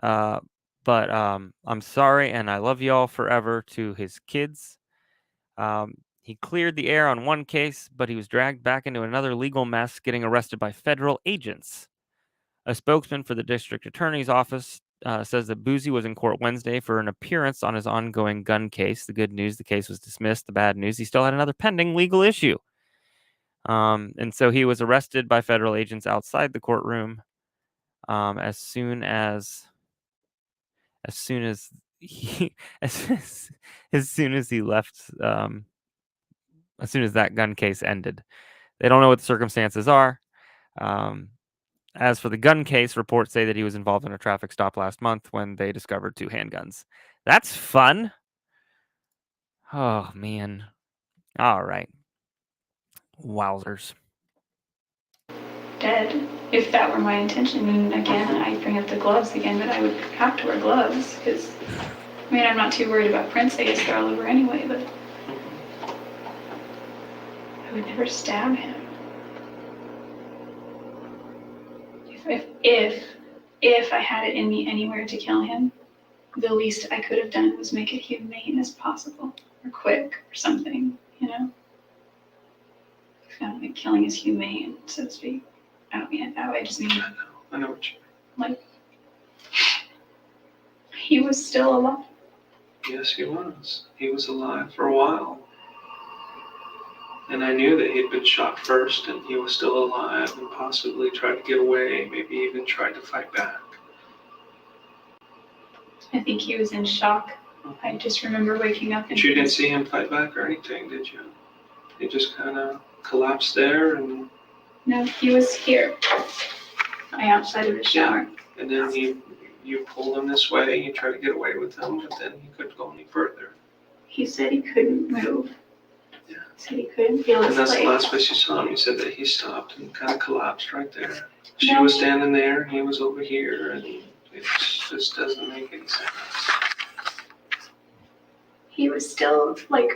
But I'm sorry and I love y'all forever to his kids. He cleared the air on one case, but he was dragged back into another legal mess, getting arrested by federal agents. A spokesman for the district attorney's office says that Boozy was in court Wednesday for an appearance on his ongoing gun case. The good news, the case was dismissed. The bad news, he still had another pending legal issue. And so he was arrested by federal agents outside the courtroom as soon as he as soon as he left. As soon as that gun case ended. They don't know what the circumstances are. As for the gun case, reports say that he was involved in a traffic stop last month when they discovered 2 handguns. That's fun. Oh, man. All right. Wowzers. Dead, if that were my intention. And again, I bring up the gloves again, but I would have to wear gloves because, I mean, I'm not too worried about prints. I guess they're all over anyway, but I would never stab him. If I had it in me anywhere to kill him, the least I could have done was make it humane as possible, or quick, or something, you know? I don't think killing is humane, so to speak. I don't mean it that way, I just mean, I know what you like, he was still alive. mean. Yes, he was. He was alive for a while. And I knew that he'd been shot first and he was still alive and possibly tried to get away, maybe even tried to fight back. I think he was in shock. I just remember waking up and. But you didn't see him fight back or anything, did you? He just kind of collapsed there and. No, he was here. Outside of the shower. And then you pulled him this way, you tried to get away with him, but then he couldn't go any further. He said he couldn't move. Yeah. He said he couldn't feel his And that's legs. the last place you saw him. You said that he stopped and kind of collapsed right there. She No. was standing there, he was over here, and it just doesn't make any sense. He was still like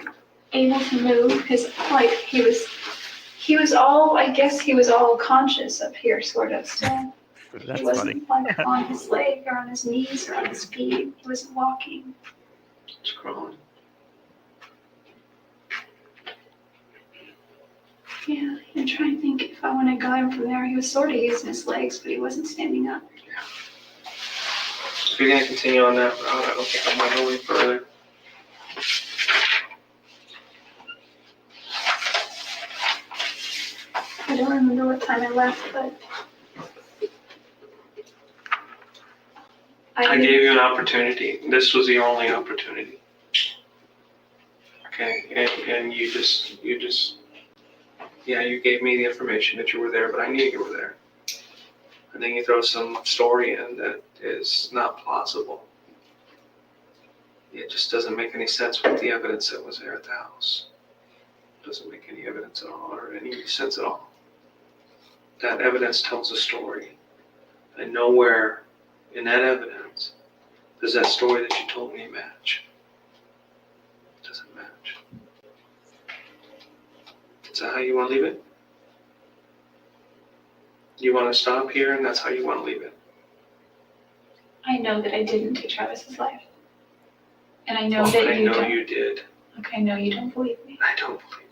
able to move. He was all, I guess he was all conscious up here, sort of still. That's He wasn't like on his leg or on his knees or on his feet. He wasn't walking. It's crawling. Yeah, I'm trying to think if when I got him from there, he was sort of using his legs, but he wasn't standing up. If you're going to continue on that route, I don't think I'm going to go any further. I don't remember what time I left, but I gave you an opportunity. This was the only opportunity. Okay, and you just, yeah, you gave me the information that you were there, but I knew you were there. And then you throw some story in that is not plausible. It just doesn't make any sense with the evidence that was there at the house. It doesn't make any evidence at all, or any sense at all. That evidence tells a story. And nowhere in that evidence does that story that you told me match. It doesn't match. Is that how you want to leave it? You want to stop here and that's how you want to leave it? I know that I didn't take Travis's life. And I know Oh, that I you know don't. you did. Okay, I know you don't believe me. I don't believe you.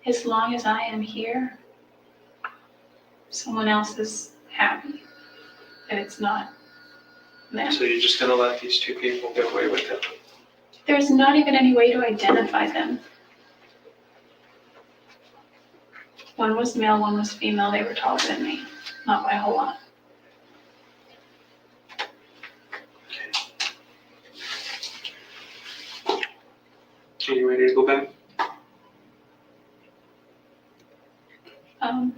As long as I am here, someone else is happy. And it's not them. So you're just going to let these two people get away with it? There's not even any way to identify them. One was male, one was female. They were taller than me, not by a whole lot. Are you ready to go back?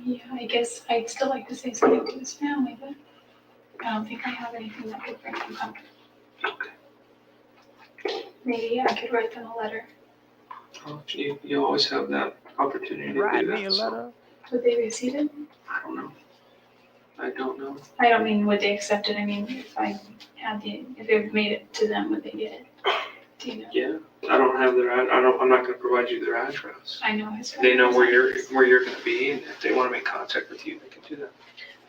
Yeah, I guess I'd still like to say something to his family, but I don't think I have anything that would bring them comfort. Okay. Maybe I could write them a letter. Well, you always have that opportunity to Write do me a that. So, letter. Would they receive it? I don't know. I don't know. I don't mean would they accept it, I mean if it made it to them, would they get it? Do you know? Yeah, I don't have their, I'm not gonna provide you their address. I know his. They know grandmother's where you're address. gonna be, and if they wanna make contact with you, they can do that.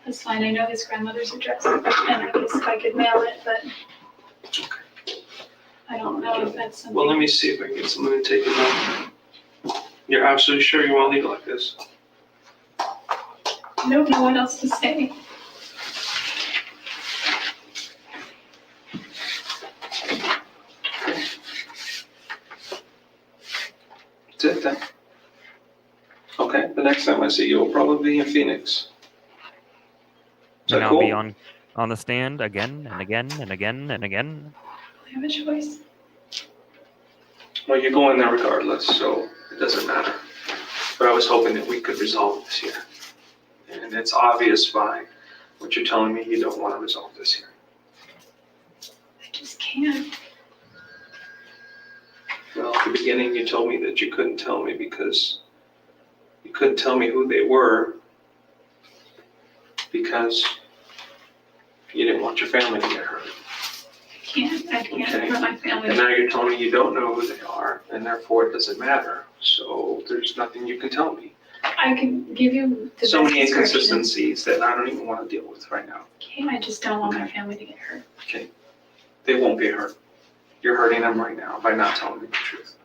That's fine, I know his grandmother's address, and I guess if I could mail it, but I don't know if that's something. Well, let me see if I can get someone to take it out. You're absolutely sure you wanna leave it like this? I don't know what else to say. That's it then. Okay, the next time I see you will probably be in Phoenix. Is And that I'll be cool? on the stand again and again and again and again. I have a choice. Well, you're going there regardless, so it doesn't matter. But I was hoping that we could resolve this here. And it's obvious by what you're telling me, you don't want to resolve this here. I just can't. Well, at the beginning, you told me that you couldn't tell me because you couldn't tell me who they were because you didn't want your family to get hurt. I can't Okay. let my family. And now you're telling me you don't know who they are, and therefore it doesn't matter. So there's nothing you can tell me. I can give you the So best many description. inconsistencies that I don't even want to deal with right now. Okay, I just don't want my family to get hurt. Okay? They won't be hurt. You're hurting them right now by not telling me the truth.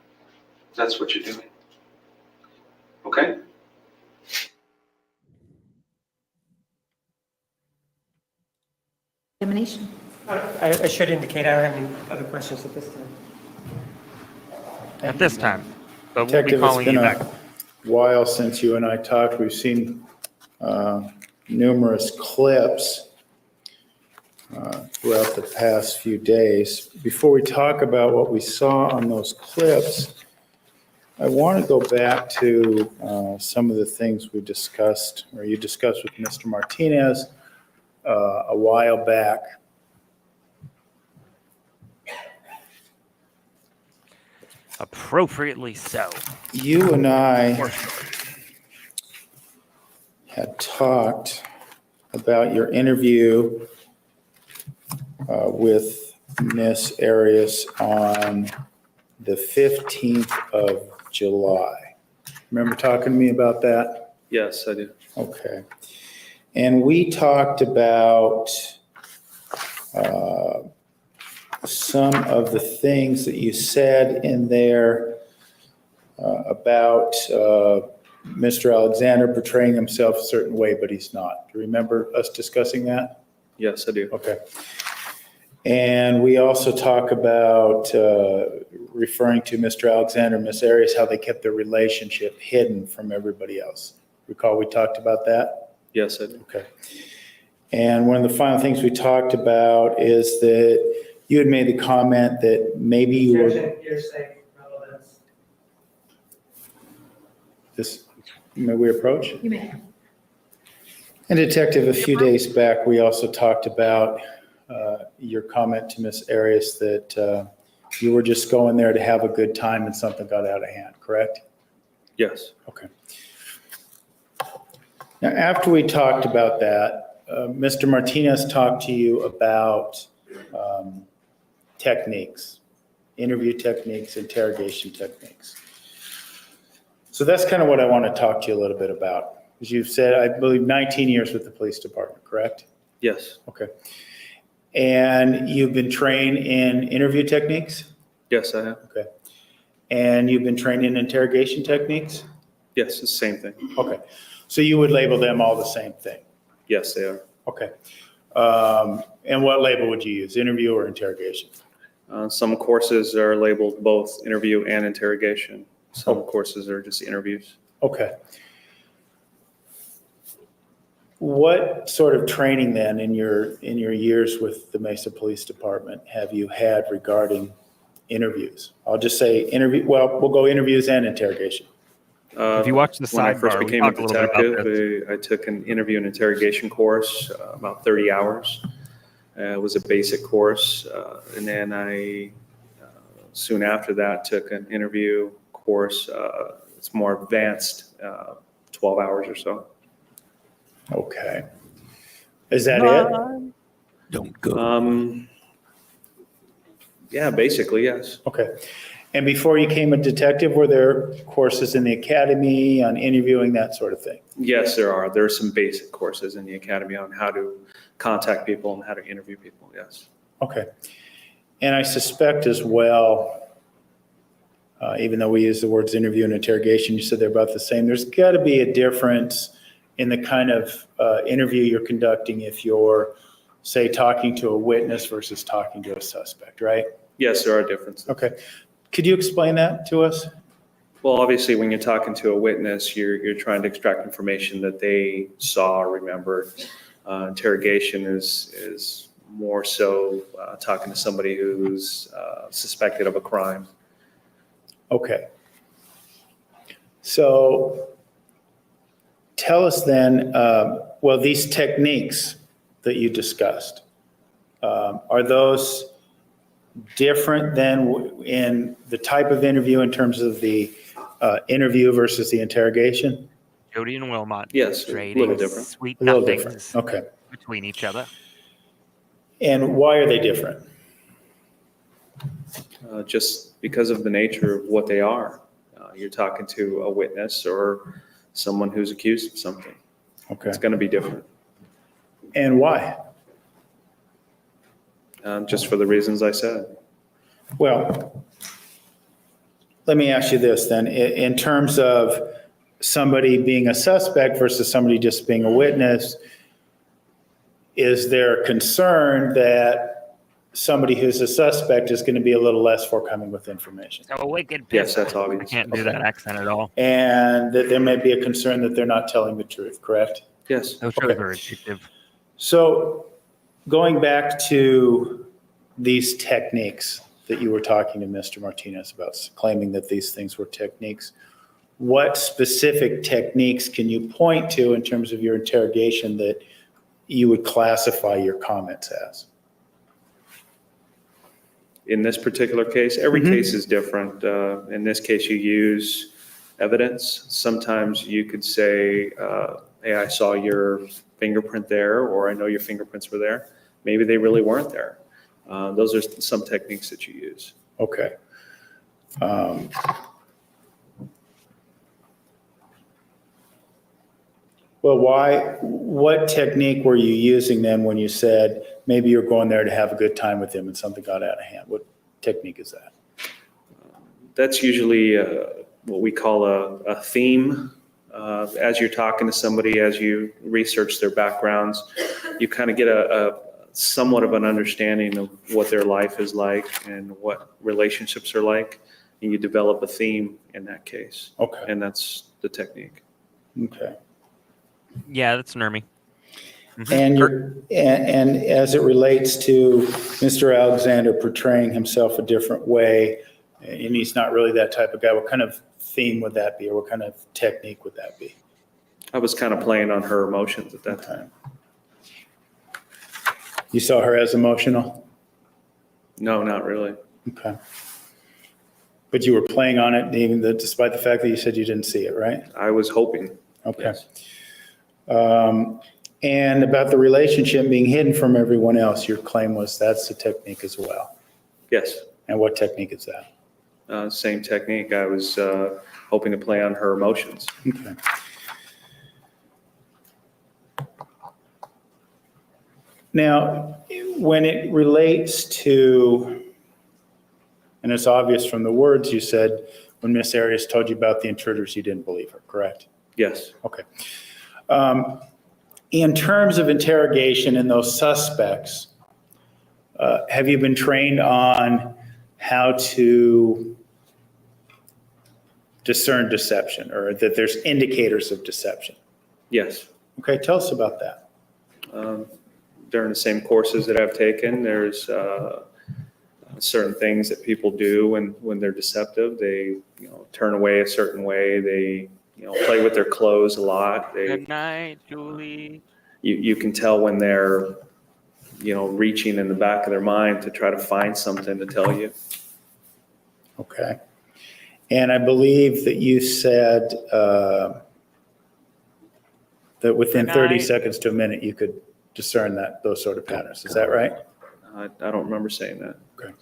That's what you're doing. Okay? Examination. I should indicate I don't have any other questions at this time. At this time. But we'll be Detective, it's calling been you a back. while since you and I talked. We've seen numerous clips throughout the past few days. Before we talk about what we saw on those clips, I want to go back to some of the things we discussed, or you discussed with Mr. Martinez a while back. Appropriately so. You and I had talked about your interview with Miss Arias on the 15th of July. Remember talking to me about that? Yes, I do. Okay. And we talked about some of the things that you said in there about Mr. Alexander portraying himself a certain way, but he's not. Do you remember us discussing that? Yes, I do. Okay. And we also talk about referring to Mr. Alexander and Miss Arias, how they kept their relationship hidden from everybody else. Recall we talked about that? Yes, I do. Okay. And one of the final things we talked about is that you had made the comment that maybe you were. You're saying relevance. This, may we approach? You may. And Detective, a few days back, we also talked about your comment to Miss Arias that you were just going there to have a good time and something got out of hand, correct? Yes. Okay. Now, after we talked about that, Mr. Martinez talked to you about techniques, interview techniques, interrogation techniques. So that's kind of what I want to talk to you a little bit about. As you've said, I believe 19 years with the police department, correct? Yes. Okay. And you've been trained in interview techniques? Yes, I have. Okay. And you've been trained in interrogation techniques? Yes, it's the same thing. Okay. So you would label them all the same thing? Yes, they are. Okay. And what label would you use, interview or interrogation? Some courses are labeled both interview and interrogation. Some courses are just interviews. Okay. What sort of training then in your years with the Mesa Police Department have you had regarding interviews? I'll just say interview, well, we'll go interviews and interration. If you watch the When I first sidebar, we became a talked a little bit about detective, I took an interview and interrogation course, about 30 hours. It was a basic course. And then I, soon after that, took an interview course, it's more advanced, 12 hours or so. Okay. Is that it? Don't go. Yeah, basically, yes. Okay. And before you became a detective, were there courses in the academy on interviewing, that sort of thing? Yes, there are. There are some basic courses in the academy on how to contact people and how to interview people, yes. Okay. And I suspect as well, even though we use the words interview and interrogation, you said they're about the same. There's got to be a difference in the kind of interview you're conducting if you're, say, talking to a witness versus talking to a suspect, right? Yes, there are differences. Okay. Could you explain that to us? Well, obviously, when you're talking to a witness, you're trying to extract information that they saw or remembered. Interrogation is more so talking to somebody who's suspected of a crime. Okay. So tell us then, well, these techniques that you discussed, are those different than in the type of interview in terms of the interview versus the interrogation? Jodi and Wilmot Yes, a trading little different. sweet A little nothings different. Okay. between each other. And why are they different? Just because of the nature of what they are. You're talking to a witness or someone who's accused of something. Okay. It's going to be different, And why? just for the reasons I said. Well, let me ask you this then. In terms of somebody being a suspect versus somebody just being a witness, is there concern that somebody who's a suspect is going to be a little less forthcoming with information? So a wicked Yes, pisser. that's obvious. I can't do that accent at all. And that there may be a concern that they're not telling the truth, correct? Yes. Those shows are addictive. So going back to these techniques that you were talking to Mr. Martinez about, claiming that these things were techniques, what specific techniques can you point to in terms of your interrogation that you would classify your comments as? In this particular case, every case is different. In this case, you use evidence. Sometimes you could say, hey, I saw your fingerprint there, or I know your fingerprints were there. Maybe they really weren't there. Those are some techniques that you use. Okay. Well, what technique were you using then when you said maybe you're going there to have a good time with him and something got out of hand? What technique is that? That's usually what we call a theme. As you're talking to somebody, as you research their backgrounds, you kind of get a somewhat of an understanding of what their life is like and what relationships are like, and you develop a theme in that case. Okay. And that's the technique. Okay. Yeah, that's Nermy. And as it relates to Mr. Alexander portraying himself a different way, and he's not really that type of guy, what kind of theme would that be, or what kind of technique would that be? I was kind of playing on her emotions at that time. You saw her as emotional? No, not really. Okay. But you were playing on it despite the fact that you said you didn't see it, right? I was hoping. Okay. Yes. And about the relationship being hidden from everyone else, your claim was that's the technique as well. Yes. And what technique is that? Same technique. I was hoping to play on her emotions. Okay. Now, when it relates to, and it's obvious from the words you said, when Miss Arias told you about the intruders, you didn't believe her, correct? Yes. Okay. In terms of interrogation and those suspects, have you been trained on how to discern deception, or that there's indicators of deception? Yes. Okay, tell us about that. During the same courses that I've taken, there's certain things that people do when they're deceptive. They turn away a certain way. They play with their clothes a lot. Good night, Julie. You can tell when they're reaching in the back of their mind to try to find something to tell you. Okay. And I believe that you said that within 30 seconds to a minute, you could discern those sort of patterns. Is that right? I don't remember saying that. Okay.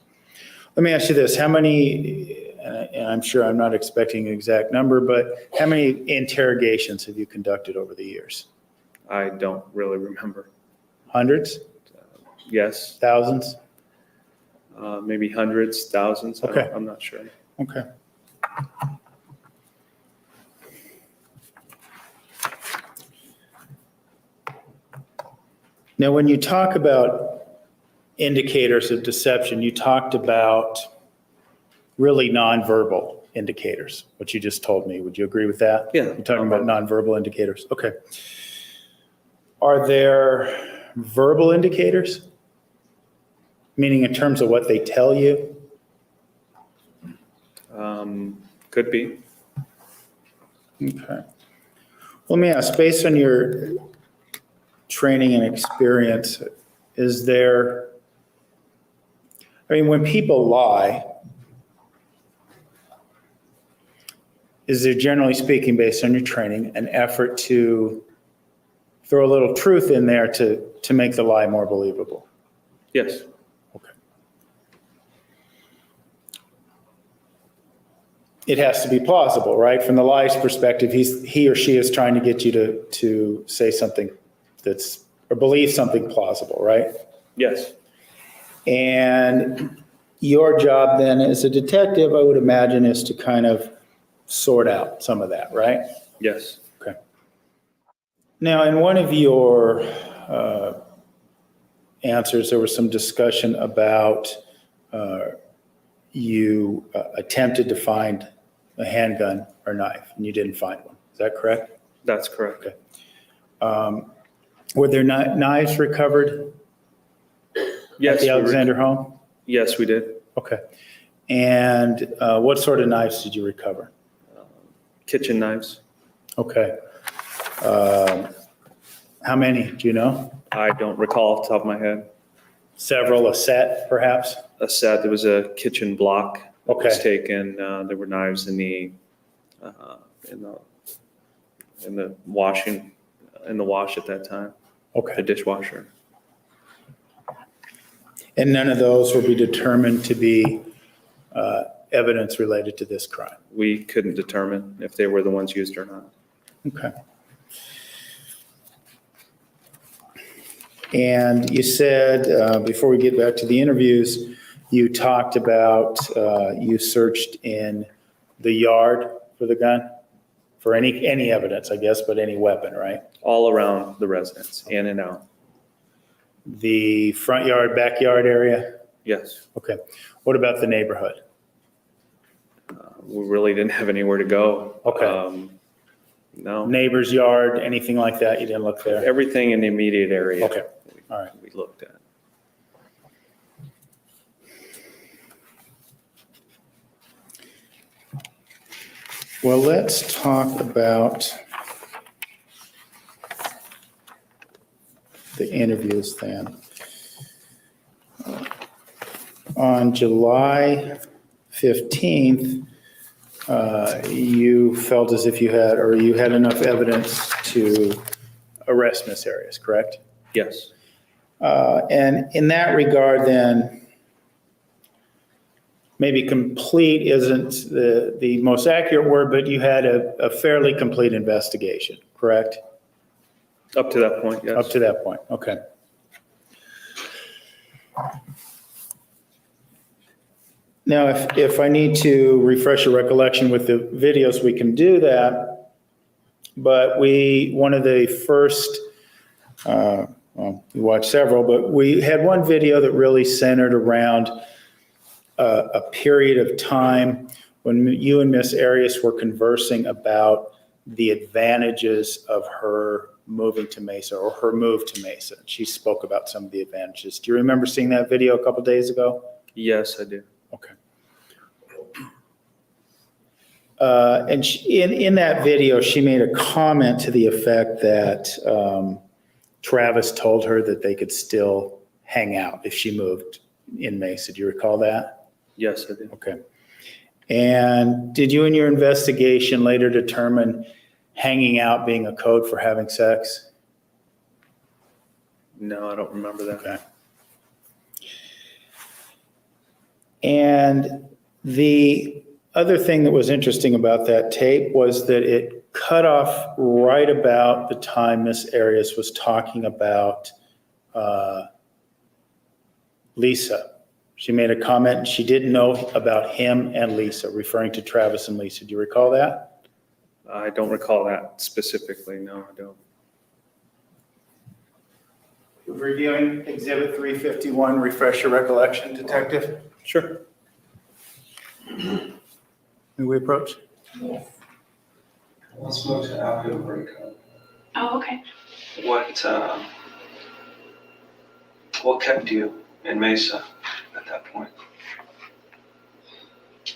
Let me ask you this. How many, and I'm sure I'm not expecting an exact number, but how many interrogations have you conducted over the years? I don't really remember. Hundreds? Yes, Thousands? maybe hundreds, thousands. Okay. I'm not sure. Okay. Now, when you talk about indicators of deception, you talked about really nonverbal indicators, what you just told me. Would you agree with that? Yeah. You're talking about nonverbal indicators. Okay. Are there verbal indicators? Meaning in terms of what they tell you? Could be. Okay. Let me ask, based on your training and experience, is there, I mean, when people lie, is there, generally speaking, based on your training, an effort to throw a little truth in there to make the lie more believable? Yes. Okay. It has to be plausible, right? From the lie's perspective, he or she is trying to get you to say something or believe something plausible, right? Yes. And your job then as a detective, I would imagine, is to kind of sort out some of that, right? Yes. Okay. Now, in one of your answers, there was some discussion about you attempted to find a handgun or knife, and you didn't find one. Is that correct? That's correct. Okay. Were there knives recovered Yes. at the Alexander home? Yes, we did. Okay. And what sort of knives did you recover? Kitchen knives. Okay. How many, do you know? I don't recall off the top of my head. Several, a set, perhaps? A set, there was a kitchen block that was Okay. taken. There were knives in the wash at that time, the Okay. dishwasher. And none of those will be determined to be evidence related to this crime? We couldn't determine if they were the ones used or not. Okay. And you said, before we get back to the interviews, you talked about you searched in the yard for the gun, for any evidence, I guess, but any weapon, right? All around the residence, in and out. The front yard, backyard area? Yes. Okay. What about the neighborhood? We really didn't have anywhere to go. Okay. No. Neighbor's yard, anything like that? You didn't look there? Everything in the immediate area. Okay. All right. We looked at. Well, let's talk about the interviews then. On July 15th, you felt as if you had enough evidence to arrest Miss Arias, correct? Yes. And in that regard, then, maybe complete isn't the most accurate word, but you had a fairly complete investigation, correct? Up to that point, yes. Up to that point, okay. Now, if I need to refresh your recollection with the videos, we can do that. But one of the first, well, we watched several, but we had one video that really centered around a period of time when you and Miss Arias were conversing about the advantages of her moving to Mesa, or her move to Mesa. She spoke about some of the advantages. Do you remember seeing that video a couple days ago? Yes, I do. Okay. And in that video, she made a comment to the effect that Travis told her that they could still hang out if she moved in Mesa. Do you recall that? Yes, I do. Okay. And did you in your investigation later determine hanging out being a code for having sex? No, I don't remember that. Okay. And the other thing that was interesting about that tape was that it cut off right about the time Miss Arias was talking about Lisa. She made a comment, she didn't know about him and Lisa, referring to Travis and Lisa. Do you recall that? I don't recall that specifically. No, I don't. Reviewing Exhibit 351, refresh your recollection, Detective. Sure. May we approach? Yes. Let's move to after the breakup. Oh, okay. What kept you in Mesa at that point?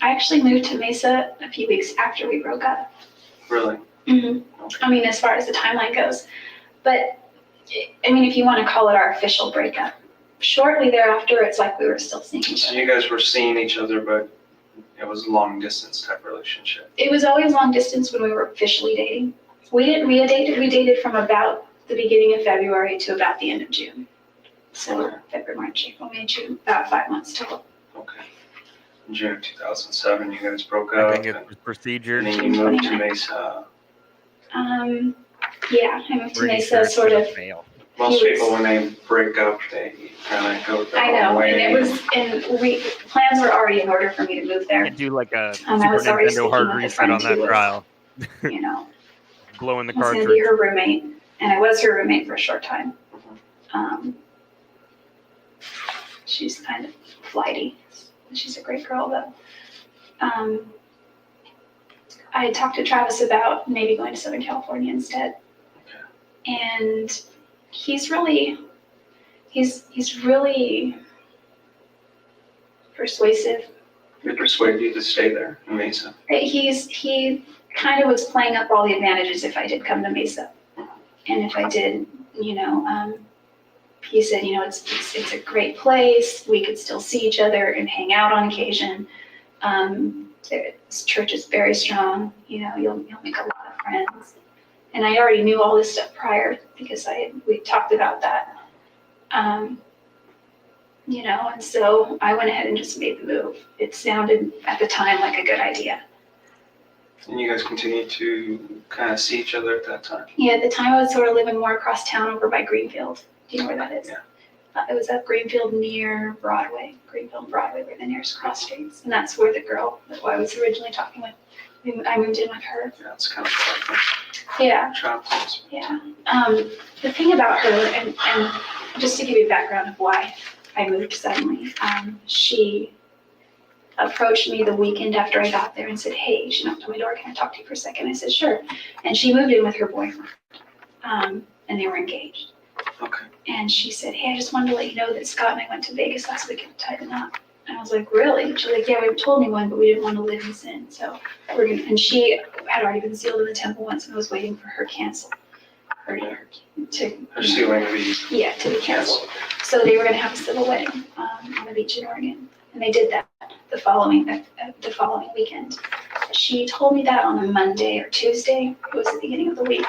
I actually moved to Mesa a few weeks after we broke up. Really? hmm Okay. I mean, as far as the timeline goes. But, I mean, if you want to call it our official breakup, shortly thereafter, it's like we were still seeing each So other. you guys were seeing each other, but it was a long distance type relationship. It was always long distance when we were officially dating. We didn't re-date, we dated from about the beginning of February to about the end of June. So February, March, April, May, June, about 5 months total. Okay. In June of 2007, you guys broke I up. think it was procedure. And then you moved to Mesa. Yeah, I moved to Pretty Mesa sure it's sort gonna of. fail. Most He was- people, when they break up, they kind of go their I own know, way. and it was, and plans were already in order for me to move there. Could do like a I Super was already Nintendo speaking hard with a reset friend on that who was- trial. You know, Blow in the I was gonna be cartridge. her roommate, and I was her roommate for a short time. She's kind of flighty. She's a great girl, though. I had talked to Travis about maybe going to Southern California instead. And he's really persuasive. He persuaded you to stay there in Mesa. He kind of was playing up all the advantages if I did come to Mesa. And if I did, he said, it's a great place. We could still see each other and hang out on occasion. This church is very strong. You'll make a lot of friends. And I already knew all this stuff prior because we talked about that. And so I went ahead and just made the move. It sounded at the time like a good idea. And you guys continued to kind of see each other at that time? Yeah, at the time I was sort of living more across town over by Greenfield. Do you know where that is? Yeah. It was up Greenfield near Broadway. Greenfield and Broadway were the nearest cross streets. And that's where the girl that I was originally talking with, I moved in with her. Yeah, it's kind of like Yeah, a child place. yeah. The thing about her, and just to give you a background of why I moved suddenly, she approached me the weekend after I got there and said, hey, she knocked on my door, can I talk to you for a second? I said, sure. And she moved in with her boyfriend, and they were engaged. Okay. And she said, hey, I just wanted to let you know that Scott and I went to Vegas last weekend and tied the knot. And I was like, really? And she's like, yeah, we haven't told anyone, but we didn't want to live in sin. So we're going to, and she had already been sealed in the temple once and was waiting for her cancel. Her sealing to be to be canceled. So they were going to have a civil wedding on the beach in Oregon. And they did that the following weekend. She told me that on a Monday or Tuesday. It was the beginning of the week.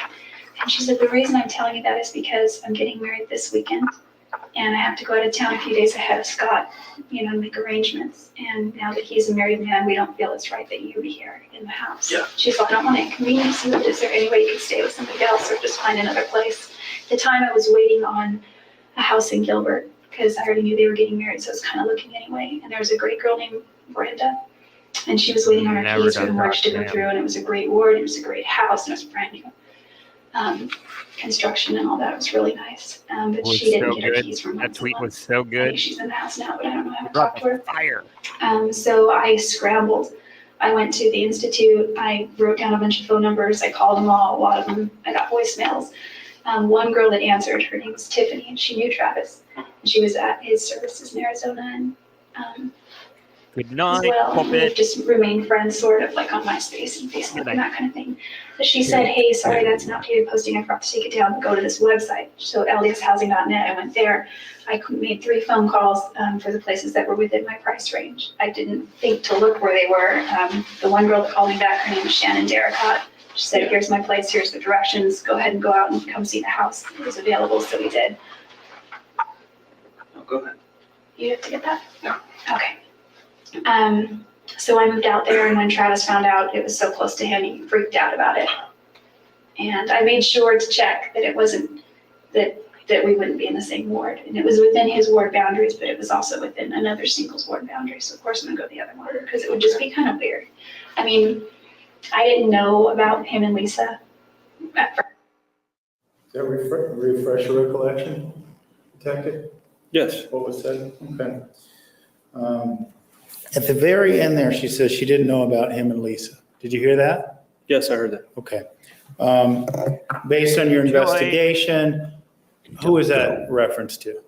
And she said, the reason I'm telling you that is because I'm getting married this weekend. And I have to go out of town a few days ahead of Scott, make arrangements. And now that he's a married man, we don't feel it's right that you be here in the house. Yeah. She's like, I don't want to inconvenience you. Is there any way you could stay with somebody else or just find another place? At the time I was waiting on a house in Gilbert because I already knew they were getting married, so I was kind of looking anyway. And there was a great girl named Brenda. And she was waiting on her Never keys for the done mortgage to that, go man. through. And it was a great ward. It was a great house. And it was brand new. Construction and all that. It was really nice. But Was she didn't so get her good. keys for That months and tweet was months. so I think good. she's in the house now, but I don't know. I haven't Brought talked to her. the fire. So I scrambled. I went to the Institute. I wrote down a bunch of phone numbers. I called them all. A lot of them, I got voicemails. One girl that answered, her name was Tiffany, and she knew Travis. And she was at his services in Arizona. And Good as night, well. We've puppet. just remained friends, sort of, like on MySpace and Facebook and that kind of thing. But she said, hey, sorry, that's an outdated posting. I forgot to take it down, but go to this website. So ldshousing.net, I went there. I made 3 phone calls for the places that were within my price range. I didn't think to look where they were. The one girl that called me back, her name was Shannon Darricott. She said, here's my place, here's the directions. Go ahead and go out and come see the house. It was available, so we did. Oh, go ahead. You have to get that? No. Okay. So I moved out there, and when Travis found out it was so close to him, he freaked out about it. And I made sure to check that it wasn't, that we wouldn't be in the same ward. And it was within his ward boundaries, but it was also within another singles ward boundary. So of course I'm gonna go the other one, because it would just be kind of weird. I mean, I didn't know about him and Lisa at first. Does that refresh your recollection, Detective? Yes. What was said? Okay. At the very end there, she says she didn't know about him and Lisa. Did you hear that? Yes, I heard that. Okay. Based on your investigation, who is that reference to?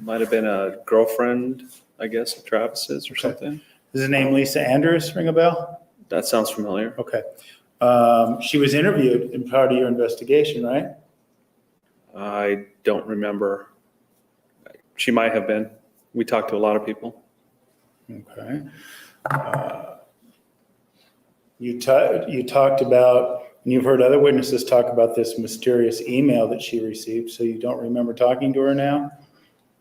Might have been a girlfriend, I guess, of Travis's or something. Does the name Lisa Andrews ring a bell? That sounds familiar. Okay. She was interviewed in part of your investigation, right? I don't remember. She might have been. We talked to a lot of people. Okay. You talked about, and you've heard other witnesses talk about this mysterious email that she received, so you don't remember talking to her now?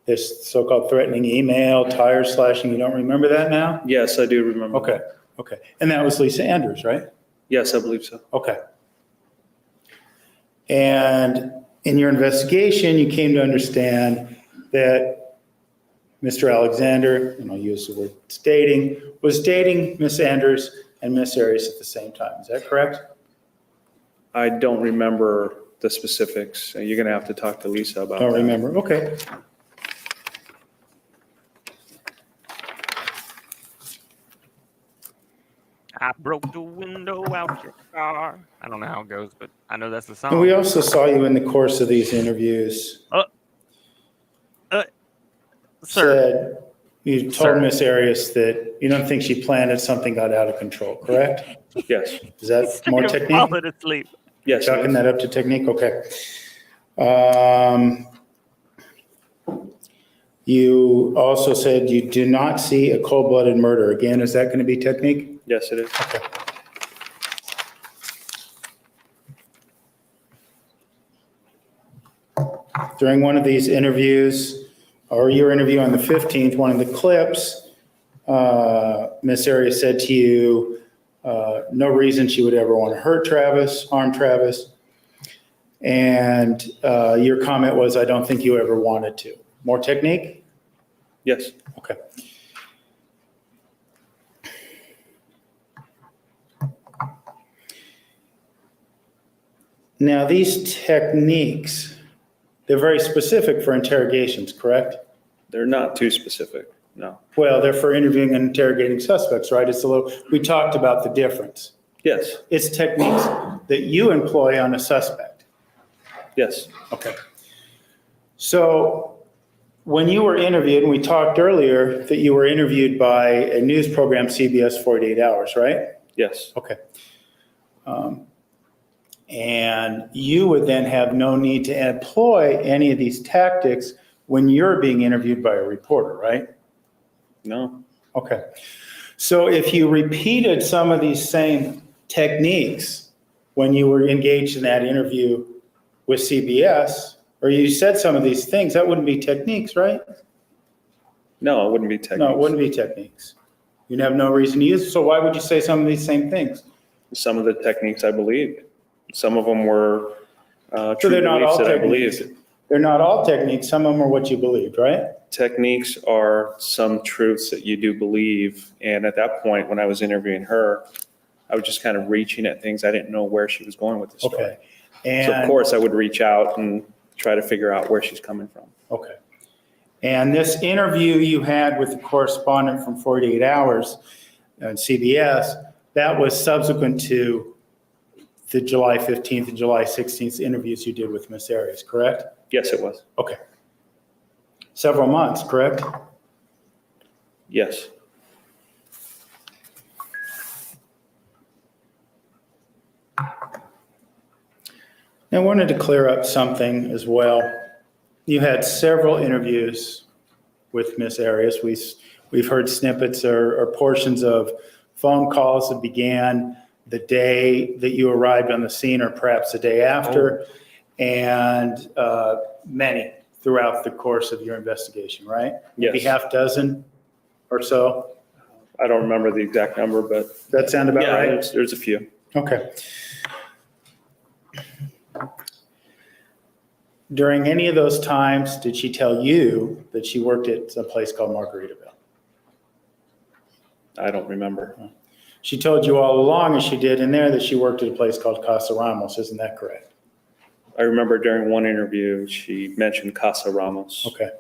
This so-called threatening email, tire slashing, you don't remember that now? Yes, I do remember. Okay, okay. And that was Lisa Andrews, right? Yes, I believe so. Okay. And in your investigation, you came to understand that Mr. Alexander, and I'll use the word dating, was dating Miss Andrews and Miss Arias at the same time. Is that correct? I don't remember the specifics. You're going to have to talk to Lisa about that. Don't remember, okay. I broke the window out your car. I don't know how it goes, but I know that's the song. And we also saw you in the course of these interviews. Sir, Said you told Miss Arias that you don't think she planned it, something got out of control, correct? Yes. Is that more technique? falling asleep. Yes. Chalking that up to technique, okay. You also said you do not see a cold-blooded murder. Again, is that going to be technique? Yes, it is. Okay. During one of these interviews, or your interview on the 15th, one of the clips, Miss Arias said to you, no reason she would ever want to hurt Travis, harm Travis. And your comment was, I don't think you ever wanted to. More technique? Yes. Okay. Now, these techniques, they're very specific for interrogations, correct? They're not too specific. No. Well, they're for interviewing and interrogating suspects, right? It's a little, we talked about the difference. Yes. It's techniques that you employ on a suspect. Yes. Okay. So when you were interviewed, and we talked earlier that you were interviewed by a news program, CBS 48 Hours, right? Yes. Okay. And you would then have no need to employ any of these tactics when you're being interviewed by a reporter, right? No. Okay. So if you repeated some of these same techniques when you were engaged in that interview with CBS, or you said some of these things, that wouldn't be techniques, right? No, it wouldn't be techniques. No, it wouldn't be techniques. You'd have no reason to use it. So why would you say some of these same things? Some of the techniques I believed. Some of them were So true they're not all beliefs that I techniques. believed. They're not all techniques. Some of them are what you believed, right? Techniques are some truths that you do believe. And at that point, when I was interviewing her, I was just kind of reaching at things. I didn't know where she was going with the story. Okay. And, So of course I would reach out and try to figure out where she's coming from. okay. And this interview you had with the correspondent from 48 Hours on CBS, that was subsequent to the July 15th and July 16th interviews you did with Miss Arias, correct? Yes, it was. Okay. Several months, correct? Yes. I wanted to clear up something as well. You had several interviews with Miss Arias. We've heard snippets or portions of phone calls that began the day that you arrived on the scene or perhaps the day after, and many throughout the course of your investigation, right? Yes. Maybe half dozen or so? I don't remember the exact number, but That sound about yeah, right? there's a few. Okay. During any of those times, did she tell you that she worked at a place called Margaritaville? I don't remember. She told you all along, as she did in there, that she worked at a place called Casa Ramos. Isn't that correct? I remember during one interview, she mentioned Casa Ramos. Okay,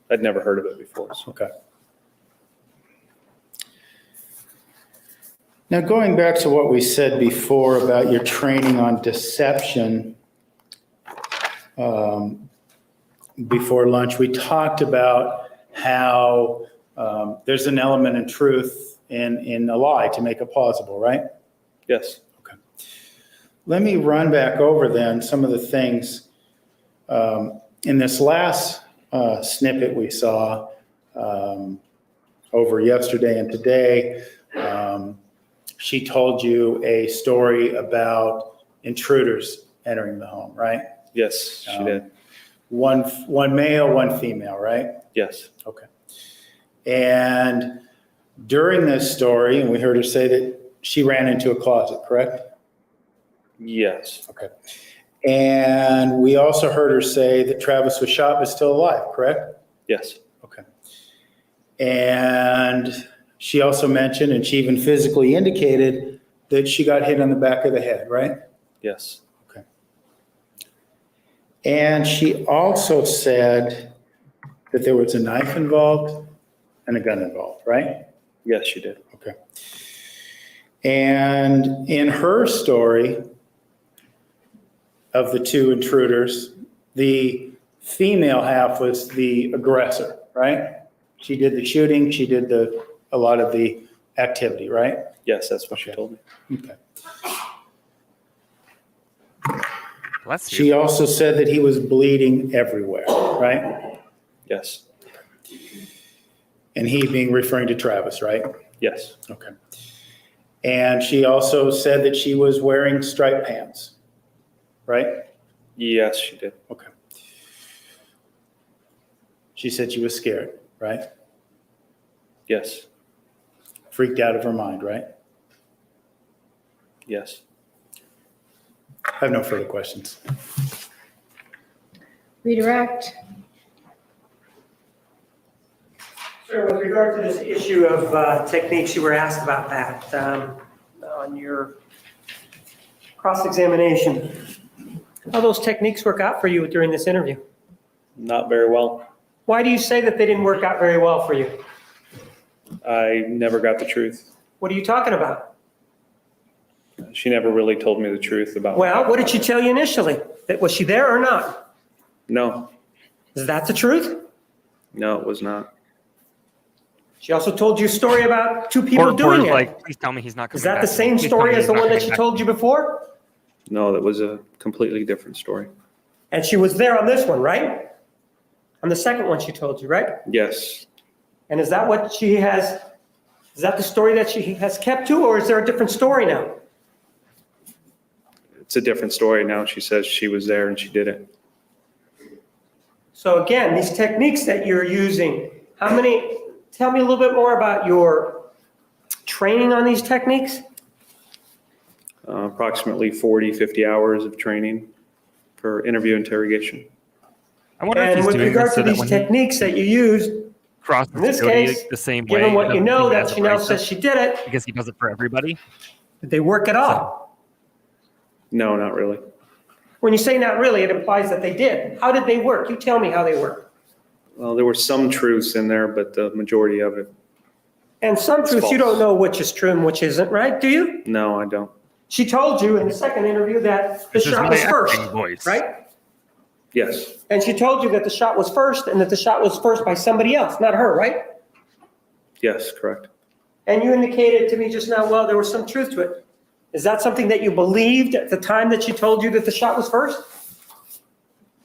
I'd never heard of it before. So. okay. Now, going back to what we said before about your training on deception, before lunch, we talked about how there's an element of truth in a lie to make it plausible, right? Yes. Okay. Let me run back over then some of the things in this last snippet we saw over yesterday and today. She told you a story about intruders entering the home, right? Yes, she did. One male, one female, right? Yes. Okay. And during this story, and we heard her say that she ran into a closet, correct? Yes. Okay. And we also heard her say that Travis was shot but still alive, correct? Yes. Okay. And she also mentioned, and she even physically indicated, that she got hit on the back of the head, right? Yes. Okay. And she also said that there was a knife involved and a gun involved, right? Yes, she did. Okay. And in her story of the two intruders, the female half was the aggressor, right? She did the shooting, she did a lot of the activity, right? Yes, that's what she Okay. told me. Okay. Bless you. She also said that he was bleeding everywhere, right? Yes. And he being referring to Travis, right? Yes. Okay. And she also said that she was wearing striped pants, right? Yes, she did. Okay. She said she was scared, right? Yes. Freaked out of her mind, right? Yes. I have no further questions. Redirect. Sir, with regard to this issue of techniques, you were asked about that on your cross-examination. How those techniques work out for you during this interview? Not very well. Why do you say that they didn't work out very well for you? I never got the truth. What are you talking about? She never really told me the truth about. Well, what did she tell you initially? That was she there or not? No. Is that the truth? No, it was not. She also told you a story about two people doing it. Like, please tell me he's not coming Is that back the to me. same Please tell story me as he's the not one that coming she back told you before? No, that was a completely different story. And she was there on this one, right? On the second one she told you, right? Yes. And is that what she has, is that the story that she has kept to, or is there a different story now? It's a different story now. She says she was there and she did it. So again, these techniques that you're using, tell me a little bit more about your training on these techniques? Approximately 40, 50 hours of training for interview interrogation. I wonder if And he's with doing regard this to so that these when he techniques that you used, crosses in this Jodi case, the same way, given what you doesn't know think he that has she a now right to, says she did it, because he does it for everybody. did they work at all? No, not really. When you say not really, it implies that they did. How did they work? You tell me how they work. Well, there were some truths in there, but the majority of it, And some It's truths you false. don't know which is true and which isn't, right? Do you? no, I don't. She told you in the second interview that the This is shot my was first, acting voice. right? Yes. And she told you that the shot was first and that the shot was first by somebody else, not her, right? Yes, correct. And you indicated to me just now, well, there was some truth to it. Is that something that you believed at the time that she told you that the shot was first?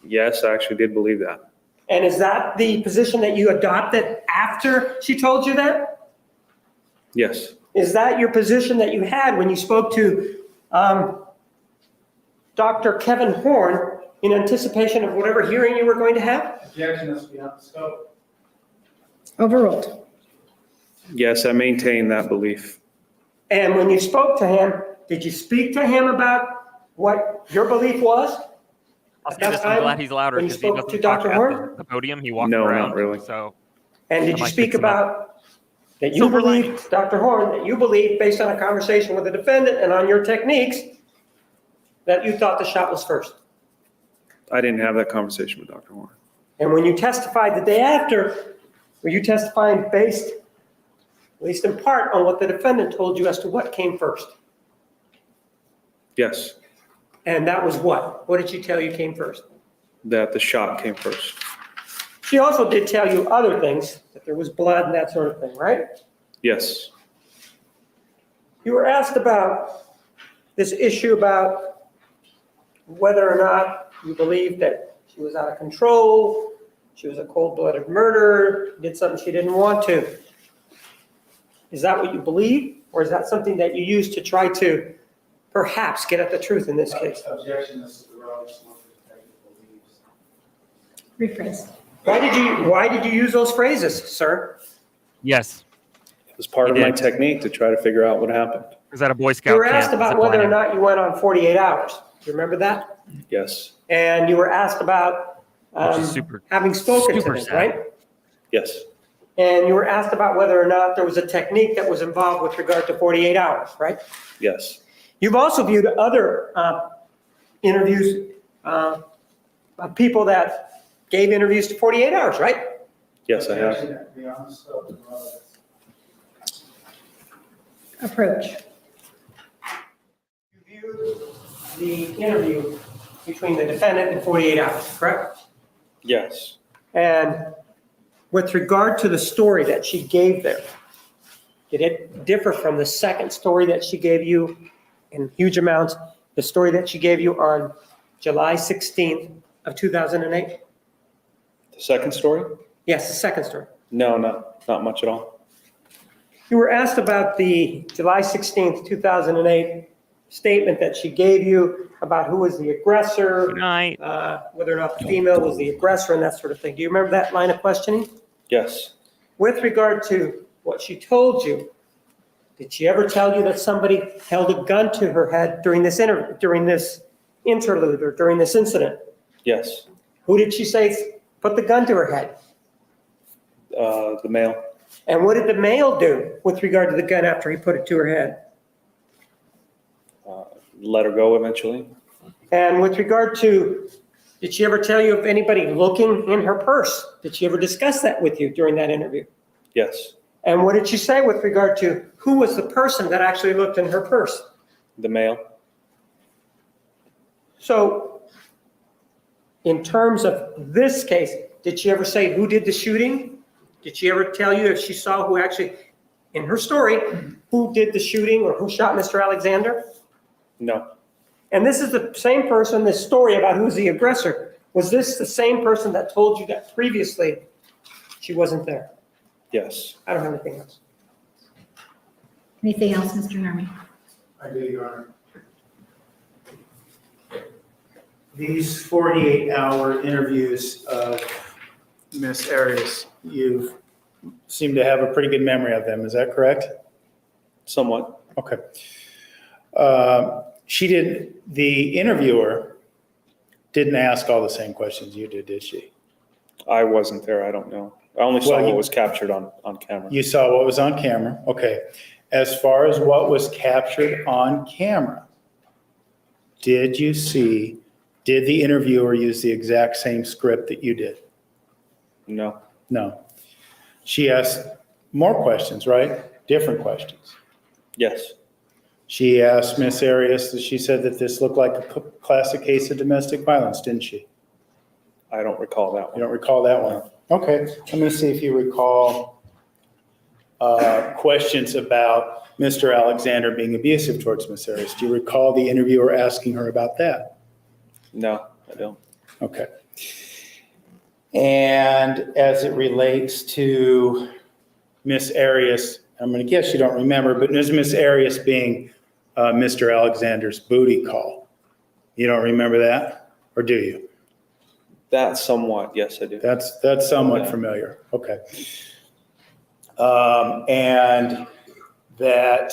Yes, I actually did believe that. And is that the position that you adopted after she told you that? Yes, Is that your position that you had when you spoke to Dr. Kevin Horn in anticipation of whatever hearing you were going to have? Objection is beyond the scope. Overruled. yes, I maintain that belief. And when you spoke to him, did you speak to him about what your belief was? I'll At say that this, I'm time, glad he's louder when you because he spoke doesn't to talk Dr. at Horn? the podium. He walks No, not around. really. So And did That you might speak fix him up. about that you Silver believe, lining. Dr. Horn, that you believe based on a conversation with the defendant and on your techniques, that you thought the shot was first? I didn't have that conversation with Dr. Horn. And when you testified the day after, were you testifying based, at least in part, on what the defendant told you as to what came first? Yes, And that was what? What did she tell you came first? that the shot came first. She also did tell you other things, that there was blood and that sort of thing, right? Yes, You were asked about this issue about whether or not you believe that she was out of control, she was a cold-blooded murderer, did something she didn't want to. Is that what you believe, or is that something that you use to try to perhaps get at the truth in this case? Objection is irrelevant to what the detective believes. Rephrase. Why did you use those phrases, sir? yes, it was part He of my did. technique to try to figure out what happened. was at a Boy Scout You were camp. asked about zip whether or lining. not you went on 48 hours. Do you remember that? Yes, And you were asked about Which is super- having spoken to super them, sad. right? yes, And you were asked about whether or not there was a technique that was involved with regard to 48 hours, right? yes, You've also viewed other interviews of people that gave interviews to 48 hours, right? yes, I have. Objection beyond the scope of relevance. Approach. You viewed the interview between the defendant and 48 hours, correct? Yes, And with regard to the story that she gave there, did it differ from the second story that she gave you in huge amounts, the story that she gave you on July 16th of 2008? the second story? Yes, the second story. No, not much at all. You were asked about the July 16th, 2008 statement that she gave you about who was the aggressor, Good night. whether or not the female was the aggressor and that sort of thing. Do you remember that line of questioning? Yes, With regard to what she told you, did she ever tell you that somebody held a gun to her head during this interlude or during this incident? yes, Who did she say put the gun to her head? the male. And what did the male do with regard to the gun after he put it to her head? Let her go eventually. And with regard to, did she ever tell you of anybody looking in her purse? Did she ever discuss that with you during that interview? Yes, And what did she say with regard to who was the person that actually looked in her purse? the male. So in terms of this case, did she ever say who did the shooting? Did she ever tell you if she saw who actually, in her story, who did the shooting or who shot Mr. Alexander? No, And this is the same person, this story about who's the aggressor. Was this the same person that told you that previously she wasn't there? yes, I don't have anything else. Anything else, Mr. Nerman? I do, Your Honor. These 48-hour interviews of Miss Arias, you seem to have a pretty good memory of them. Is that correct? somewhat. Okay. The interviewer didn't ask all the same questions you did she? I wasn't there, I don't know. I only saw Well, what was captured on camera. You saw what was on camera? Okay. As far as what was captured on camera, did the interviewer use the exact same script that you did? No, No. She asked more questions, right? Different questions. yes, She asked Miss Arias, she said that this looked like a classic case of domestic violence, didn't she? I don't recall that You one. don't recall that one? Okay, I'm gonna see if you recall questions about Mr. Alexander being abusive towards Ms. Arias. Do you recall the interviewer asking her about that? No, I don't. Okay. And as it relates to Ms. Arias, I'm going to guess you don't remember, but Ms. Arias being Mr. Alexander's booty call. You don't remember that? Or do you? That somewhat, yes, I do. That's somewhat familiar. Okay. And that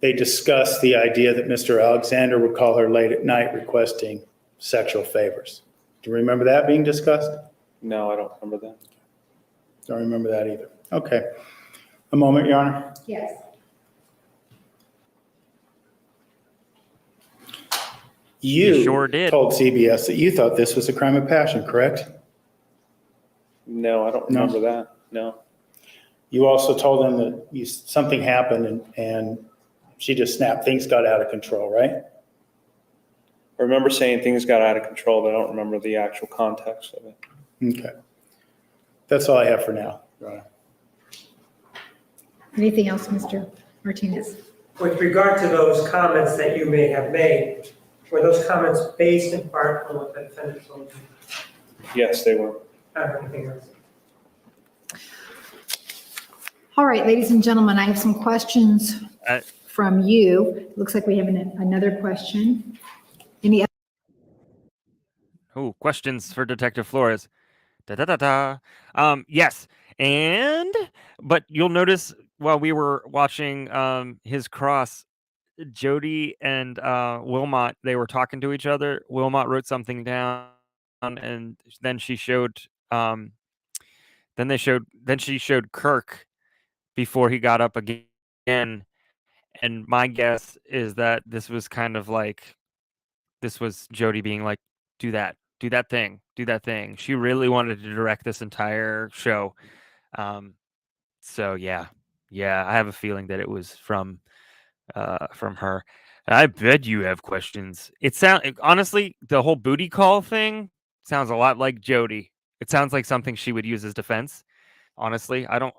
they discussed the idea that Mr. Alexander would call her late at night requesting sexual favors. Do you remember that being discussed? No, I don't remember that. Don't remember that either. Okay. A moment, Your Honor. Yes. You sure did. told CBS that you thought this was a crime of passion, correct? No, I don't remember that. No. You also told them that something happened and she just snapped. Things got out of control, right? I remember saying things got out of control, but I don't remember the actual context of it. Okay. That's all I have for now, Your Honor. Anything else, Mr. Martinez? With regard to those comments that you may have made, were those comments based in part on what the defendant told you? Yes, they were. Anything else? All right, ladies and gentlemen, I have some questions from you. Looks like we have another question. Any Oh, questions for Detective Flores. Yes. But you'll notice while we were watching his cross, Jodi and Wilmot, they were talking to each other. Wilmot wrote something down, and then she showed she showed Kirk before he got up again. And my guess is that this was kind of like, this was Jodi being like, do that thing. She really wanted to direct this entire show. So yeah, I have a feeling that it was from her. I bet you have questions. Honestly, the whole booty call thing sounds a lot like Jodi. It sounds like something she would use as defense. Honestly, I don't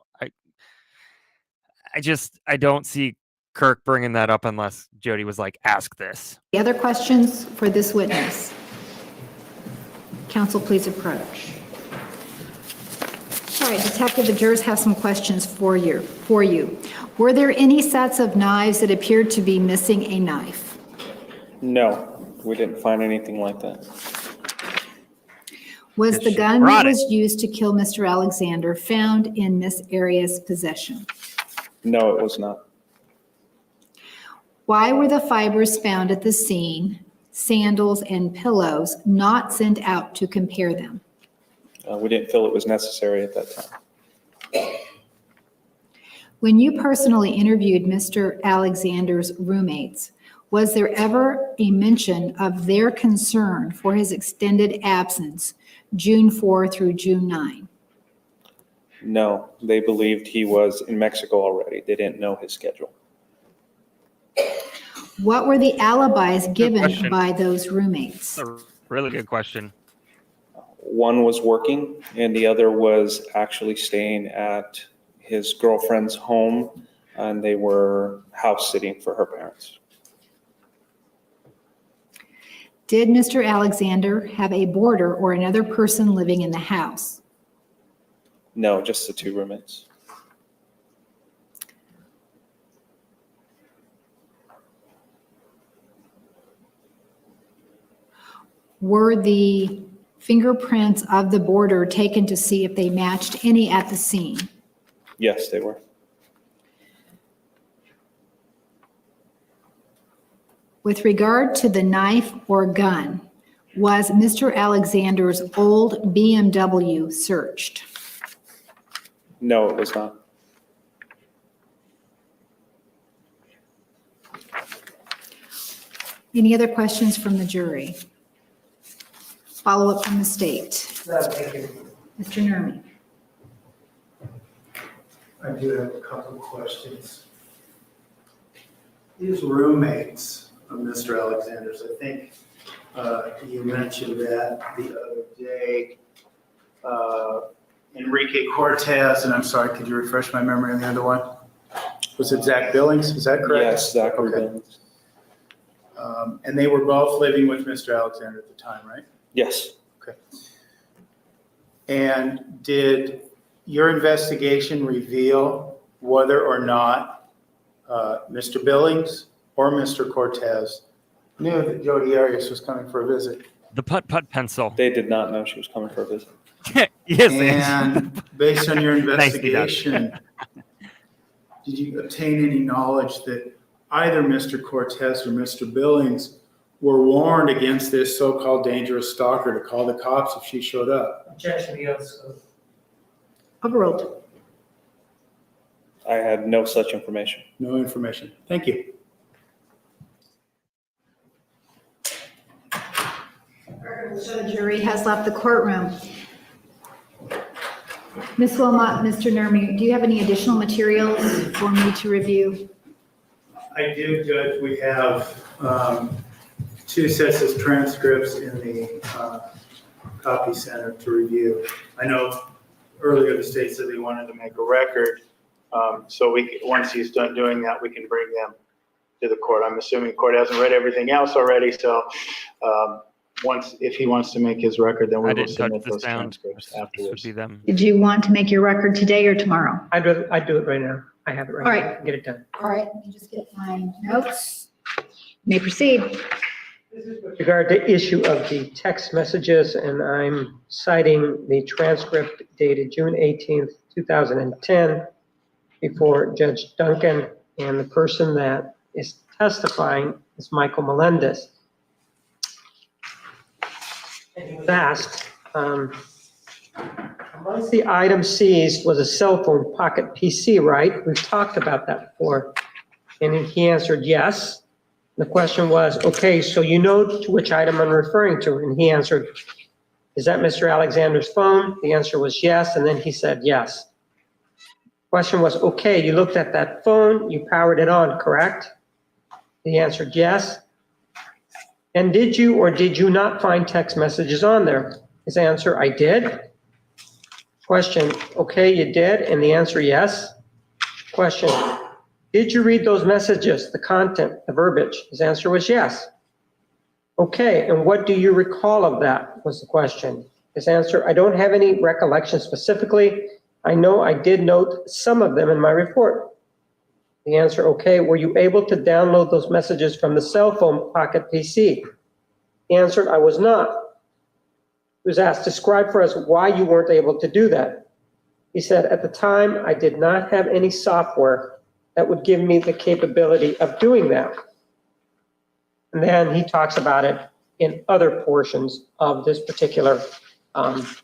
see Kirk bringing that up unless Jodi was like, ask this. other questions for this witness? Counsel, please approach. All right, Detective, the jurors have some questions for you. Were there any sets of knives that appeared to be missing a knife? No, we didn't find anything like that. Was Yes, the she gun brought that it. was used to kill Mr. Alexander found in Miss Arias' possession? No, it was not. Why were the fibers found at the scene, sandals and pillows, not sent out to compare them? We didn't feel it was necessary at that time. When you personally interviewed Mr. Alexander's roommates, was there ever a mention of their concern for his extended absence, June 4 through June 9? No, they believed he was in Mexico already. They didn't know his schedule. What were the alibis given question. by those roommates? That's a really good question. One was working and the other was actually staying at his girlfriend's home, and they were house sitting for her parents. Did Mr. Alexander have a boarder or another person living in the house? No, just the two roommates. Were the fingerprints of the boarder taken to see if they matched any at the scene? Yes, they were. With regard to the knife or gun, was Mr. Alexander's old BMW searched? No, it was not. Any other questions from the jury? Follow up from the state. No, thank you. Mr. Nermi. I do have a couple of questions. These roommates of Mr. Alexander's, I think you mentioned that the other day. Enrique Cortez, and I'm sorry, could you refresh my memory on the other one? Was it Zach Billings? Is that correct? Yes, Zachary Okay. Billings. And they were both living with Mr. Alexander at the time, right? Yes. Okay. And did your investigation reveal whether or not Mr. Billings or Mr. Cortez knew that Jodi Arias was coming for a visit? The putt pencil. They did not know she was coming for a visit. Yes. And based on your Nicely done. investigation, did you obtain any knowledge that either Mr. Cortez or Mr. Billings were warned against this so-called dangerous stalker to call the cops if she showed up? Objection, yes. Overruled. I had no such information. No information. Thank you. So the jury has left the courtroom. Ms. Wilmot, Mr. Nermy, do you have any additional materials for me to review? I do, Judge. We have 2 sets of transcripts in the copy center to review. I know earlier the state said they wanted to make a record, so once he's done doing that, we can bring them to the court. I'm assuming the court hasn't read everything else already, so if he wants to make his record, then we I will didn't touch submit this those down. transcripts This would afterwards. be them. Did you want to make your record today or tomorrow? I'd do it right now. I have it right All now. right. Get it done. All right, let me just get my notes. You may proceed. With regard to issue of the text messages, and I'm citing the transcript dated June 18th, 2010, before Judge Duncan, and the person that is testifying is Michael Melendez. And he was asked, amongst the items seized was a cell phone pocket PC, right? We've talked about that before. And he answered yes. The question was, okay, so you know to which item I'm referring to? And he answered, is that Mr. Alexander's phone? The answer was yes, and then he said yes. Question was, okay, you looked at that phone, you powered it on, correct? He answered yes. And did you or did you not find text messages on there? His answer, I did. Question, okay, you did, and the answer yes. Question, did you read those messages, the content, the verbiage? His answer was yes. Okay, and what do you recall of that, was the question. His answer, I don't have any recollection specifically. I know I did note some of them in my report. The answer, okay, were you able to download those messages from the cell phone pocket PC? He answered, I was not. He was asked, describe for us why you weren't able to do that. He said, at the time, I did not have any software that would give me the capability of doing that. And then he talks about it in other portions of this particular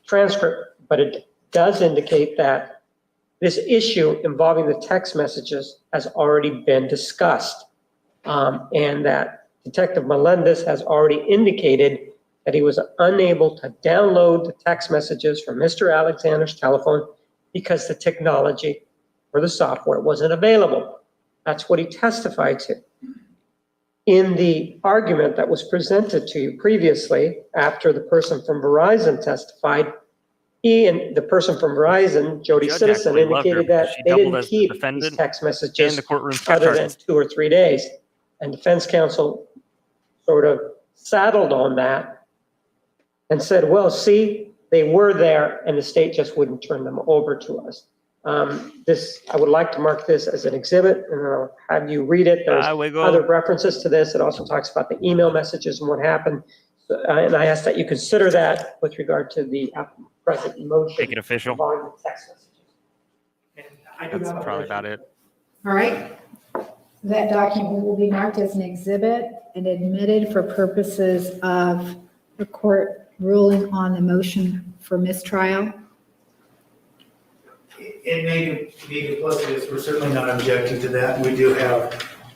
transcript, but it does indicate that this issue involving the text messages has already been discussed, and that Detective Melendez has already indicated that he was unable to download the text messages from Mr. Alexander's telephone because the technology or the software wasn't available. That's what he testified to. In the argument that was presented to you previously, after the person from Verizon testified, he and the person from Verizon, Jodi Judge Citizen, actually loved her indicated that because she they doubled didn't as the keep defendant these text And messages the courtroom kept other than charges. 2 or 3 days. And defense counsel sort of saddled on that and said, well, see, they were there and the state just wouldn't turn them over to us. I would like to mark this as an exhibit, and I'll have you read it. There's other references to this. It also talks about the email messages and what happened. And I ask that you consider that with regard to the present motion. Make it official. involving the text messages. And I do That's have a probably motion. about it. All right. That document will be marked as an exhibit and admitted for purposes of the court ruling on the motion for mistrial. It may be duplicitous. We're certainly not objecting to that. We do have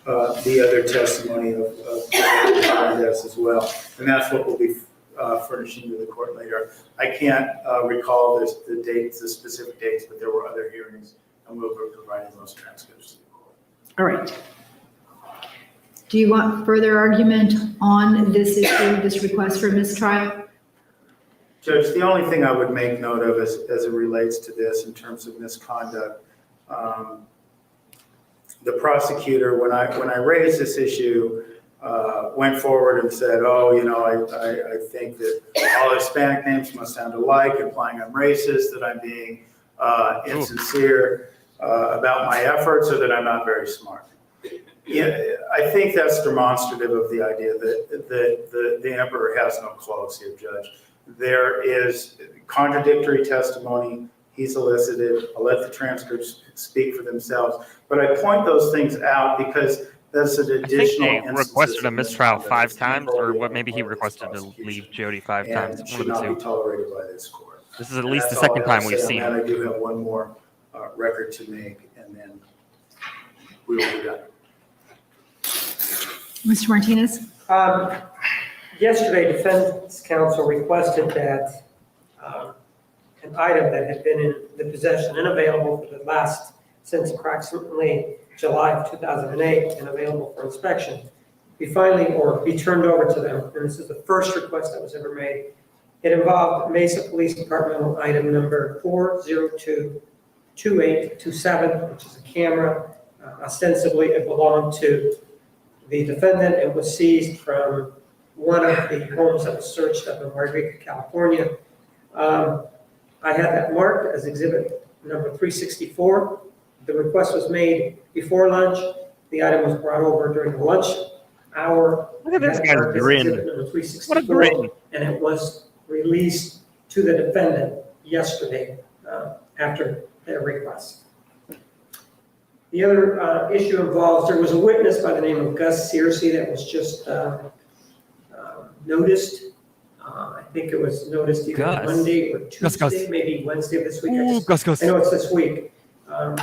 the other testimony of this as well. And that's what we'll be furnishing to the court later. I can't recall the dates, the specific dates, but there were other hearings, and we'll be providing those transcripts to the court. All right. Do you want further argument on this issue, this request for mistrial? Judge, the only thing I would make note of as it relates to this in terms of misconduct, the prosecutor, when I raised this issue, went forward and said, oh, you know, I think that all Hispanic names must sound alike, implying I'm racist, that I'm being insincere about my efforts, or that I'm not very smart. Yeah, I think that's demonstrative of the idea that the emperor has no clothes here, Judge. There is contradictory testimony he's elicited. I'll let the transcripts speak for themselves. But I point those things out because that's an additional. I think they requested a mistrial 5 times, or what? Maybe he requested to leave Jodi 5 times. One Should of the not be two. tolerated by this court. This is at least the That's all second I have time to we've say on seen that. it. I do have one more record to make, and then we will be done. Mr. Martinez? Yesterday, defense counsel requested that an item that had been in the possession and available for the last, since approximately July of 2008, and available for inspection, be turned over to them. And this is the first request that was ever made. It involved Mesa Police Departmental item number 4022827, which is a camera. Ostensibly, it belonged to the defendant. It was seized from one of the homes that was searched up in Wairika, California. I had that marked as exhibit number 364. The request was made before lunch. The item was brought over during the lunch hour. Look at this guy's Marked as grin. exhibit number 364, What a grin. And it was released to the defendant yesterday after their request. The other issue involves, there was a witness by the name of Gus Searcy that was just noticed. I think it was noticed either Gus. Monday or Gus. Tuesday, maybe Wednesday of this week. Ooh, Gus. I know it's this week. I'm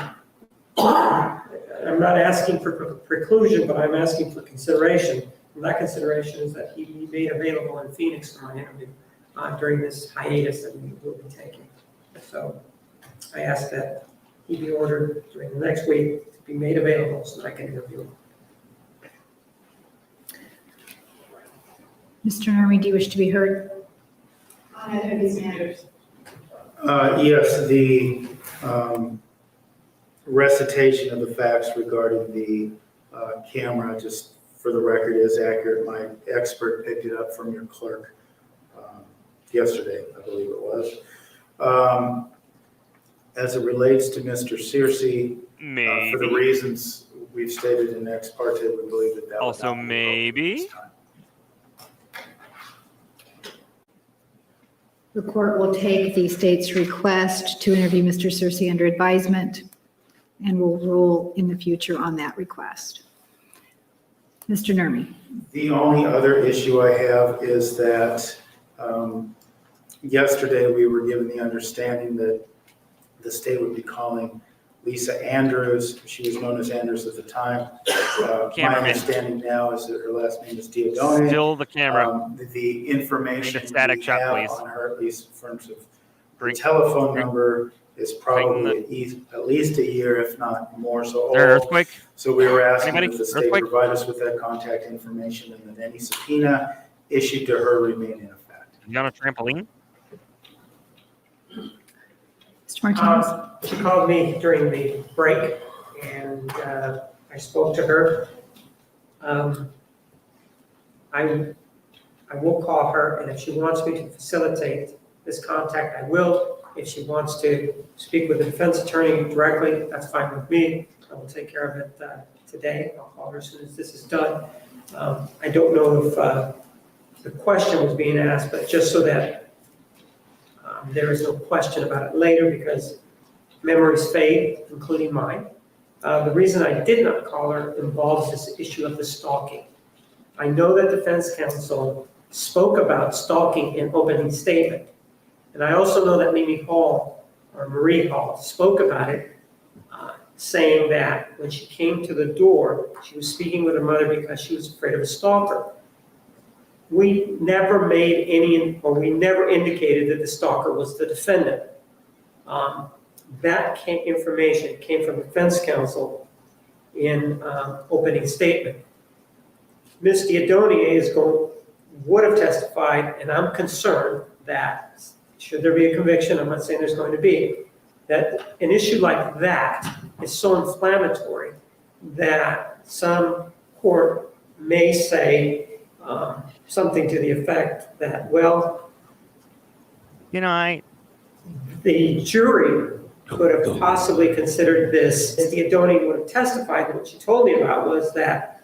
not asking for preclusion, but I'm asking for consideration. And that consideration is that he be made available in Phoenix for my interview during this hiatus that we will be taking. So I ask that he be ordered during the next week to be made available so that I can interview him. Mr. Nurmi, do you wish to be heard? On either of these matters. Yes, the recitation of the facts regarding the camera, just for the record, is accurate. My expert picked it up from your clerk yesterday, I believe it was. As it relates to Mr. Searcy, for the Maybe. reasons we've stated in ex parte, we believe that would Also not be maybe. appropriate at this time. The court will take the state's request to interview Mr. Searcy under advisement and will rule in the future on that request. Mr. Nurmi. The only other issue I have is that yesterday we were given the understanding that the state would be calling Lisa Andrews. She was known as Andrews at the time. My Cameraman. understanding now is that her last name is Diodone. Still the camera. The information Need a static we shot, have please. on her, at least in terms of the Drink. telephone Drink. number, is probably at least a year, if not more so Is there an old. earthquake? So we were asking Anybody? that the state Earthquake? provide us with that contact information and that any subpoena issued to her remain in effect. You on a trampoline? Mr. Martinez. She called me during the break, and I spoke to her. I will call her, and if she wants me to facilitate this contact, I will. If she wants to speak with the defense attorney directly, that's fine with me. I will take care of it today. I'll call her as soon as this is done. I don't know if the question was being asked, but just so that there is no question about it later, because memories fade, including mine. The reason I did not call her involves this issue of the stalking. I know that defense counsel spoke about stalking in opening statement. And I also know that Mimi Hall, or Marie Hall, spoke about it, saying that when she came to the door, she was speaking with her mother because she was afraid of a stalker. We never made we never indicated that the stalker was the defendant. That information came from defense counsel in opening statement. Ms. Diodone would have testified, and I'm concerned that should there be a conviction, I'm not saying there's going to be, that an issue like that is so inflammatory that some court may say something to the effect that, well, the jury could have possibly considered this. The attorney would have testified, and what she told me about was that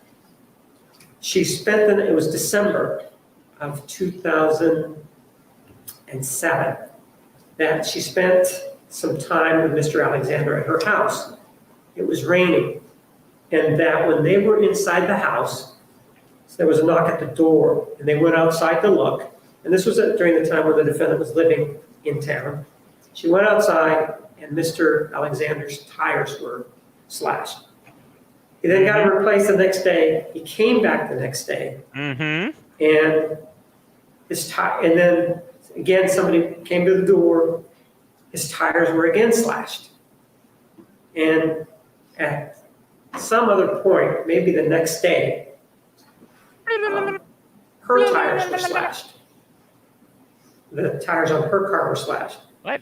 she spent, it was December of 2007, that she spent some time with Mr. Alexander at her house. It was raining, and that when they were inside the house, there was a knock at the door, and they went outside to look, and this was during the time when the defendant was living in town. She went outside, and Mr. Alexander's tires were slashed. He then got replaced the next day. He came back the next day, and and then again somebody came to the door. His tires were again slashed, and at some other point, maybe the next day, her tires were slashed. The tires on her car were slashed. What?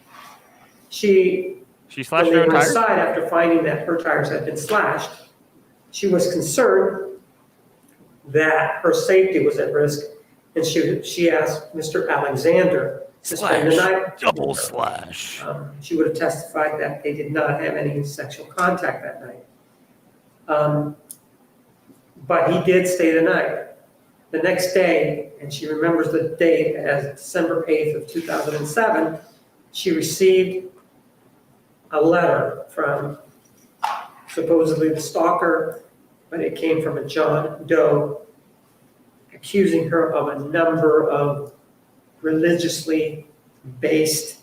She slashed when her they were tires? inside after finding that her tires had been slashed, she was concerned that her safety was at risk, and she asked Mr. Alexander to spend the night. Double slash. She would have testified that they did not have any sexual contact that night. But he did stay the night. The next day, and she remembers the date as December 8th of 2007, she received a letter from supposedly the stalker, but it came from a John Doe accusing her of a number of religiously based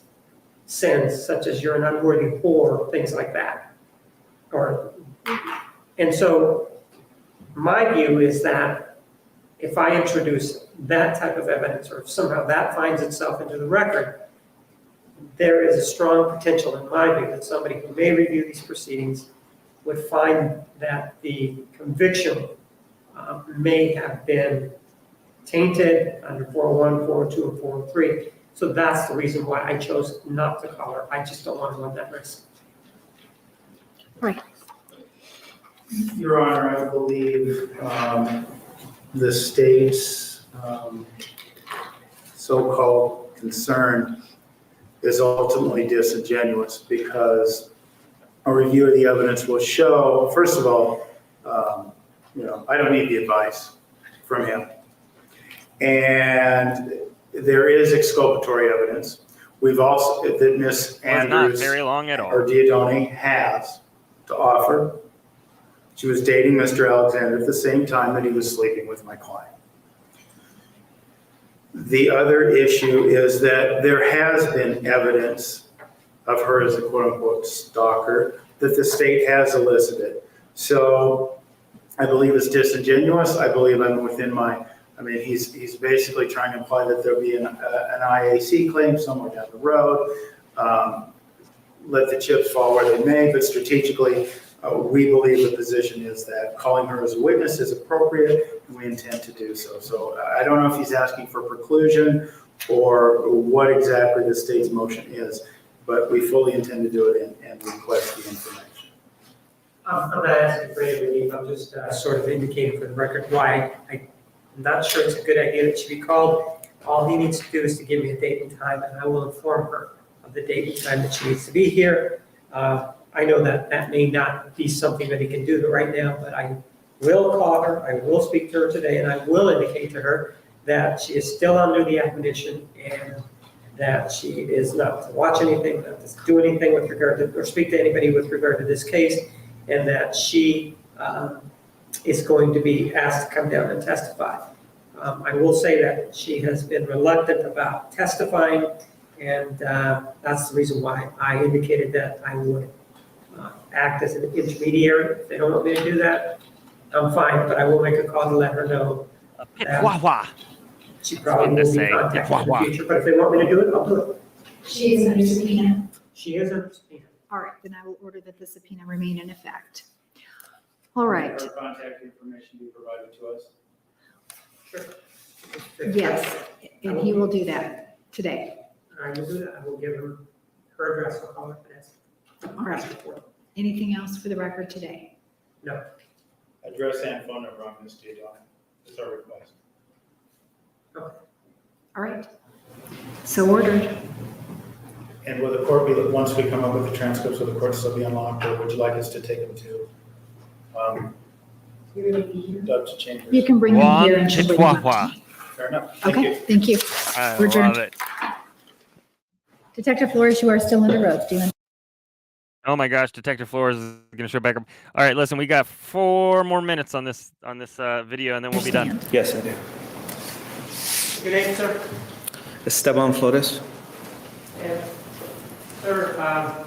sins, such as you're an unworthy whore, things like that. And so my view is that if I introduce that type of evidence, or if somehow that finds itself into the record, there is a strong potential in my view that somebody who may review these proceedings would find that the conviction may have been tainted under 401, 402, and 403. So that's the reason why I chose not to call her. I just don't want to run that risk. Right. Your Honor, I believe the state's so-called concern is ultimately disingenuous, because a review of the evidence will show, first of all, I don't need the advice from him. And there is exculpatory evidence. We've also, that Ms. Andrews, not very long at all. or Diodoni, has to offer. She was dating Mr. Alexander at the same time that he was sleeping with my client. The other issue is that there has been evidence of her as a quote-unquote stalker that the state has elicited. So I believe it's disingenuous. I believe I'm within my, he's basically trying to imply that there'll be an IAC claim somewhere down the road. Let the chips fall where they may, but strategically, we believe the position is that calling her as a witness is appropriate, and we intend to do so. So I don't know if he's asking for preclusion or what exactly the state's motion is, but we fully intend to do it and request the information. I'm not asking for any relief. I'm just sort of indicating for the record why I'm not sure it's a good idea that she be called. All he needs to do is to give me a date and time, and I will inform her of the date and time that she needs to be here. I know that that may not be something that he can do right now, but I will call her, I will speak to her today, and I will indicate to her that she is still under the admonition and that she is not to watch anything, not to do anything with regard to, or speak to anybody with regard to this case, and that she is going to be asked to come down and testify. I will say that she has been reluctant about testifying, and that's the reason why I indicated that I would act as an intermediary. If they don't want me to do that, I'm fine, but I will make a call to let her know that she probably will be contacted in the future, but if they want me to do it, I'll do it. She is under subpoena. She is under subpoena. All right, then I will order that the subpoena remain in effect. All right. Our contact information be provided to us. Sure. Yes, and he will do that. today. I will do that. I will give her address. I'll call her and All right. ask her for it. Anything else for the record today? No. Address and phone number on this deed on it. It's our request. All right. So ordered. And will the court be, once we come up with the transcripts, will the court still be unlocked, or would you like us to take them to, Dutch chambers? You can bring them here One and she'll bring them up. chihuahua. Fair enough. Thank Okay, you. thank you. I We're adjourned. love it. Detective Flores, you are still under oath. Do you Oh my gosh, Detective Flores is going to show back up. All right, listen, we got 4 more minutes on this video, and then we'll be done. understand? Yes, I do. Your name, sir? Esteban Flores. And, sir,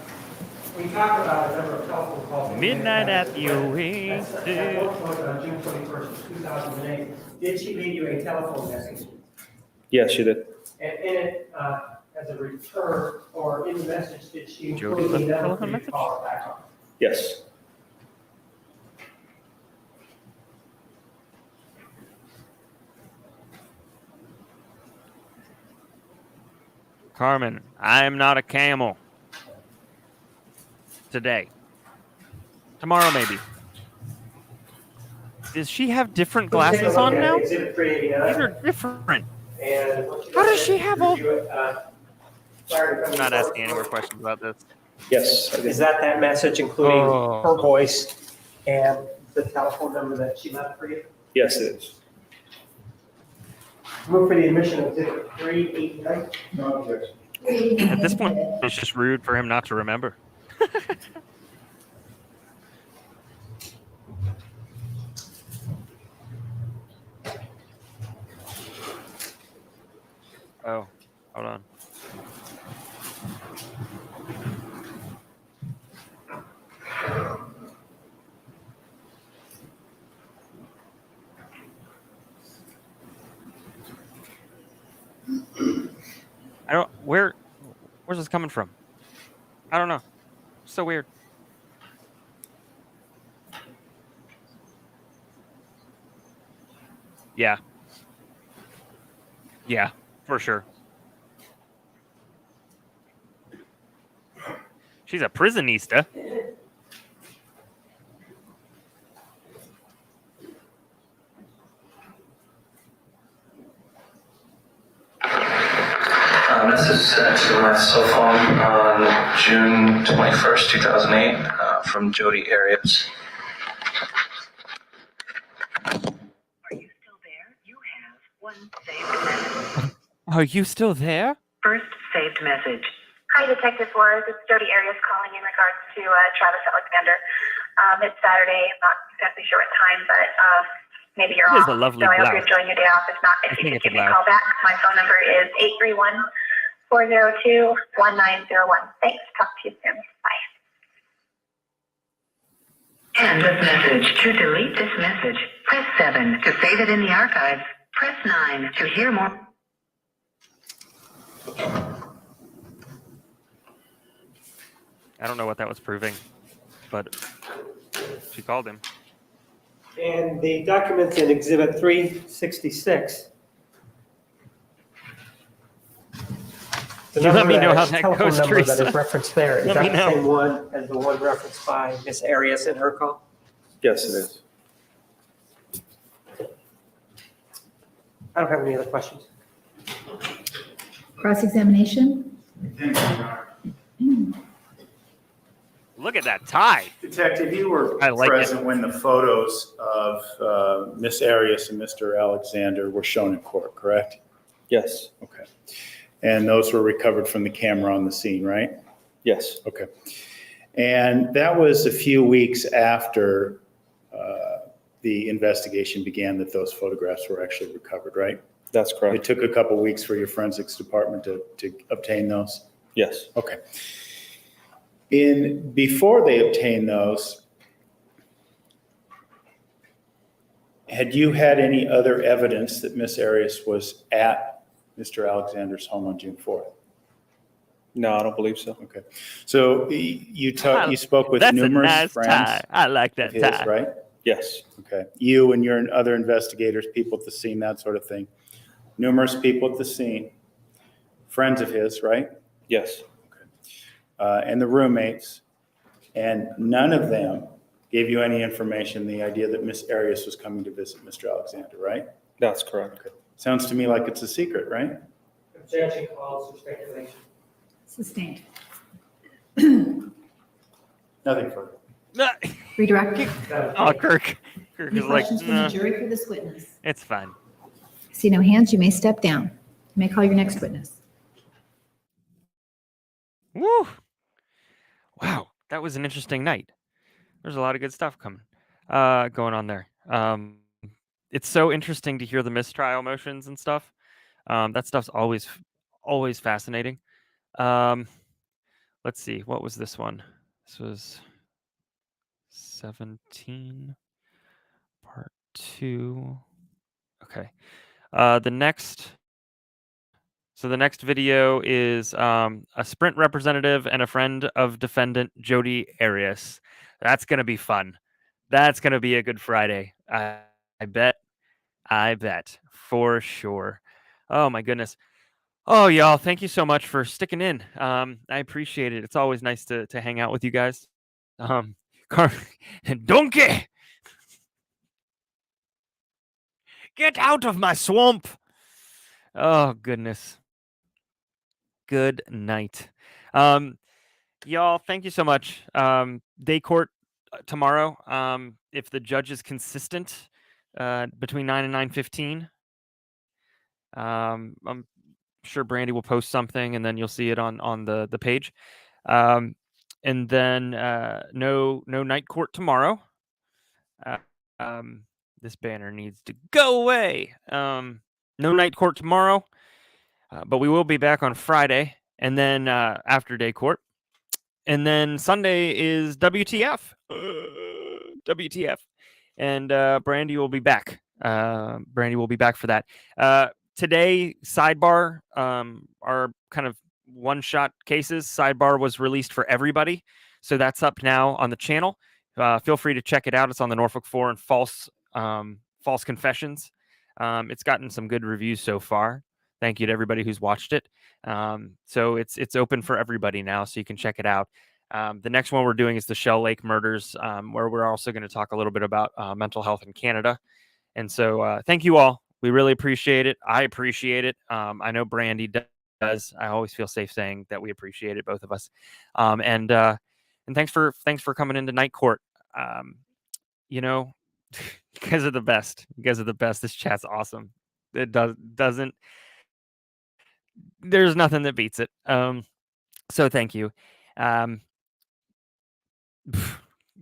we talked about a number of telephone calls. Midnight at the At Oasis. one point on June 21st, 2008, did she leave you a telephone message? Yes, you did. And in it, as a return, or in the message, did she Jodi include left the a number telephone for you to message? call her back on? Yes. Carmen, I am not a camel. Today. Tomorrow, maybe. Does she have different Let's take a glasses look on at now? Exhibit 389. These are different. And How does she have all- I'm I'm not asking any more questions about this. Yes, I Is did. that message including Oh. her voice and the telephone number that she left for you? Yes, it is. Move for the admission of exhibit 389. No objection. At this point, it's just rude for him not to remember. Oh, hold on. I don't, where's this coming from? I don't know. So weird. Yeah. Yeah, for sure. She's a prisonista. This is sent to my cell phone on June 21st, 2008, from Jodi Arias. Are you still there? You have one saved message. Are you still there? First saved message. Hi, Detective Flores. It's Jodi Arias calling in regards to Travis Alexander. It's Saturday. I'm not exactly sure what time, but maybe you're It is off. a lovely so I hope blouse. you're enjoying your day off. If not, I if think you could it's a give me a blouse. call back, my phone number is 831-402-1901. Thanks. Talk to you soon. Bye. End of message. To delete this message, press 7. To save it in the archives, press 9. To hear more. I don't know what that was proving, but she called him. And the documents in exhibit 366. The You let number me know how that- that telephone goes, number Teresa. that is referenced there, is Let that me the know. same one as the one referenced by Miss Arias in her call? Yes, it is. I don't have any other questions. Cross-examination? Thank you, Your Honor. Look at that tie. Detective, you were I like it. present when the photos of Miss Arias and Mr. Alexander were shown in court, correct? Yes. Okay. And those were recovered from the camera on the scene, right? Yes. Okay. And that was a few weeks after the investigation began that those photographs were actually recovered, right? That's It correct. took a couple weeks for your forensics department to obtain those? Yes. Okay. Before they obtained those, had you had any other evidence that Miss Arias was at Mr. Alexander's home on June 4th? No, I don't believe so. Okay. So you spoke with That's a numerous nice friends tie. I like of that his, tie. right? Yes. Okay. You and your other investigators, people at the scene, that sort of thing. Numerous people at the scene. friends of his, right? Yes. And the roommates, and none of them gave you any information, the idea that Miss Arias was coming to visit Mr. Alexander, right? That's correct. Okay. Sounds to me like it's a secret, right? Objection calls for speculation. Sustained. Nothing further. Redirect. Oh, Kirk. Kirk Any is like, questions from nah, the jury for this witness? it's fine. See no hands, you may step down. You may call your next witness. Woo! Wow, that was an interesting night. There's a lot of good stuff going on there. It's so interesting to hear the mistrial motions and stuff. That stuff's always fascinating. Let's see, what was this one? This was 17, part 2. Okay. The next video is a Sprint representative and a friend of defendant Jodi Arias. That's going to be fun. That's going to be a good Friday. I bet. For sure. Oh, my goodness. Oh, y'all, thank you so much for sticking in. I appreciate it. It's always nice to hang out with you guys. Donkey! Get out of my swamp! Oh, goodness. Good night. Y'all, thank you so much. Day court tomorrow. If the judge is consistent, between 9 and 9:15. I'm sure Brandi will post something, and then you'll see it on the page. And then no night court tomorrow. This banner needs to go away. No night court tomorrow, but we will be back on Friday, and then after day court. And then Sunday is WTF. WTF. And Brandi will be back. Brandi will be back for that. Today, Sidebar, our kind of one-shot cases, Sidebar was released for everybody. So that's up now on the channel. Feel free to check it out. It's on the Norfolk 4 and False Confessions. It's gotten some good reviews so far. Thank you to everybody who's watched it. So it's open for everybody now, so you can check it out. The next one we're doing is the Shell Lake murders, where we're also going to talk a little bit about mental health in Canada. And so thank you all. We really appreciate it. I appreciate it. I know Brandi does. I always feel safe saying that we appreciate it, both of us. And thanks for coming into Night Court. You know, you guys are the best. You guys are the best. This chat's awesome. It doesn't. There's nothing that beats it. So thank you.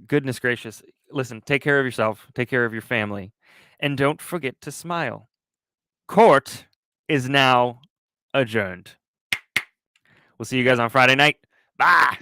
Goodness gracious. Listen, take care of yourself. Take care of your family. And don't forget to smile. Court is now adjourned. We'll see you guys on Friday night. Bye.